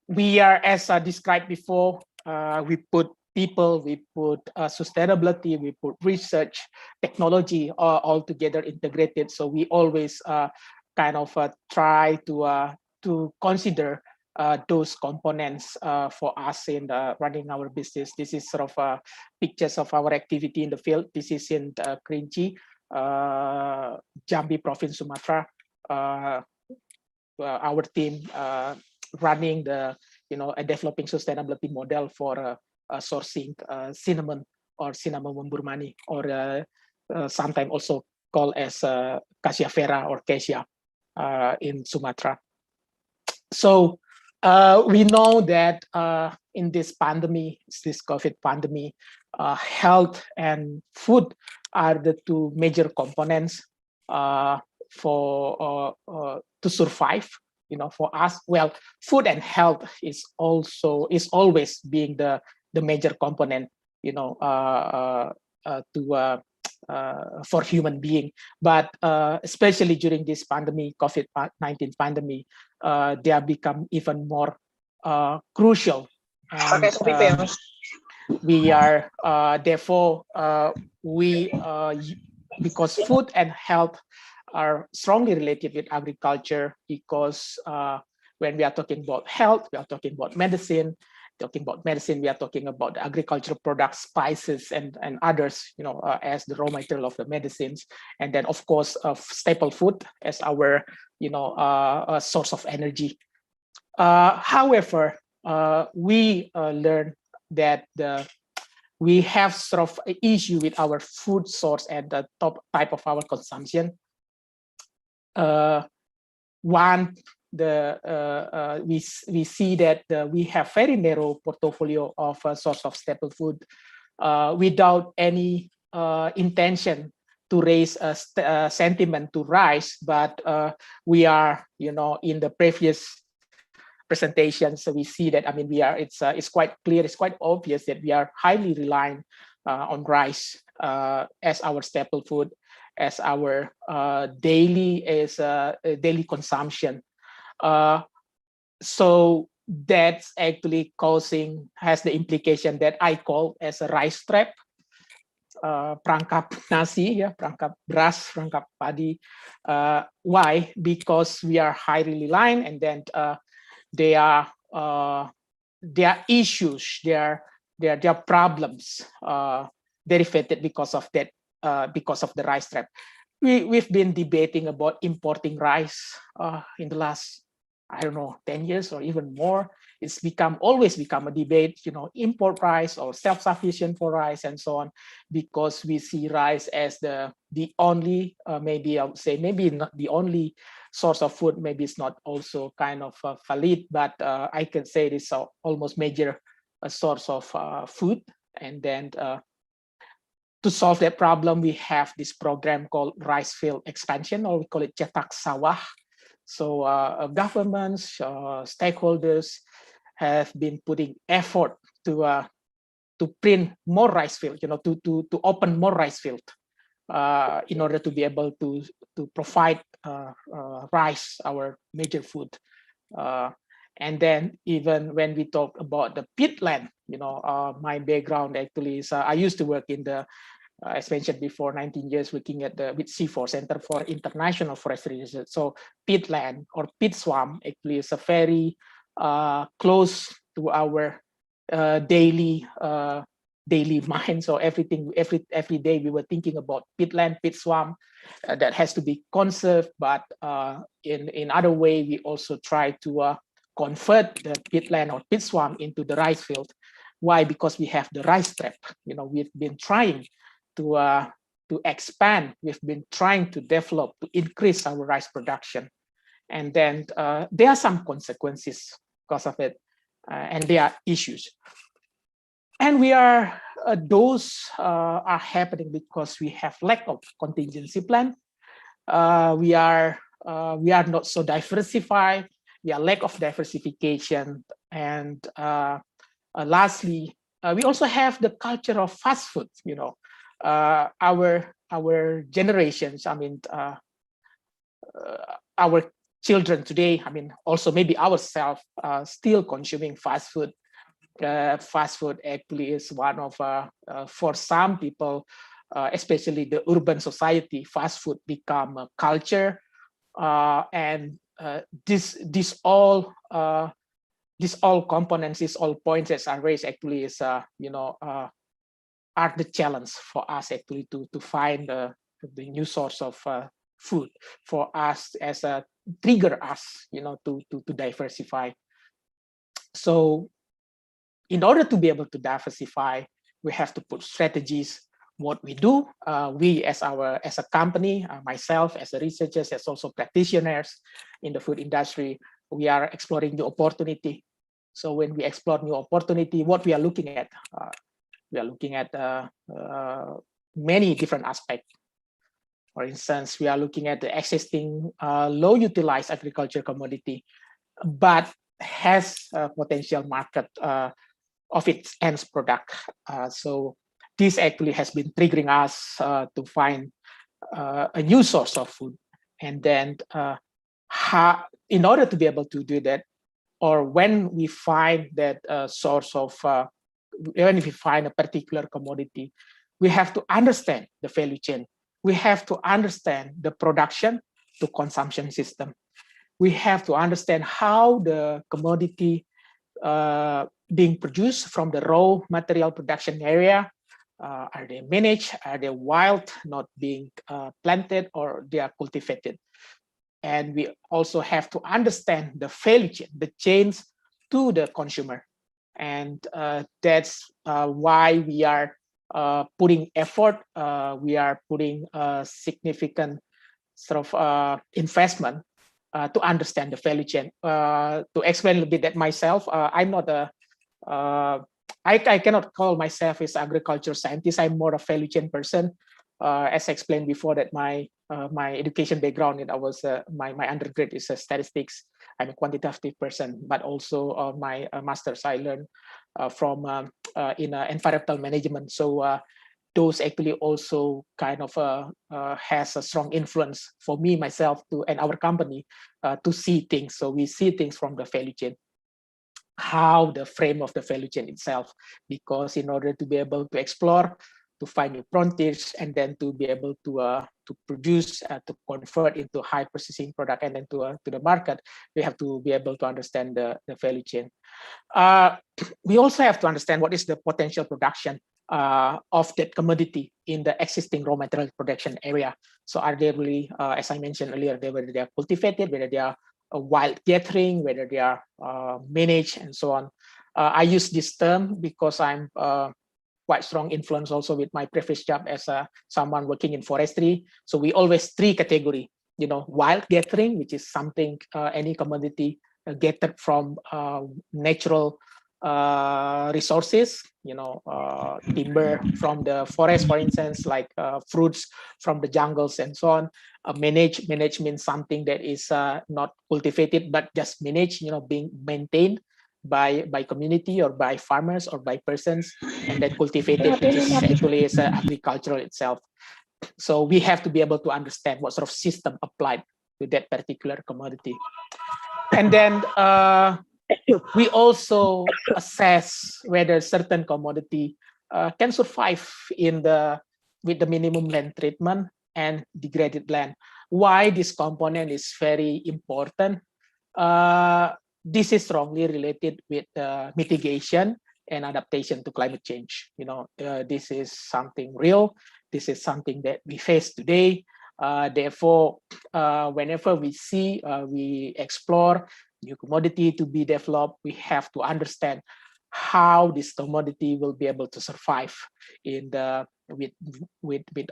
we are, as described before, we put people, we put sustainability, we put research, technology all together integrated. So we always kind of try to consider those components for us in running our business. This is sort of pictures of our activity in the field. This is in Kerinci, Jambi Province, Sumatra. Our team running a developing sustainability model for sourcing cinnamon, or cinnamon burmani, or sometimes also called as cassia vera or cassia in Sumatra. So we know that in this pandemic, this COVID pandemic, health and food are the two major components for to survive. For us, well, food and health is always being the major component, for human being. But especially during this pandemic, COVID-19 pandemic, they have become even more crucial. And, we are therefore because food and health are strongly related with agriculture, because when we are talking about health, we are talking about medicine. We are talking about the agricultural products, spices, and others, as the raw material of the medicines. And then, of course, staple food as our, source of energy. However, we learned that we have sort of an issue with our food source and the top type of our consumption. One, we see that we have very narrow portfolio of source of staple food without any intention to raise a sentiment to rice, but we are, in the previous presentation, so we see that, it's quite clear, it's quite obvious that we are highly reliant on rice as our staple food, as our daily consumption. So that's actually has the implication that I call as a rice trap, perangkap nasi, perangkap beras, perangkap padi. Why? Because we are highly reliant, and then there are issues, there are problems derivated because of that, because of the rice trap. We've been debating about importing rice in the last, 10 years or even more. It's always become a debate, import rice or self-sufficient for rice and so on, because we see rice as the only, maybe I would say, maybe not the only source of food. Maybe it's not also kind of valid, but I can say it is almost major source of food. And then to solve that problem, we have this program called Rice Field Expansion, or we call it Cetak Sawah. So governments, stakeholders have been putting effort to print more rice field, to open more rice field in order to be able to provide rice, our major food. And then even when we talk about the peatland, my background actually is I used to work in the, as mentioned before, 19 years working at the with CIFOR, Center for International Forestry Research. So peatland or peat swamp actually is a very close to our daily mind. So every day we were thinking about peatland, peat swamp that has to be conserved. But in other way, we also try to convert the peatland or peat swamp into the rice field. Why? Because we have the rice trap. We've been trying to expand. We've been trying to develop, to increase our rice production, and then there are some consequences because of it, and there are issues. And we are those are happening because we have lack of contingency plan. We are not so diversified. We are lack of diversification, and lastly, we also have the culture of fast food. Our generations. I mean, our children today. I mean, also maybe ourselves still consuming fast food. Fast food actually is one of for some people, especially the urban society, fast food become a culture, and this all components, these all points that are raised actually is are the challenge for us actually to find the new source of food for us as a trigger us to diversify. So in order to be able to diversify, we have to put strategies. What we do, we as a company, myself as a researchers, as also practitioners in the food industry, we are exploring the opportunity. So when we explore new opportunity, what we are looking at, many different aspects. For instance, we are looking at the existing low utilized agriculture commodity, but has a potential market of its end product. So this actually has been triggering us to find a new source of food. And then in order to be able to do that, or when we find that source of, when we find a particular commodity, we have to understand the value chain. We have to understand the production to consumption system. We have to understand how the commodity being produced from the raw material production area. Are they managed? Are they wild, not being planted, or they are cultivated? And we also have to understand the value chain, the chains to the consumer. And that's why we are putting effort. We are putting significant sort of investment to understand the value chain. To explain a little bit that myself, I'm not a, I cannot call myself as agriculture scientist. I'm more a value chain person. As I explained before, that my education background, I was my undergrad is statistics. I'm a quantitative person, but also my master's I learned from in environmental management. So those actually also kind of has a strong influence for me, myself, to and our company to see things. So we see things from the value chain, how the frame of the value chain itself, because in order to be able to explore, to find new frontiers, and then to be able to produce, to convert into high processing product, and then to the market, we have to be able to understand the value chain. We also have to understand what is the potential production of that commodity in the existing raw material production area. So are they really, as I mentioned earlier, whether they are cultivated, whether they are wild gathering, whether they are managed, and so on. I use this term because I'm quite strong influence also with my previous job as someone working in forestry. So we always three category, wild gathering, which is something, any commodity gathered from natural resources, timber from the forest, for instance, like fruits from the jungles and so on. Manage means something that is not cultivated but just managed, being maintained by community or by farmers or by persons, and then cultivated, which is actually is agricultural itself. So we have to be able to understand what sort of system applied to that particular commodity. And then we also assess whether certain commodity can survive with the minimum land treatment and degraded land. Why this component is very important? This is strongly related with mitigation and adaptation to climate change. This is something real. This is something that we face today. Therefore, whenever we see, we explore new commodity to be developed, we have to understand how this commodity will be able to survive with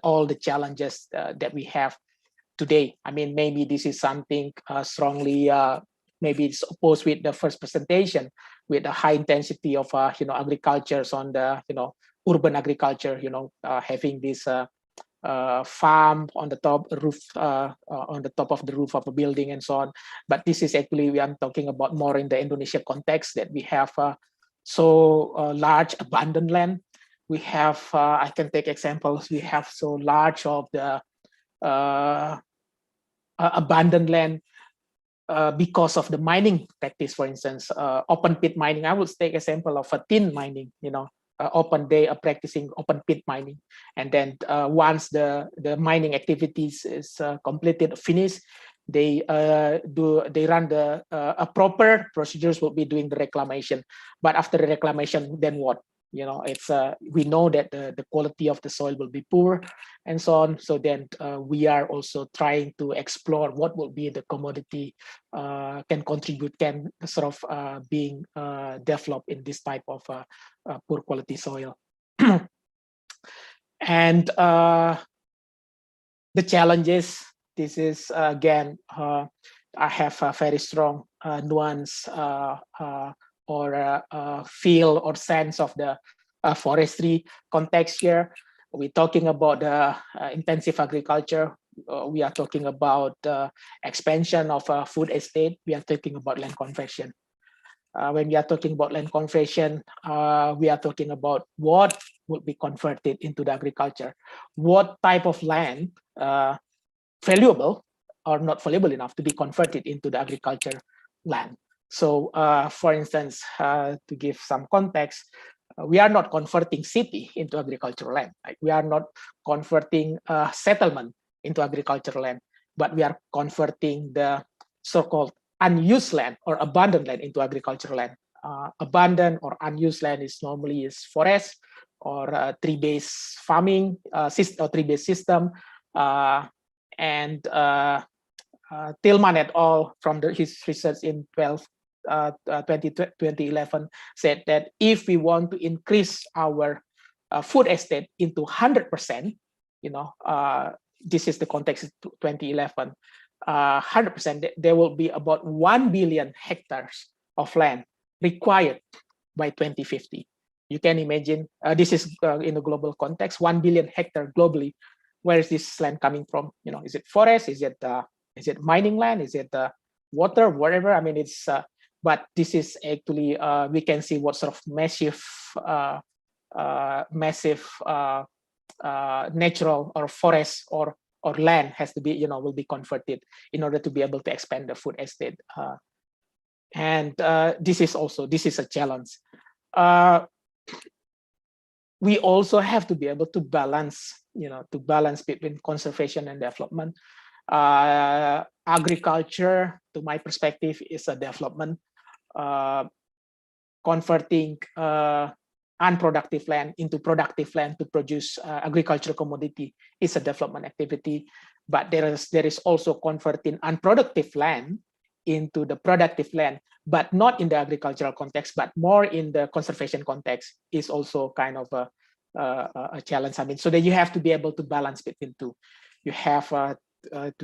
all the challenges that we have today. I mean, maybe this is something strongly, maybe it's opposed with the first presentation, with the high intensity of agricultures on the urban agriculture, having this farm on the top roof, on the top of the roof of a building and so on. But this is actually, I'm talking about more in the Indonesia context, that we have so large abundant land. We have, I can take examples, we have so large of the abundant land because of the mining practice, for instance, open pit mining. I would take example of a tin mining, they are practicing open pit mining, and then once the mining activities is completed, finished, they run the proper procedures will be doing the reclamation. But after the reclamation, then what? It's we know that the quality of the soil will be poor and so on. So then we are also trying to explore what will be the commodity can contribute, can sort of being developed in this type of poor quality soil. And the challenges, this is again, I have a very strong nuance or feel or sense of the forestry context here. We're talking about intensive agriculture. We are talking about expansion of food estate. We are talking about land conversion. When we are talking about land conversion, we are talking about what would be converted into the agriculture. What type of land valuable or not valuable enough to be converted into the agriculture land. So, for instance, to give some context, we are not converting city into agricultural land. Like, we are not converting settlement into agricultural land, but we are converting the so-called unused land or abandoned land into agricultural land. Abandoned or unused land is normally forest or tree-based farming system or tree-based system. And Tillman et al. From his research in 2011 said that if we want to increase our food estate into 100%, this is the context of 2011, 100%, there will be about 1 billion hectares of land required by 2050. You can imagine, this is in a global context, 1 billion hectare globally. Where is this land coming from? Is it forest? Is it mining land? Is it water? Whatever. I mean, it's. But this is actually we can see what sort of massive natural or forest or land has to be will be converted in order to be able to expand the food estate. And this is a challenge. We also have to be able to balance between conservation and development. Agriculture, to my perspective, is a development. Converting unproductive land into productive land to produce agricultural commodity is a development activity. But there is also converting unproductive land into the productive land, but not in the agricultural context, but more in the conservation context, is also kind of a challenge. I mean, so that you have to be able to balance between two. You have to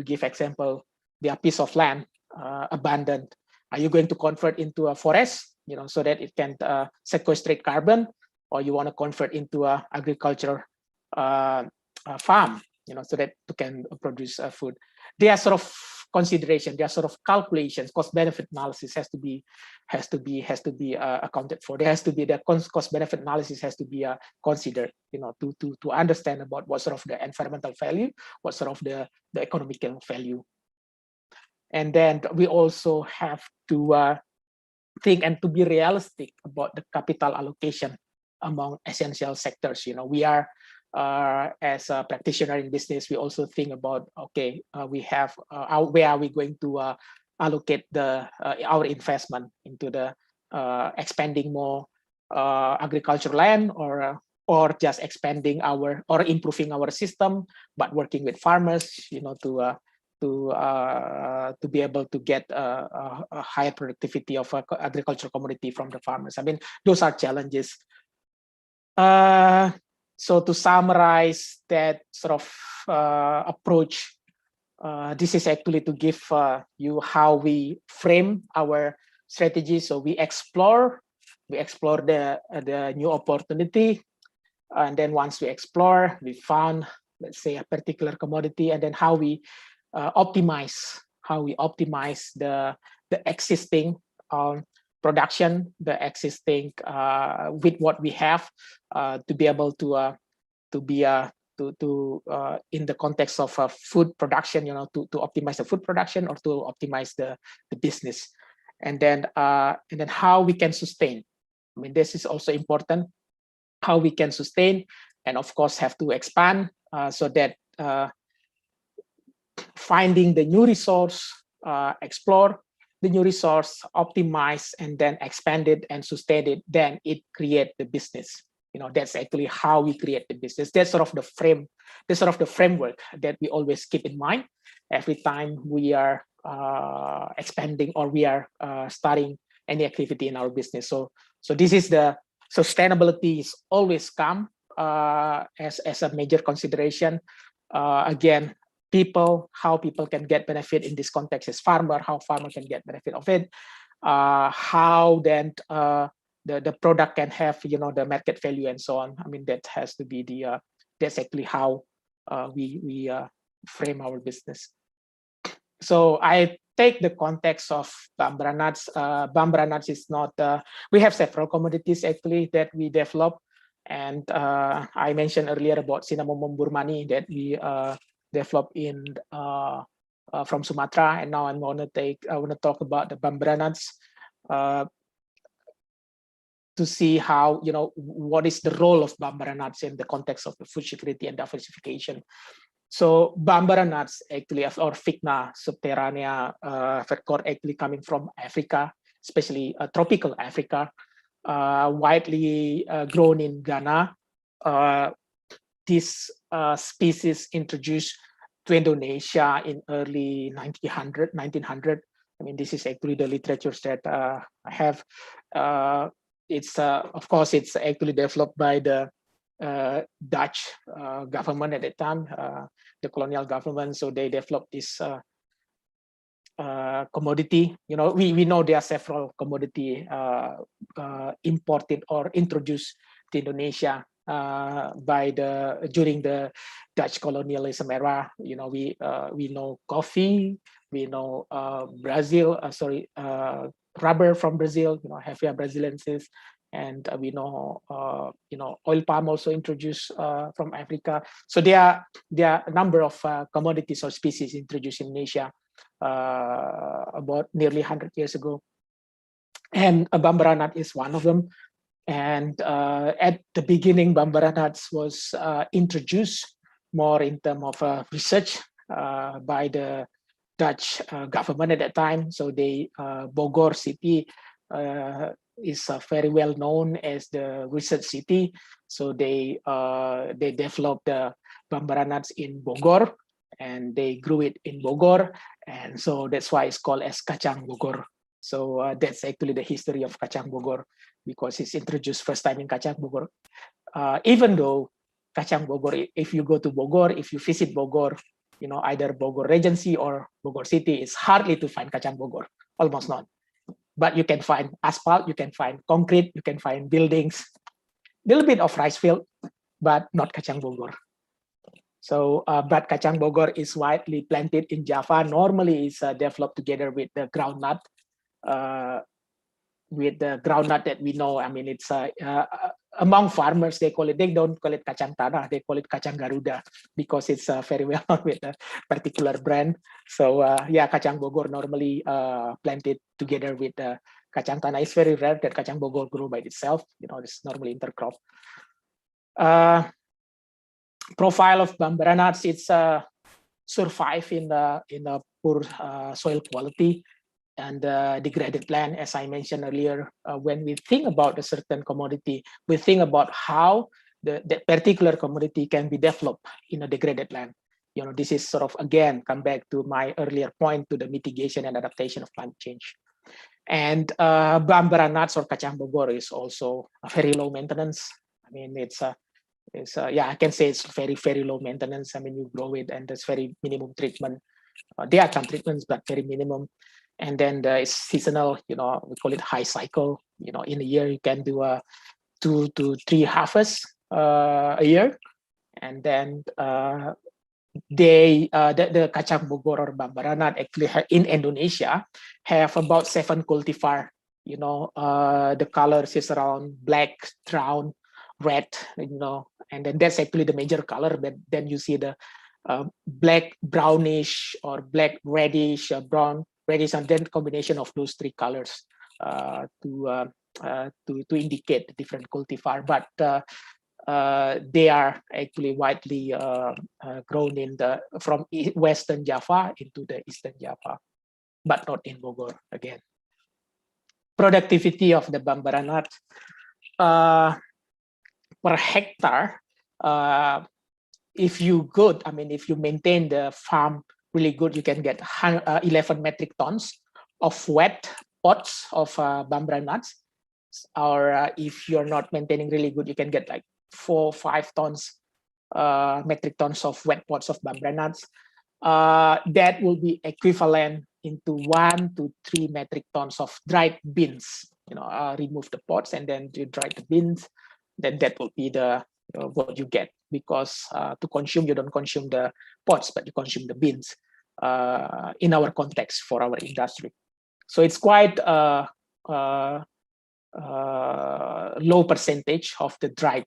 give example, a piece of land abandoned. Are you going to convert into a forest so that it can sequestrate carbon, or you want to convert into a agriculture farm, so that you can produce food. They are sort of consideration, they are sort of calculations. Cost benefit analysis has to be accounted for. There has to be the cost benefit analysis has to be considered, to understand about what sort of the environmental value, what sort of the economical value. And then we also have to think and to be realistic about the capital allocation among essential sectors. We are, as a practitioner in business, we also think about, okay, we have, where are we going to allocate our investment into the expanding more agricultural land, or just expanding or improving our system, but working with farmers, to be able to get a higher productivity of agricultural commodity from the farmers. I mean, those are challenges. So to summarize that sort of approach, this is actually to give you how we frame our strategy. So we explore the new opportunity, and then once we explore, we found, let's say, a particular commodity, and then how we optimize the existing production, the existing with what we have, to be able to in the context of food production, to optimize the food production, or to optimize the business, and then how we can sustain. I mean, this is also important, how we can sustain, and of course have to expand, so that finding the new resource, explore the new resource, optimize, and then expand it and sustain it, then it create the business. That's actually how we create the business. That's sort of the framework that we always keep in mind every time we are expanding, or we are starting any activity in our business. So this is the sustainability is always come as a major consideration. Again, how people can get benefit in this context is farmer, how farmer can get benefit of it, how then the product can have, the market value and so on. I mean, that has to be that's actually how we frame our business. So I take the context of Bambara nuts. Bambara nuts is not, we have several commodities actually that we develop. And I mentioned earlier about Cinnamomum burmani that we developed in from Sumatra, and now I want to talk about the Bambara nuts, to see how, what is the role of Bambara nuts in the context of the food security and diversification. So Bambara nuts actually, or Vigna subterranea vercor, actually coming from Africa, especially tropical Africa, widely grown in Ghana. This species introduced to Indonesia in early 1900. I mean, this is actually the literature that I have. It's of course, it's actually developed by the Dutch government at the time, the colonial government. So they developed this commodity. We know there are several commodity imported or introduced to Indonesia during the Dutch colonialism era. We know coffee, we know rubber from Brazil, Hevea brasilensis, and we know oil palm also introduced from Africa. So there are a number of commodities or species introduced in Asia about nearly 100 years ago, and Bambara nut is one of them. And at the beginning, Bambara nuts was introduced more in terms of research by the Dutch government at that time. So Bogor city is very well known as the research city. So they developed the Bambara nuts in Bogor, and they grew it in Bogor, and so that's why it's called as Kacang Bogor. So that's actually the history of Kacang Bogor, because it's introduced first time in Kacang Bogor. Even though Kacang Bogor, if you go to Bogor, if you visit Bogor, either Bogor Regency or Bogor City, it's hardly to find Kacang Bogor, almost not. but you can find asphalt, you can find concrete, you can find buildings, a little bit of rice field, but not kacang Bogor. So, but kacang Bogor is widely planted in Java. Normally, it's developed together with the groundnut. With the groundnut that we know, I mean, it's among farmers, they don't call it kacang tanah, they call it kacang Garuda because it's very well known with a particular brand. So yeah, kacang Bogor normally planted together with kacang tanah. It's very rare that kacang Bogor grow by itself. You know, it's normally intercrop. Profile of Bambara nuts, it's survive in the poor soil quality and degraded land. As I mentioned earlier, when we think about a certain commodity, we think about how that particular commodity can be developed in a degraded land. You know, this is sort of, again, come back to my earlier point to the mitigation and adaptation of climate change. And Bambara nuts or kacang Bogor is also a very low maintenance. I mean, yeah, I can say it's very, very low maintenance. I mean, you grow it and there's very minimum treatment. There are some treatments, but very minimum. And then it's seasonal, you know, we call it high cycle. You know, in a year, you can do 2 to 3 harvests a year. And then the kacang Bogor or Bambara nut actually in Indonesia have about 7 cultivar. You know, the colors is around black, brown, red, you know, and then that's actually the major color. But then you see the black brownish or black reddish, brown reddish, and then combination of those 3 colors to indicate the different cultivar. But they are actually widely grown from Western Java into the Eastern Java, but not in Bogor again. Productivity of the Bambara nut per hectare, if you maintain the farm really good, you can get 11 metric tons of wet pots of Bambara nuts. Or if you're not maintaining really good, you can get like 4 or 5 tons, metric tons of wet pots of Bambara nuts. That will be equivalent into 1 to 3 metric tons of dried beans. You know, remove the pots and then you dry the beans. Then that will be the what you get, because to consume, you don't consume the pots, but you consume the beans in our context for our industry. So it's quite low percentage of the dried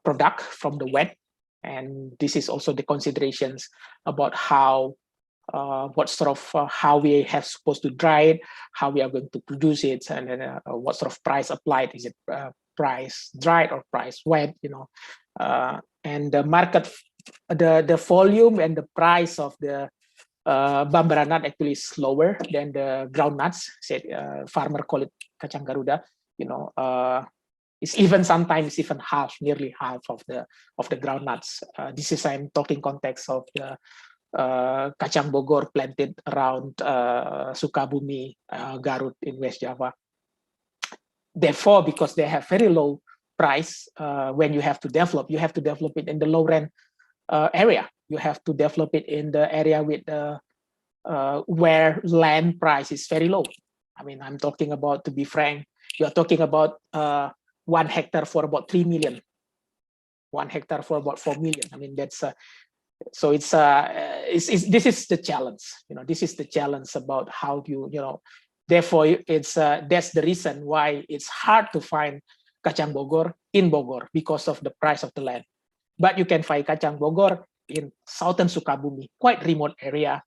product from the wet. And this is also the considerations about how what sort of how we have supposed to dry it, how we are going to produce it, and then what sort of price applied. Is it price dried or price wet? You know, and the market, the volume and the price of the Bambara nut actually is lower than the groundnuts. Said farmer call it kacang Garuda. You know, it's even sometimes even half, nearly half of the groundnuts. This is, I'm talking context of the kacang Bogor planted around Sukabumi, Garut in West Java. Therefore, because they have very low price, when you have to develop it in the low rent area. You have to develop it in the area with where land price is very low. I mean, I'm talking about, to be frank, you are talking about 1 hectare for about 3 million. 1 hectare for about 4 million. I mean, that's so it's this is the challenge. You know, this is the challenge about how you know. Therefore, it's that's the reason why it's hard to find kacang Bogor in Bogor, because of the price of the land. But you can find kacang Bogor in southern Sukabumi, quite remote area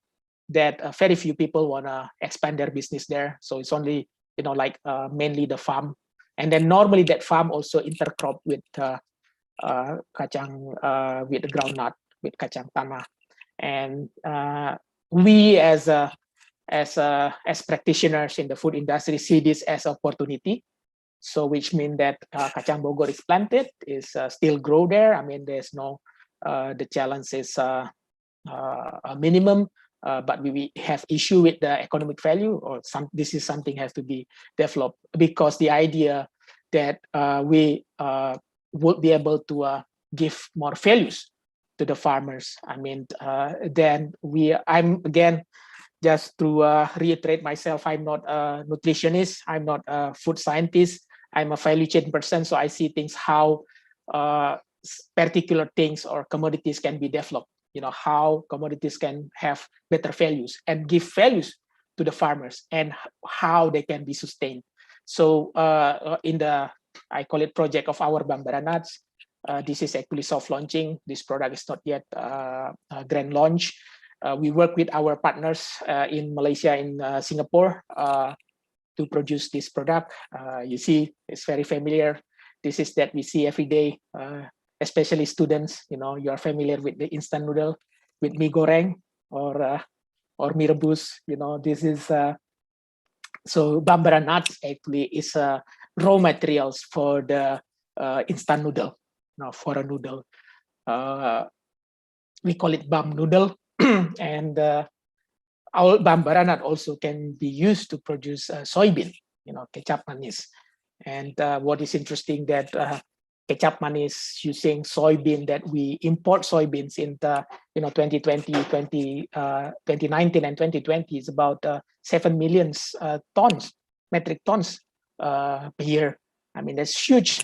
that very few people want to expand their business there. So it's only, you know, like mainly the farm. And then normally that farm also intercrop with kacang, with the groundnut, with kacang tanah. And we as practitioners in the food industry see this as opportunity. So which means that kacang Bogor is planted, is still grow there. I mean, there's no, the challenge is a minimum, but we have issue with the economic value, or this is something has to be developed, because the idea that we would be able to give more values to the farmers. I mean, then I'm again just to reiterate myself, I'm not a nutritionist, I'm not a food scientist, I'm a value chain person, so I see things how particular things or commodities can be developed, how commodities can have better values and give values to the farmers, and how they can be sustained. So in the, I call it project of our Bambara nuts, this is actually soft launching. This product is not yet grand launch. We work with our partners in Malaysia, in Singapore, to produce this product. You see, it's very familiar. This is that we see every day, especially students. You are familiar with the instant noodle, with mie goreng or mie rebus. This is so Bambara nuts actually is raw materials for the instant noodle. For a noodle, we call it bam noodle, and our Bambara nut also can be used to produce soybean, kecap manis. And what is interesting that kecap manis using soybean, that we import soybeans in the 2020, 2019 and 2020 is about 7 million metric tons per year. I mean, that's huge.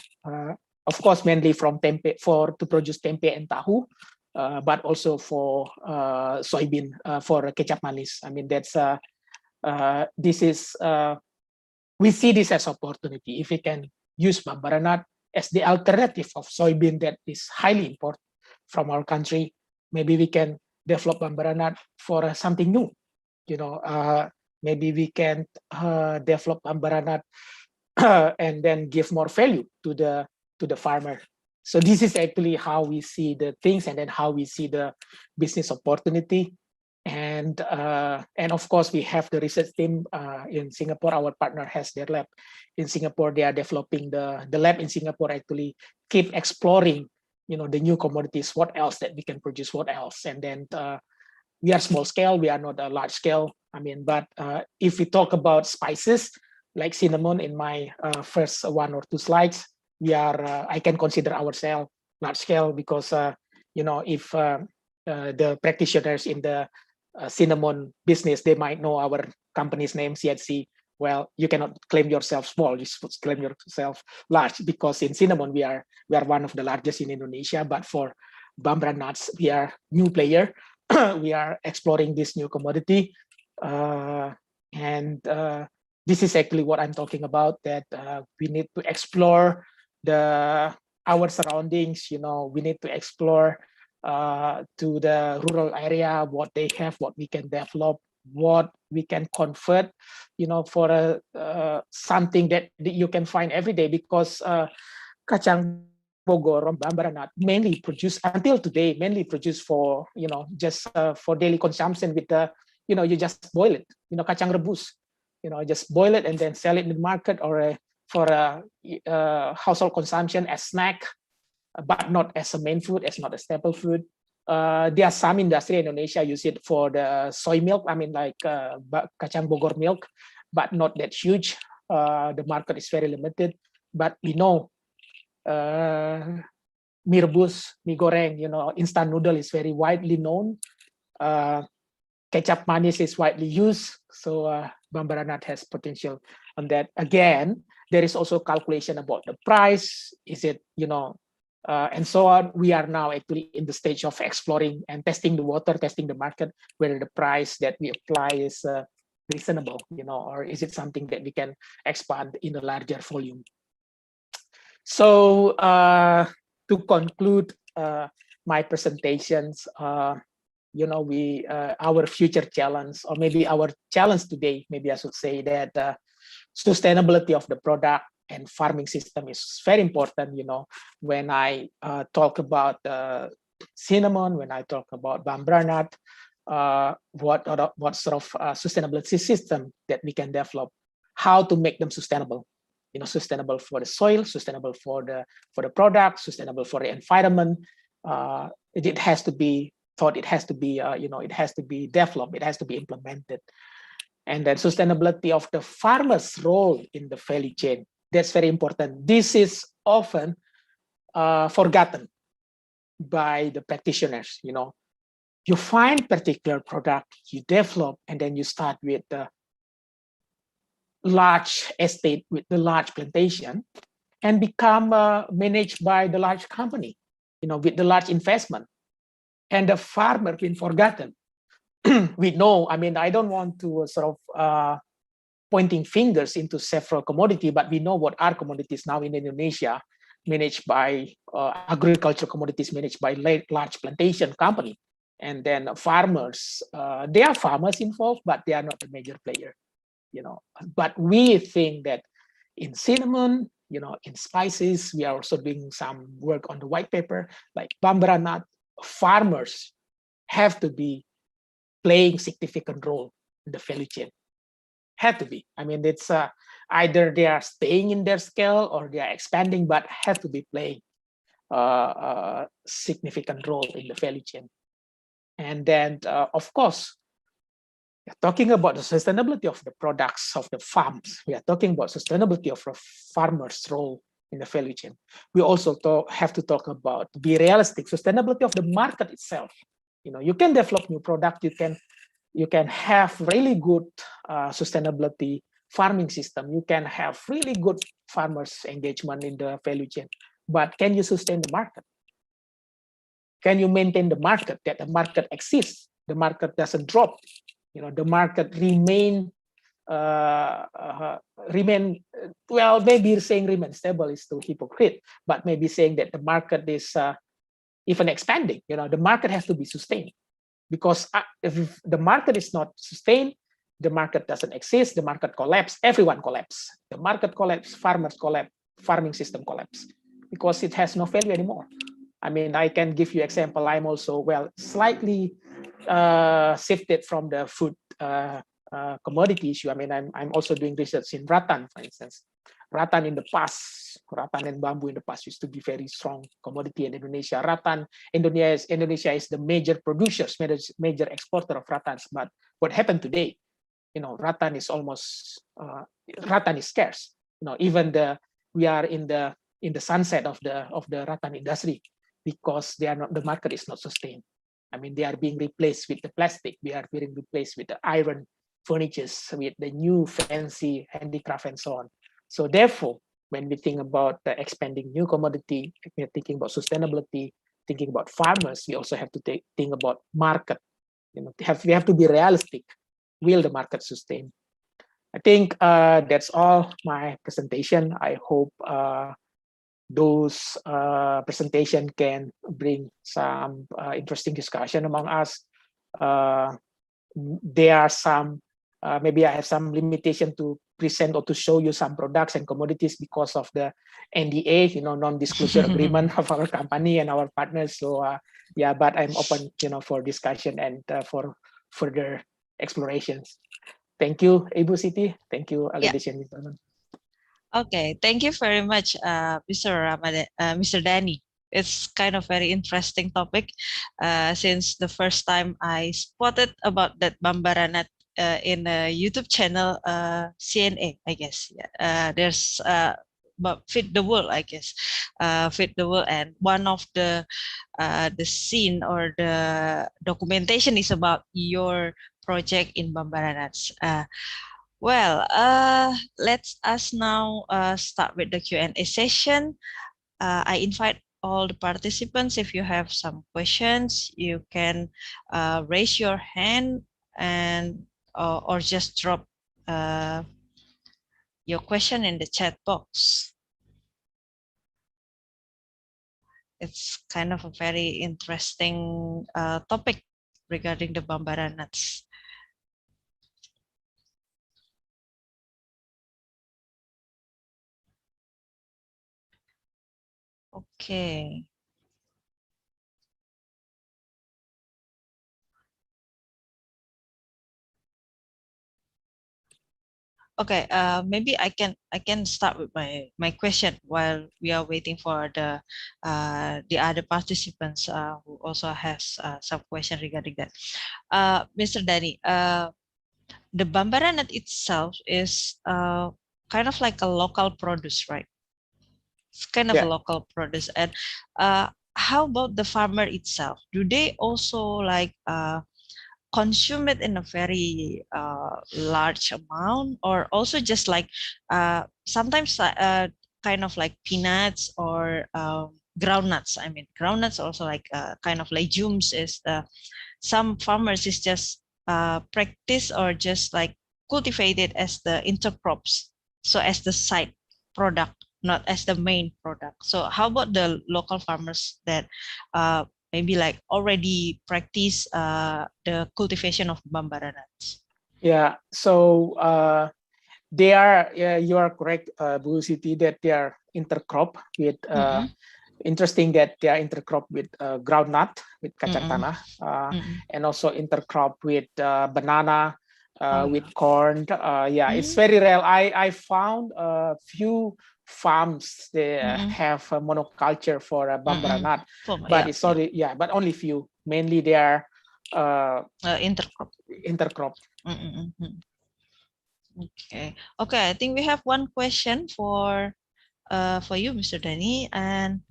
Of course, mainly from tempe, to produce tempe and tahu, but also for soybean, for kecap manis. I mean, that's this is we see this as opportunity. If we can use Bambara nut as the alternative of soybean that is highly imported from our country, maybe we can develop Bambara nut for something new. Maybe we can develop Bambara nut and then give more value to the farmer. So this is actually how we see the things, and then how we see the business opportunity. And of course, we have the research team in Singapore. Our partner has their lab in Singapore. They are developing the lab in Singapore actually keep exploring, the new commodities, what else that we can produce, what else. And then we are small scale, we are not a large scale. I mean, but if we talk about spices, like cinnamon in my first 1 or 2 slides, we are, I can consider ourselves large scale, because, if the practitioners in the cinnamon business, they might know our company's name, CHC. Well, you cannot claim yourself small, you should claim yourself large, because in cinnamon, we are one of the largest in Indonesia. But for Bambara nuts, we are new player. We are exploring this new commodity. And this is actually what I'm talking about, that we need to explore our surroundings. We need to explore to the rural area, what they have, what we can develop, what we can convert, for something that you can find every day. Because kacang Bogor, Bambara nut, mainly produced until today, mainly produced for, just for daily consumption with the, you just boil it, kacang rebus, just boil it and then sell it in the market, or for household consumption as snack, but not as a main food, as not a staple food. There are some industry in Indonesia use it for the soy milk. I mean, like kacang Bogor milk, but not that huge. The market is very limited. But we know mie rebus, mie goreng, instant noodle is very widely known. Kecap manis is widely used. So Bambara nut has potential on that. Again, there is also calculation about the price. Is it, and so on. We are now actually in the stage of exploring and testing the water, testing the market, whether the price that we apply is reasonable, or is it something that we can expand in a larger volume. So to conclude my presentations, our future challenge, or maybe our challenge today, maybe I should say that sustainability of the product and farming system is very important. When I talk about cinnamon, when I talk about Bambara nut, what sort of sustainability system that we can develop, how to make them sustainable. Sustainable for the soil, sustainable for the product, sustainable for the environment. It has to be thought. It has to be, it has to be developed. It has to be implemented. And then sustainability of the farmer's role in the value chain. That's very important. This is often forgotten by the practitioners. You find particular product, you develop, and then you start with the large estate, with the large plantation, and become managed by the large company, with the large investment. And the farmer been forgotten. We know, I mean, I don't want to sort of pointing fingers into several commodities, but we know what are commodities now in Indonesia, managed by agricultural commodities managed by large plantation company. And then farmers, there are farmers involved, but they are not the major player, But we think that in cinnamon, in spices, we are also doing some work on the white pepper, like Bambara nut. Farmers have to be playing significant role in the value chain. Have to be. I mean, it's either they are staying in their scale or they are expanding, but have to be playing a significant role in the value chain. And then, of course, we are talking about the sustainability of the products of the farms. We are talking about sustainability of the farmers' role in the value chain. We also have to talk about, be realistic, sustainability of the market itself. You can develop new product, you can have really good sustainability farming system. You can have really good farmers engagement in the value chain, but can you sustain the market? Can you maintain the market, that the market exists, the market doesn't drop, the market remain, well, maybe saying remain stable is too hypocrite, but maybe saying that the market is even expanding, the market has to be sustained. Because if the market is not sustained, the market doesn't exist, the market collapse, everyone collapse. The market collapse, farmers collapse, farming system collapse, because it has no value anymore. I mean, I can give you example. I'm also, slightly shifted from the food commodity issue. I mean, I'm also doing research in rattan, for instance. Rattan in the past, rattan and bamboo in the past used to be very strong commodity in Indonesia. Rattan, Indonesia is the major producer, major exporter of rattans. But what happened today? Rattan is almost, rattan is scarce. Even we are in the sunset of the rattan industry, because they are not, the market is not sustained. I mean, they are being replaced with the plastic. We are being replaced with the iron furnitures, with the new fancy handicraft and so on. So therefore, when we think about expanding new commodity, we're thinking about sustainability, thinking about farmers, we also have to think about market. We have to be realistic. Will the market sustain? I think that's all my presentation. I hope those presentation can bring some interesting discussion among us. There are some, maybe I have some limitation to present or to show you some products and commodities because of the NDA, non-disclosure agreement of our company and our partners. So yeah, but I'm open, for discussion and for further explorations. Thank you, Ibu Siti. Thank you, ladies and gentlemen. Okay, thank you very much, Mr. Danny. It's kind of very interesting topic, since the first time I spotted about that Bambara nut in a YouTube channel, CNA, I guess. There's Feed the World, I guess. Feed the World, and one of the scene or the documentation is about your project in Bambara nuts. Let's us now start with the Q&A session. I invite all the participants, if you have some questions, you can raise your hand and or just drop your question in the chat box. It's kind of a very interesting topic regarding the Bambara nuts. Okay. Okay, maybe I can start with my question while we are waiting for the other participants who also has some question regarding that. Mr. Danny, the Bambara nut itself is kind of like a local produce, right? It's kind of a local produce, and how about the farmer itself? Do they also like consume it in a very large amount, or also just like sometimes kind of like peanuts or groundnuts? I mean, groundnuts also like kind of legumes is some farmers is just practice or just like cultivated as the intercrops, so as the side product, not as the main product. So how about the local farmers that maybe like already practice the cultivation of Bambara nuts? Yeah, so they are, you are correct, Bu Siti, that they are intercrop with, interesting that they are intercrop with groundnut, with kacang tanah, and also intercrop with banana, with corn. Yeah, it's very rare. I found a few farms they have a monoculture for Bambara nut, but it's only but only few. Mainly they are intercrop. Intercrop. Okay. Okay. I think we have one question for you, Mr. Danny, and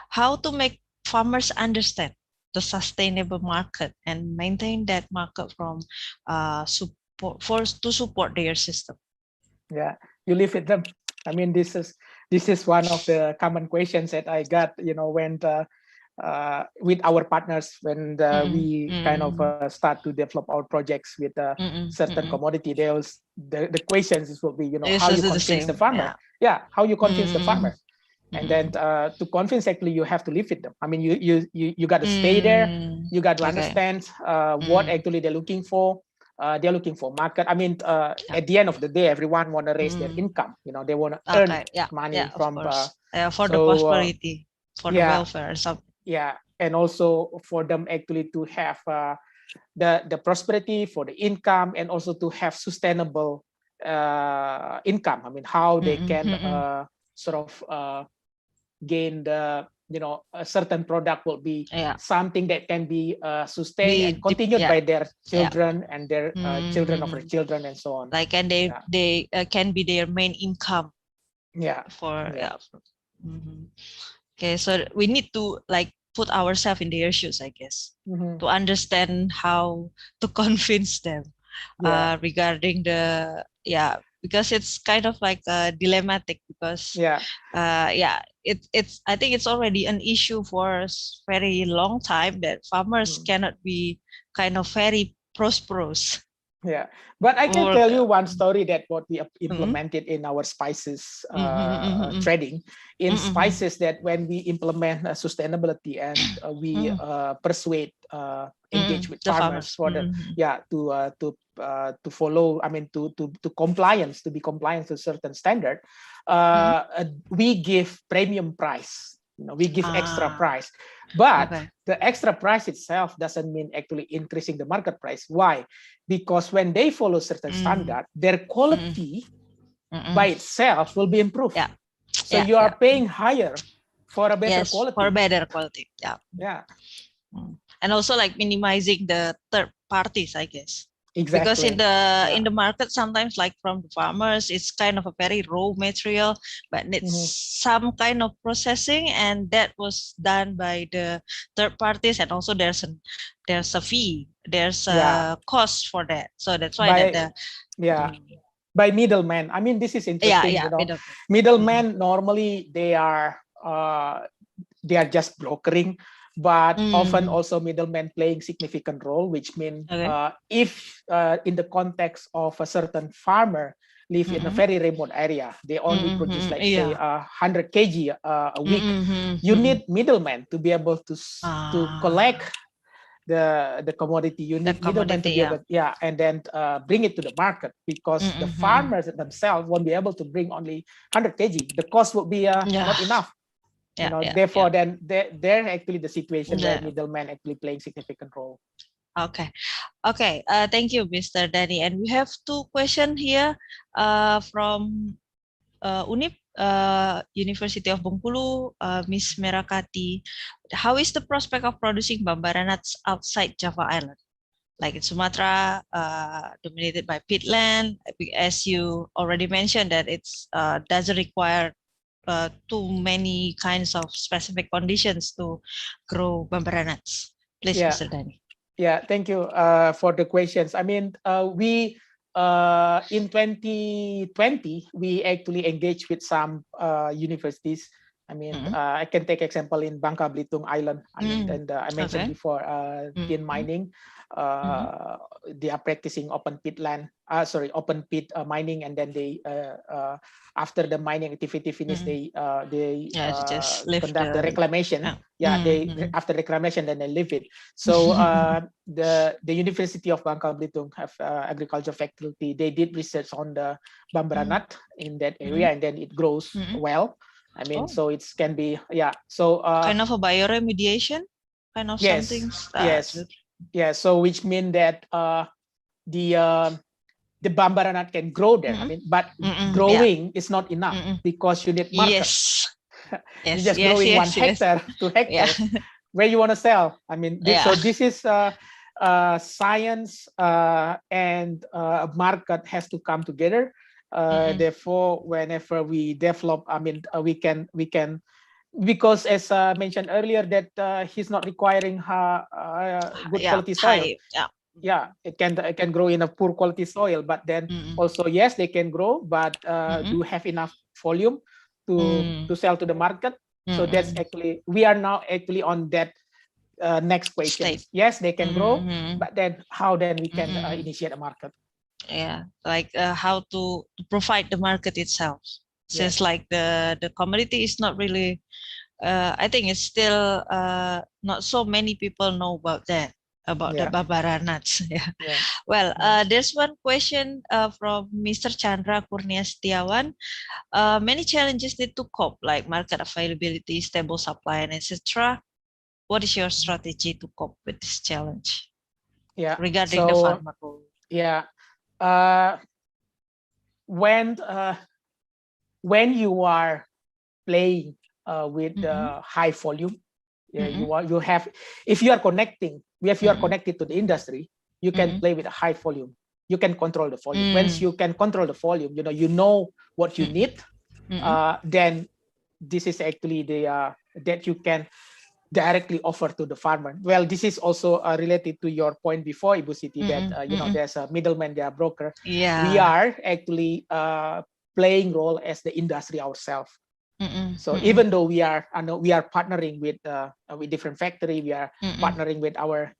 how to make farmers understand the sustainable market and maintain that market from to support their system. Yeah, you live with them. I mean, this is one of the common questions that I got, when with our partners when we kind of start to develop our projects with certain commodity. The questions will be, how you convince the farmer. Yeah, how you convince the farmer. And then to convince, actually, you have to live with them. I mean, you got to stay there. You got to understand what actually they're looking for. They're looking for market. I mean, at the end of the day, everyone want to raise their income. They want to earn money from for the prosperity, for the welfare. Yeah, and also for them actually to have the prosperity, for the income, and also to have sustainable income. I mean, how they can sort of gain the, a certain product will be something that can be sustained and continued by their children and their children of their children and so on. Like, and they can be their main income. Yeah. Okay, so we need to like put ourselves in their shoes, I guess, to understand how to convince them regarding the because it's kind of like dilemmatic because it's I think it's already an issue for a very long time that farmers cannot be kind of very prosperous. Yeah, but I can tell you one story that what we implemented in our spices trading. In spices, that when we implement sustainability and we persuade, engage with farmers for them, to follow. I mean, to compliance, to be compliant to certain standard. We give premium price. We give extra price, but the extra price itself doesn't mean actually increasing the market price. Why? Because when they follow certain standard, their quality by itself will be improved. So you are paying higher for a better quality. For better quality. Yeah. And also like minimizing the third parties, I guess. Exactly. Because in the market, sometimes like from the farmers, it's kind of a very raw material, but needs some kind of processing, and that was done by the third parties, and also there's a fee, there's a cost for that. So that's why by middlemen. I mean, this is interesting. Middlemen normally they are just brokering. But often also middlemen playing significant role, which means if in the context of a certain farmer live in a very remote area, they only produce like say 100 kg a week. You need middlemen to be able to collect the commodity. You need middlemen to be able, and then bring it to the market, because the farmers themselves won't be able to bring only 100 kg. The cost would be not enough. Therefore, then they're actually the situation where middlemen actually playing significant role. Okay. Thank you, Mr. Danny. And we have two questions here from UNIP, University of Bengkulu, Miss Merakati. How is the prospect of producing Bambara nuts outside Java Island? Like in Sumatra, dominated by peatland, as you already mentioned that it's doesn't require too many kinds of specific conditions to grow Bambara nuts? Please, Yeah. Mr. Dhani. Yeah, thank you for the questions. I mean, we in 2020 we actually engaged with some universities. I mean, I can take example in Bangka Belitung Island. I mean, and I mentioned Okay. before tin mining. They are practicing open pit open pit mining, and then they after the mining activity finished, they just leave conduct the reclamation. After reclamation, then they leave it. So the University of Bangka Belitung have agriculture faculty. They did research on the Bambara nut in that area, and then it grows well. I mean, so it can be So kind of a bioremediation, kind of something. So which mean that the Bambara nut can grow there. I mean, but growing is not enough because you need market. You just growing 1 hectare, 2 hectares. Where you want to sell? I mean, so this is science and market has to come together. Therefore, whenever we develop, I mean, we can because as mentioned earlier that he's not requiring good quality soil. It can grow in a poor quality soil, but then also yes, they can grow, but do have enough volume to sell to the market. So that's actually we are now actually on that next question. Yes, they can grow, but then how then we can initiate a market? Like how to provide the market itself. Since like the commodity is not really, I think it's still not so many people know about that, about the Bambara nuts. Well, there's one question from Mr. Chandra Kurnia Setiawan. Many challenges need to cope, like market availability, stable supply, and etc. What is your strategy to cope with this challenge? Regarding the farmer role. When you are playing with high volume, you have, if you are connected to the industry, you can play with a high volume. You can control the volume. Once you can control the volume, you know what you need. Then this is actually the that you can directly offer to the farmer. Well, this is also related to your point before, Ibu Siti, that there's a middleman, there are broker. We are actually playing role as the industry ourselves. So even though we are partnering with different factory, we are partnering with our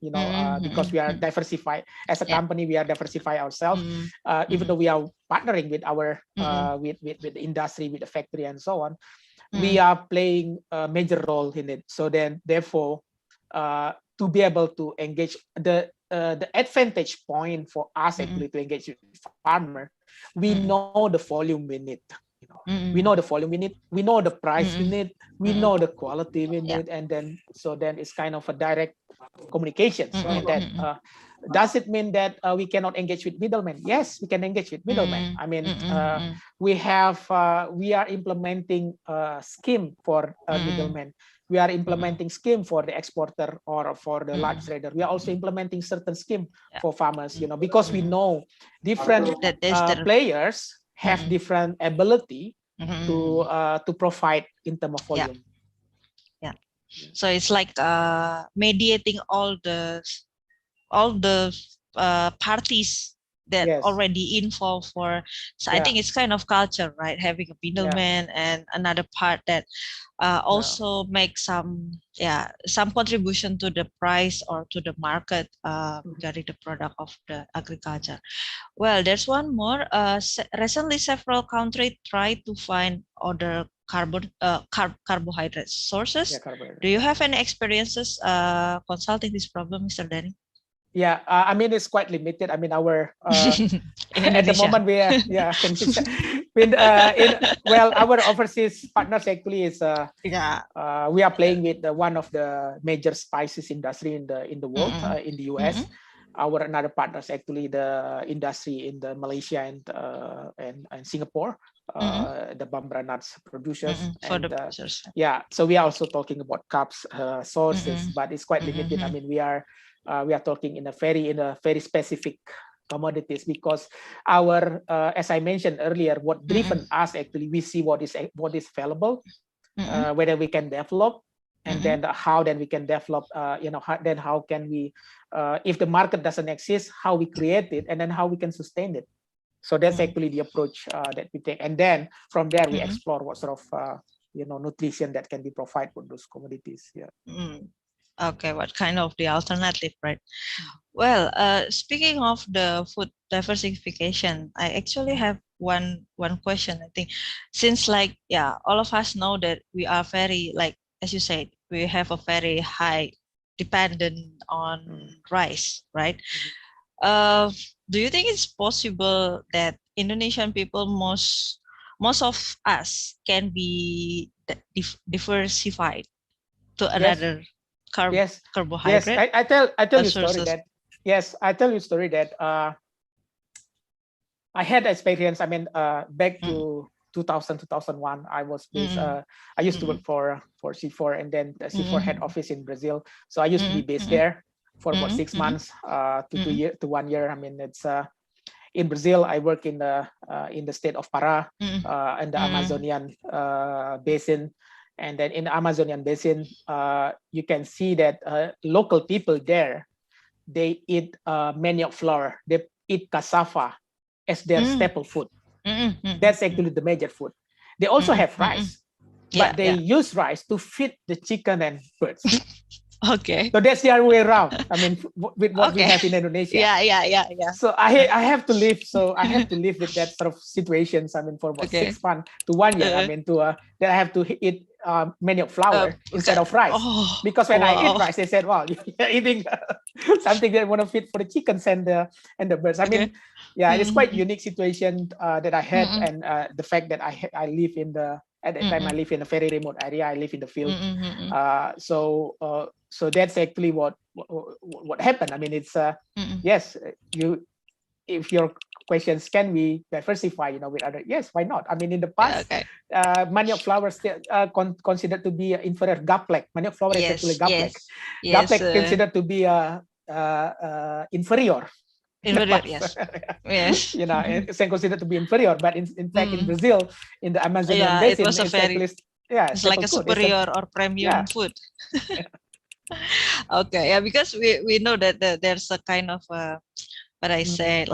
because we are diversified as a company, we are diversify ourselves. Even though we are partnering with our with the industry, with the factory, and so on. We are playing a major role in it. So then, therefore, to be able to engage, the advantage point for us actually to engage with farmer, we know the volume we need. We know the volume we need. We know the price we need. We know the quality we need, and then it's kind of a direct communication. And that does it mean that we cannot engage with middlemen? Yes, we can engage with middlemen. I mean, we are implementing a scheme for middlemen. We are implementing scheme for the exporter or for the large trader. We are also implementing certain scheme for farmers. Because we know different players have different ability to provide in terms of volume. So it's like mediating all the parties that already involved for. So I think it's kind of culture, right? Having a middleman and another part that also make some contribution to the price or to the market regarding the product of the agriculture. Well, there's one more. Recently, several countries tried to find other carbohydrate sources. Do you have any experiences consulting this problem, Mr. Dhani? I mean, it's quite limited. I mean, our at the moment we are our overseas partners actually is we are playing with one of the major spices industry in the world, in the US. Our another partners actually the industry in the Malaysia and Singapore, the Bambara nuts producers. So we are also talking about carbs sources, but it's quite limited. I mean, we are talking in a very specific commodities, because our, as I mentioned earlier, what driven us actually, we see what is available, whether we can develop, and then how then we can develop, then how can we, if the market doesn't exist, how we create it, and then how we can sustain it. So that's actually the approach that we take, and then from there we explore what sort of nutrition that can be provided for those commodities. Okay, what kind of the alternative, right? Well, speaking of the food diversification, I actually have one question. I think since all of us know that we are very, as you said, we have a very high dependent on rice, right? Do you think it's possible that Indonesian people, most of us, can be diversified to another carbohydrate? Yes, I tell you a story that. Yes, I tell you a story that I had experience. I mean, back to 2000, 2001, I was based. I used to work for C4, and then the C4 head office in Brazil. So I used to be based there for about 6 months to 1 year. I mean, it's in Brazil. I work in the state of Pará, in the Amazonian basin. And then in the Amazonian basin, you can see that local people there, they eat manioc flour. They eat cassava as their staple food. That's actually the major food. They also have rice, but they use rice to feed the chicken and birds. Okay. So that's the other way around. I mean, with what we have in Indonesia. Yeah. So I have to live. So I have to live with that sort of situations. I mean, for about 6 months to 1 year. I mean, that I have to eat manioc flour instead of rice. Because when I eat rice, they said, "Well, you're eating something that want to feed for the chickens and the birds." I mean, it's quite unique situation that I had, and the fact that I live in at that time I live in a very remote area. I live in the field. So that's actually what happened. I mean, it's yes, if your questions, can we diversify, with other? Yes, why not? I mean, in the past, manioc flour still considered to be inferior. Gaplek, manioc flour is actually gaplek. Gaplek considered to be inferior. Inferior, yes. It's considered to be inferior, but in fact, in Brazil, in the Amazonian basin, it was it's like a superior or premium food. Okay, because we know that there's a kind of what I say,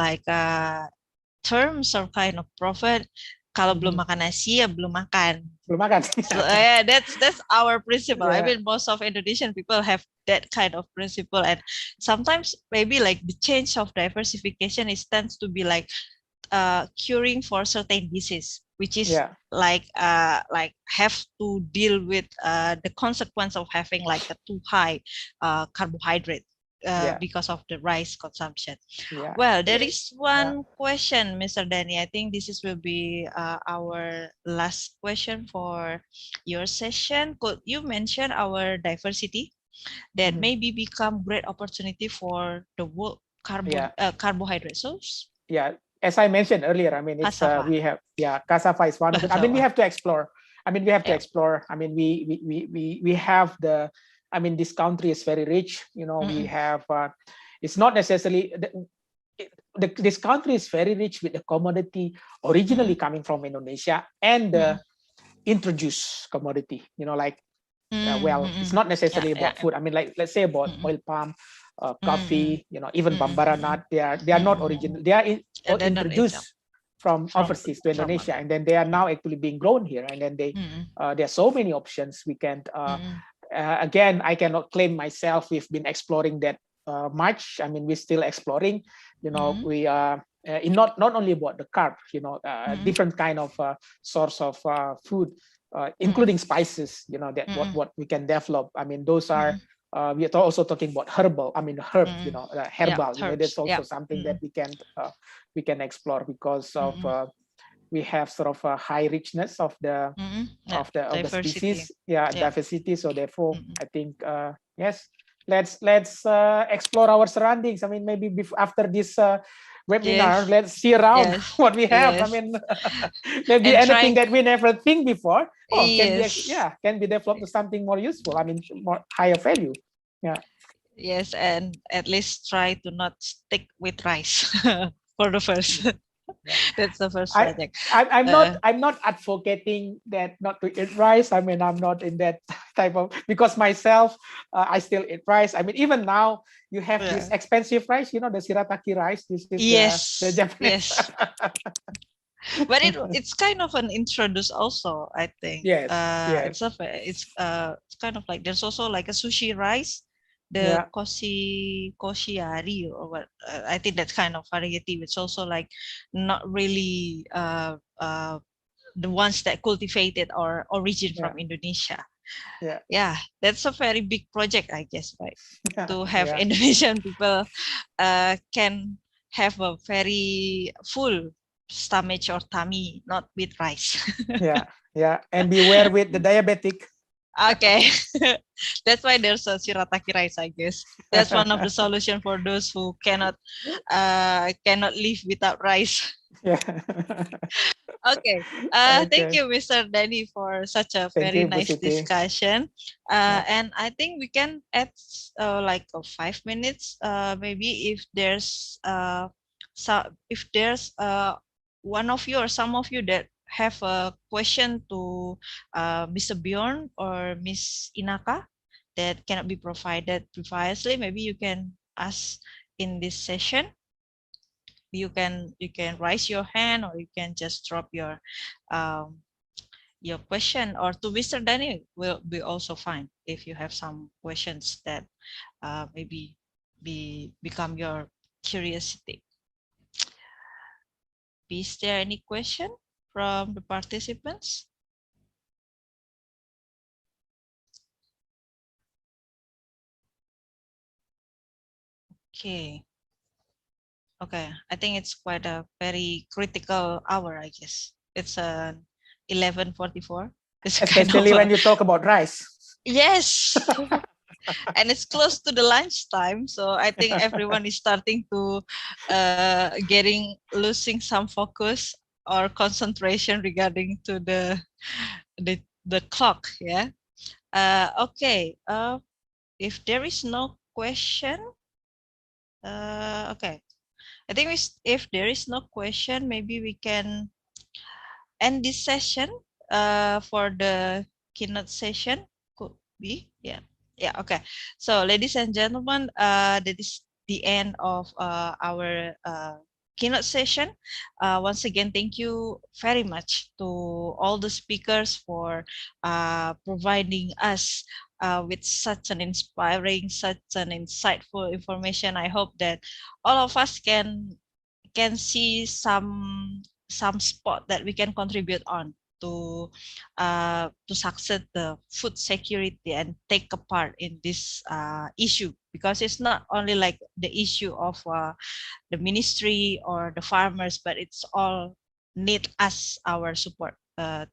terms or kind of prophet. Kalau belum makan nasi, ya belum makan. So, that's our principle. I mean, most of Indonesian people have that kind of principle, and sometimes maybe the change of diversification tends to be curing for certain disease, which is have to deal with the consequence of having a too high carbohydrate because of the rice consumption. Well, there is one question, Mr. Danny. I think this will be our last question for your session. Could you mention our diversity that maybe become great opportunity for the world carbohydrate source? As I mentioned earlier, I mean, it's we have cassava is one of it. I mean, we have to explore. I mean, we have to explore. I mean, we have the. I mean, this country is very rich. We have. It's not necessarily this country is very rich with the commodity originally coming from Indonesia and the introduced commodity. It's not necessarily about food. I mean, let's say about oil palm. Coffee, even bambara nut, they are not original. They are introduced from overseas to Indonesia, and then they are now actually being grown here. And then there are so many options. We can again, I cannot claim myself we've been exploring that much. I mean, we're still exploring. We are not only about the carb. Different kind of source of food, including spices. That what we can develop. I mean, those are. We are also talking about herbal. I mean, herb. Herbal. That's also something that we can explore because of we have sort of a high richness of the the species. Diversity. So therefore, I think yes, let's explore our surroundings. I mean, maybe after this webinar, let's see around what we have. I mean, maybe anything that we never think before. Can be developed to something more useful. I mean, more higher value. Yes, and at least try to not stick with rice for the first. That's the first project. I'm not advocating that not to eat rice. I mean, I'm not in that type of, because myself, I still eat rice. I mean, even now you have this expensive rice, you know, the shirataki rice. This is the Japanese. Yes. But it's kind of an introduce also, I think. Yes. It's kind of like there's also like a sushi rice, the koshiari or what. I think that kind of variety, which also like not really the ones that cultivated or origin from Indonesia. Yeah, that's a very big project, I guess, right? To have Indonesian people can have a very full stomach or tummy, not with rice. And beware with the diabetic. Okay, that's why there's a shirataki rice, I guess. That's one of the solution for those who cannot live without rice. Okay. Thank you, Mr. Danny, for such a very nice discussion. And I think we can add like 5 minutes, maybe if there's one of you or some of you that have a question to Mr. Bjorn or Miss Inaka that cannot be provided previously, maybe you can ask in this session. You can raise your hand, or you can just drop your question, or to Mr. Danny will be also fine if you have some questions that maybe become your curiosity. Is there any question from the participants? Okay. Okay, I think it's quite a very critical hour, I guess. It's 11:44. Especially when you talk about rice. Yes. And it's close to the lunchtime, so I think everyone is starting to losing some focus or concentration regarding to the clock. Yeah. Okay. If there is no question, okay. I think if there is no question, maybe we can end this session for the keynote session. Could be, yeah. Okay. So, ladies and gentlemen, that is the end of our keynote session. Once again, thank you very much to all the speakers for providing us with such an inspiring, such an insightful information. I hope that all of us can see some spot that we can contribute on to succeed the food security and take a part in this issue, because it's not only like the issue of the ministry or the farmers, but it's all need us our support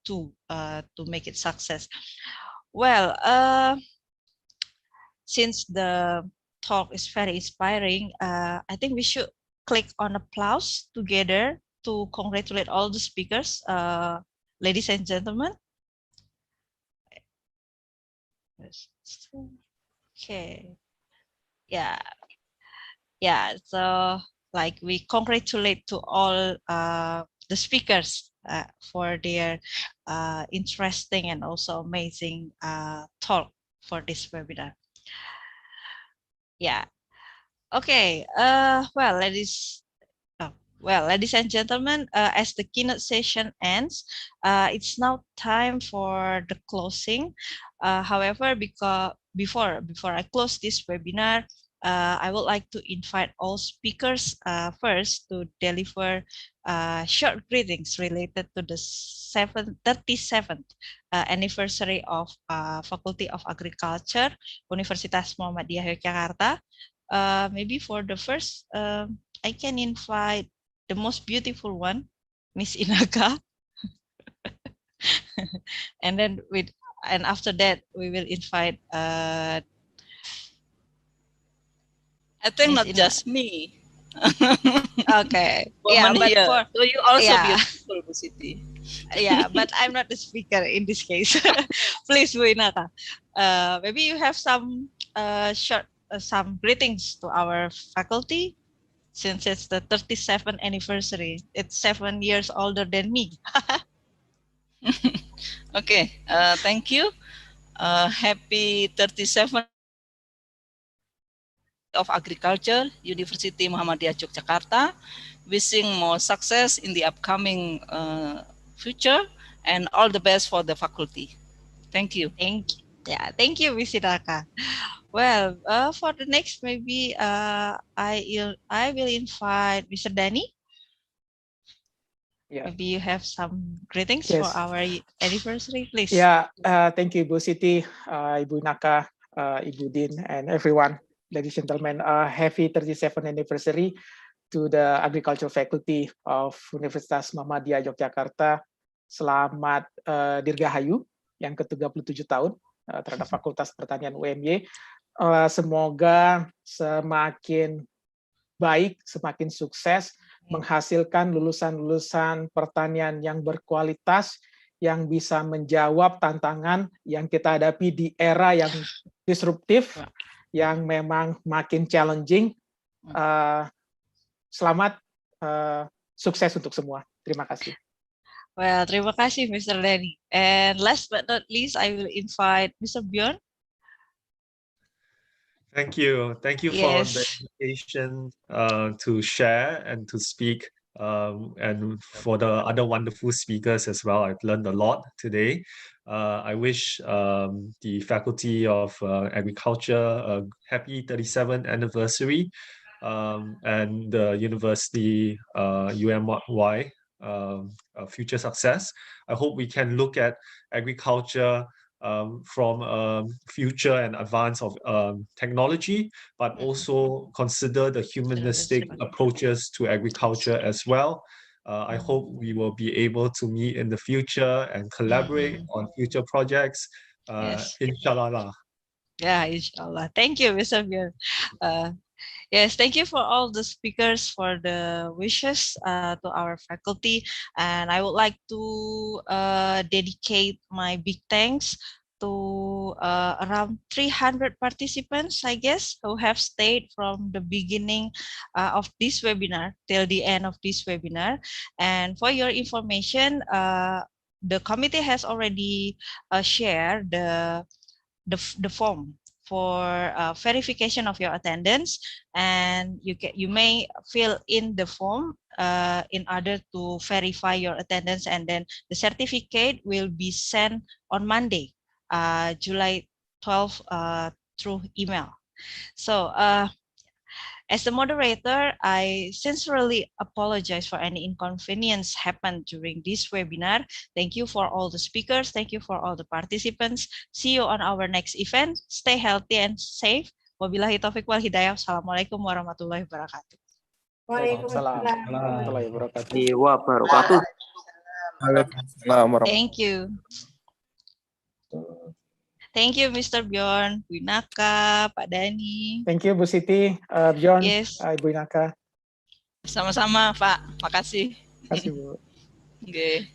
to make it success. Well, since the talk is very inspiring, I think we should click on applause together to congratulate all the speakers, ladies and gentlemen. Okay. Yeah. So like we congratulate to all the speakers for their interesting and also amazing talk for this webinar. Yeah. Okay. Well, ladies and gentlemen, as the keynote session ends, it's now time for the closing. However, before I close this webinar, I would like to invite all speakers first to deliver short greetings related to the 37th anniversary of Faculty of Agriculture, Universitas Muhammadiyah Yogyakarta. Maybe for the first, I can invite the most beautiful one, Miss Inaka. And then after that, we will invite I think Miss not just me. Okay. Woman But here. So you also yeah. beautiful, Bu Siti. Yeah, but I'm not the speaker in this case. Please, Bu Inaka. Maybe you have some short some greetings to our faculty since it's the 37th anniversary. It's 7 years older than me. Okay, thank you. Happy 37th of Agriculture, University Muhammadiyah Yogyakarta. Wishing more success in the upcoming future and all the best for the faculty. Thank you. Thank you, Miss Hidaka. Well, for the next, maybe I will invite Mr. Danny. Yeah. Maybe you have some greetings Yes. for our anniversary, please. Yeah, thank you, Ibu Siti, Ibu Naka, Ibu Din, and everyone, ladies and gentlemen. Happy 37th anniversary to the Agriculture Faculty of Universitas Muhammadiyah Yogyakarta. Selamat Dirgahayu yang ke-37 tahun terhadap Fakultas Pertanian UMY. Semoga semakin baik, semakin sukses, menghasilkan lulusan-lulusan pertanian yang berkualitas, yang bisa menjawab tantangan yang kita hadapi di era yang disruptif, yang memang makin challenging. Selamat, sukses untuk semua. Terima kasih. Well, terima kasih, Mr. Danny. And last but not least, I will invite Mr. Bjorn. Thank you. Thank you for the Yes. invitation to share and to speak. And for the other wonderful speakers as well. I've learned a lot today. I wish the Faculty of Agriculture a happy 37th anniversary, and the University UMY future success. I hope we can look at agriculture from future and advance of technology, but also consider the humanistic approaches to agriculture as well. I hope we will be able to meet in the future and collaborate on future projects. Yes. Inshallah lah. Yeah, inshallah. Thank you, Mr. Bjorn. Yes, thank you for all the speakers for the wishes to our faculty. And I would like to dedicate my big thanks to around 300 participants, I guess, who have stayed from the beginning of this webinar till the end of this webinar. And for your information, the committee has already shared the form for verification of your attendance, and you may fill in the form in order to verify your attendance, and then the certificate will be sent on Monday, July 12, through email. So as the moderator, I sincerely apologize for any inconvenience happened during this webinar. Thank you for all the speakers. Thank you for all the participants. See you on our next event. Stay healthy and safe. Wabillahi taufiq wal hidayah. Assalamualaikum warahmatullahi wabarakatuh. Waalaikumsalam warahmatullahi wabarakatuh. Thank you. Thank you, Mr. Bjorn, Bu Naka, Pak Dani. Thank you, Bu Siti, Bjorn, Yes. Ibu Naka. Sama-sama, Pak. Makasih. Terima kasih, Bu. Okay.